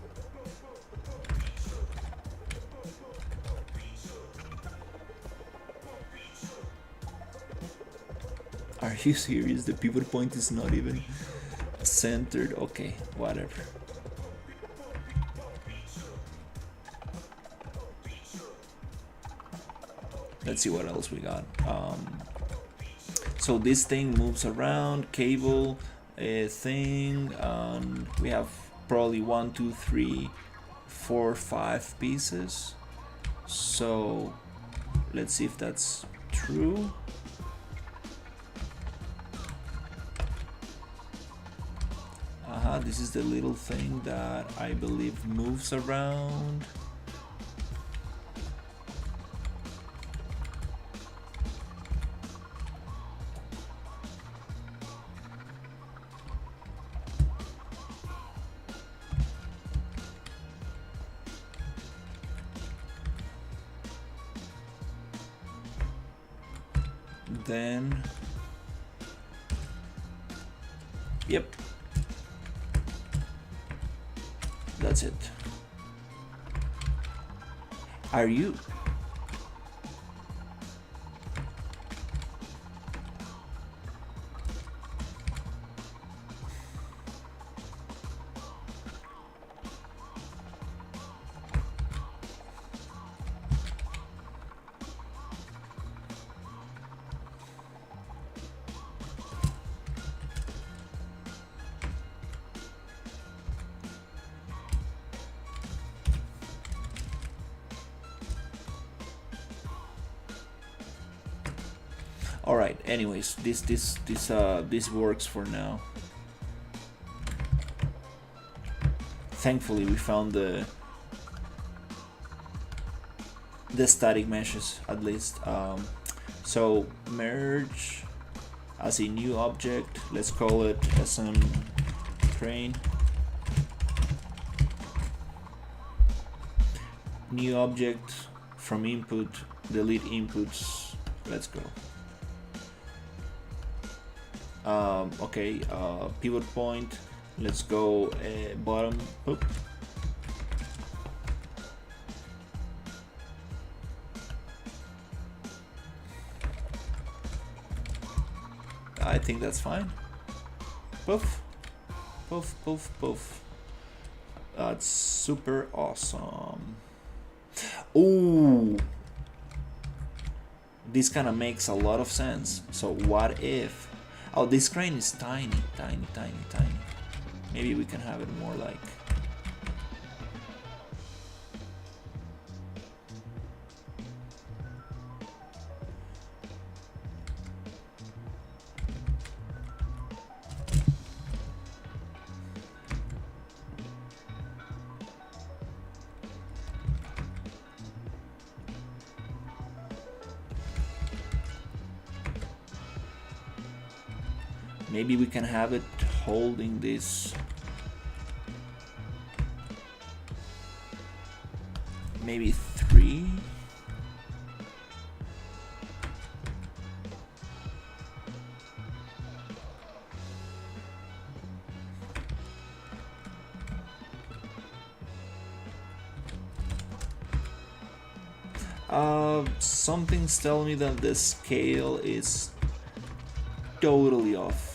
Are you serious? The pivot point is not even centered. Okay, whatever. Let's see what else we got. So this thing moves around, cable thing, and we have probably 1, 2, 3, 4, 5 pieces. So let's see if that's true. This is the little thing that I believe moves around. Then, yep, that's it. Are you? All right. Anyways, this works for now. Thankfully, we found the static meshes at least. So merge as a new object. Let's call it SM crane. New object from input. Delete inputs. Let's go. Okay, pivot point. Let's go bottom. Oop. I think that's fine. Poof, poof, poof, poof. That's super awesome. Ooh, this kind of makes a lot of sense. So what if? Oh, this crane is tiny, tiny, tiny, tiny. Maybe we can have it more like. Maybe we can have it holding this. Maybe 3. Something's telling me that the scale is totally off.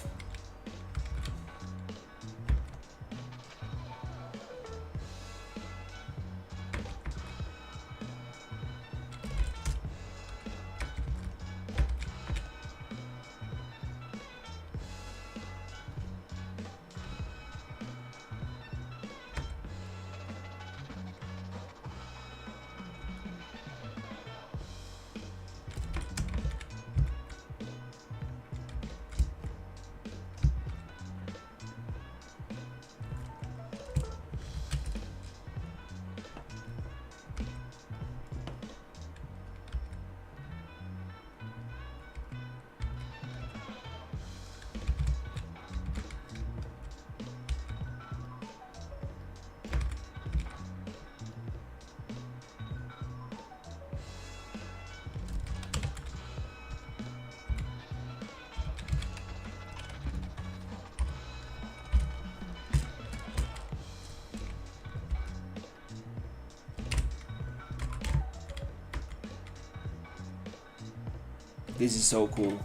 This is so cool.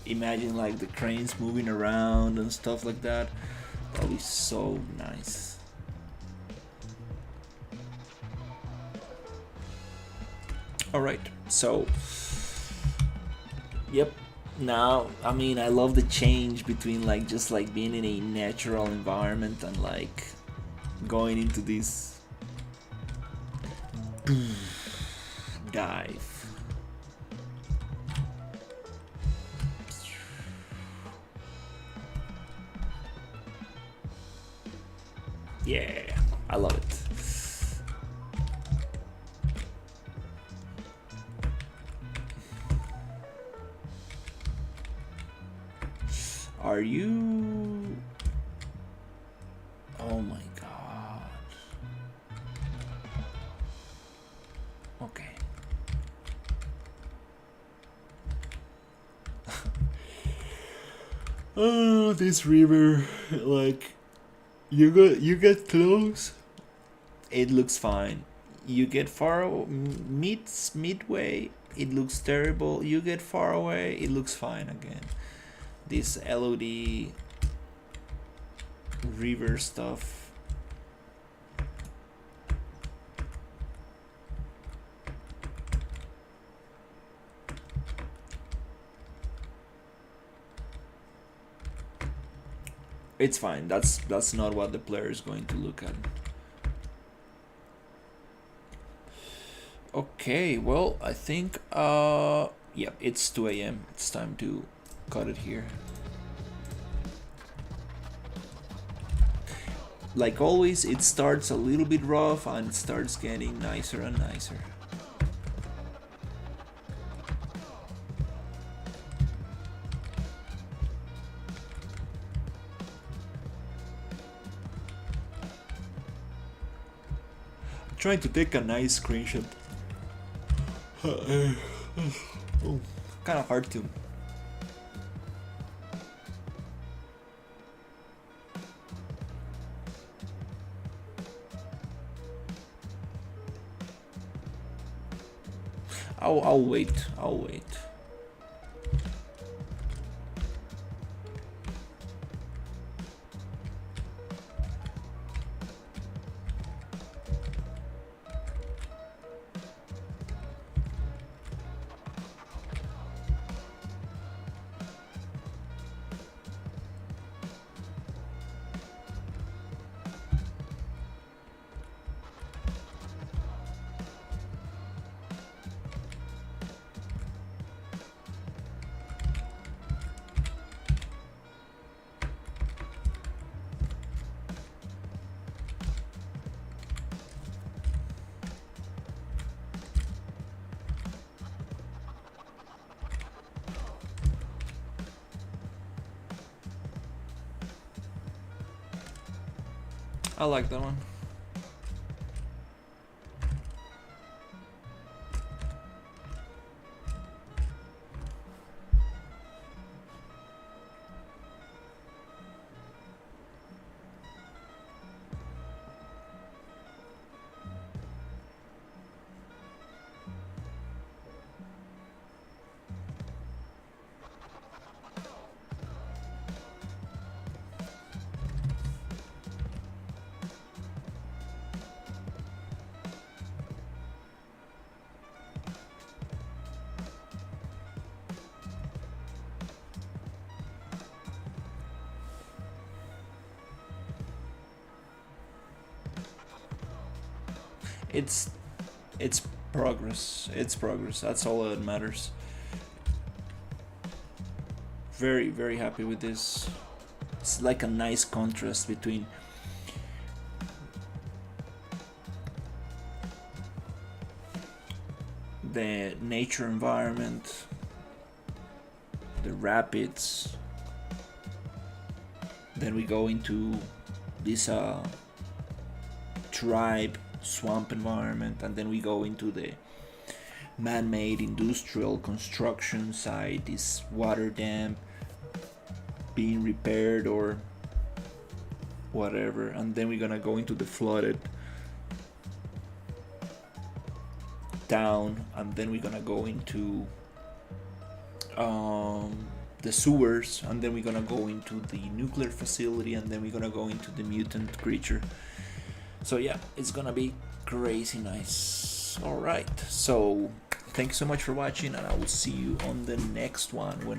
Imagine like the cranes moving around and stuff like that. That'll be so nice. Alright, so yep, Now, I mean, I love the change between like just like being in a natural environment and like going into this dive. Yeah, I love it. Are you? Oh my god. Okay. Oh, this river, like you get close, it looks fine. You get midway, it looks terrible. You get far away, it looks fine again. This LOD river stuff. It's fine. That's not what the player is going to look at. Okay, well, I think yeah, it's 2 a.m. It's time to cut it here. Like always, it starts a little bit rough and it starts getting nicer and nicer. I'm trying to take a nice screenshot. Oh, kind of hard to. I'll wait. I'll wait. I like that one. It's it's progress. It's progress. That's all that matters. Very, very happy with this. It's like a nice contrast between the nature environment, the rapids, then we go into this tribe swamp environment, and then we go into the man-made industrial construction site, this water dam being repaired or whatever, and then we're gonna go into the flooded town, and then we're gonna go into the sewers, and then we're gonna go into the nuclear facility, and then we're gonna go into the mutant creature. So yeah, it's gonna be crazy nice. Alright, so thank you so much for watching, and I will see you on the next one whenever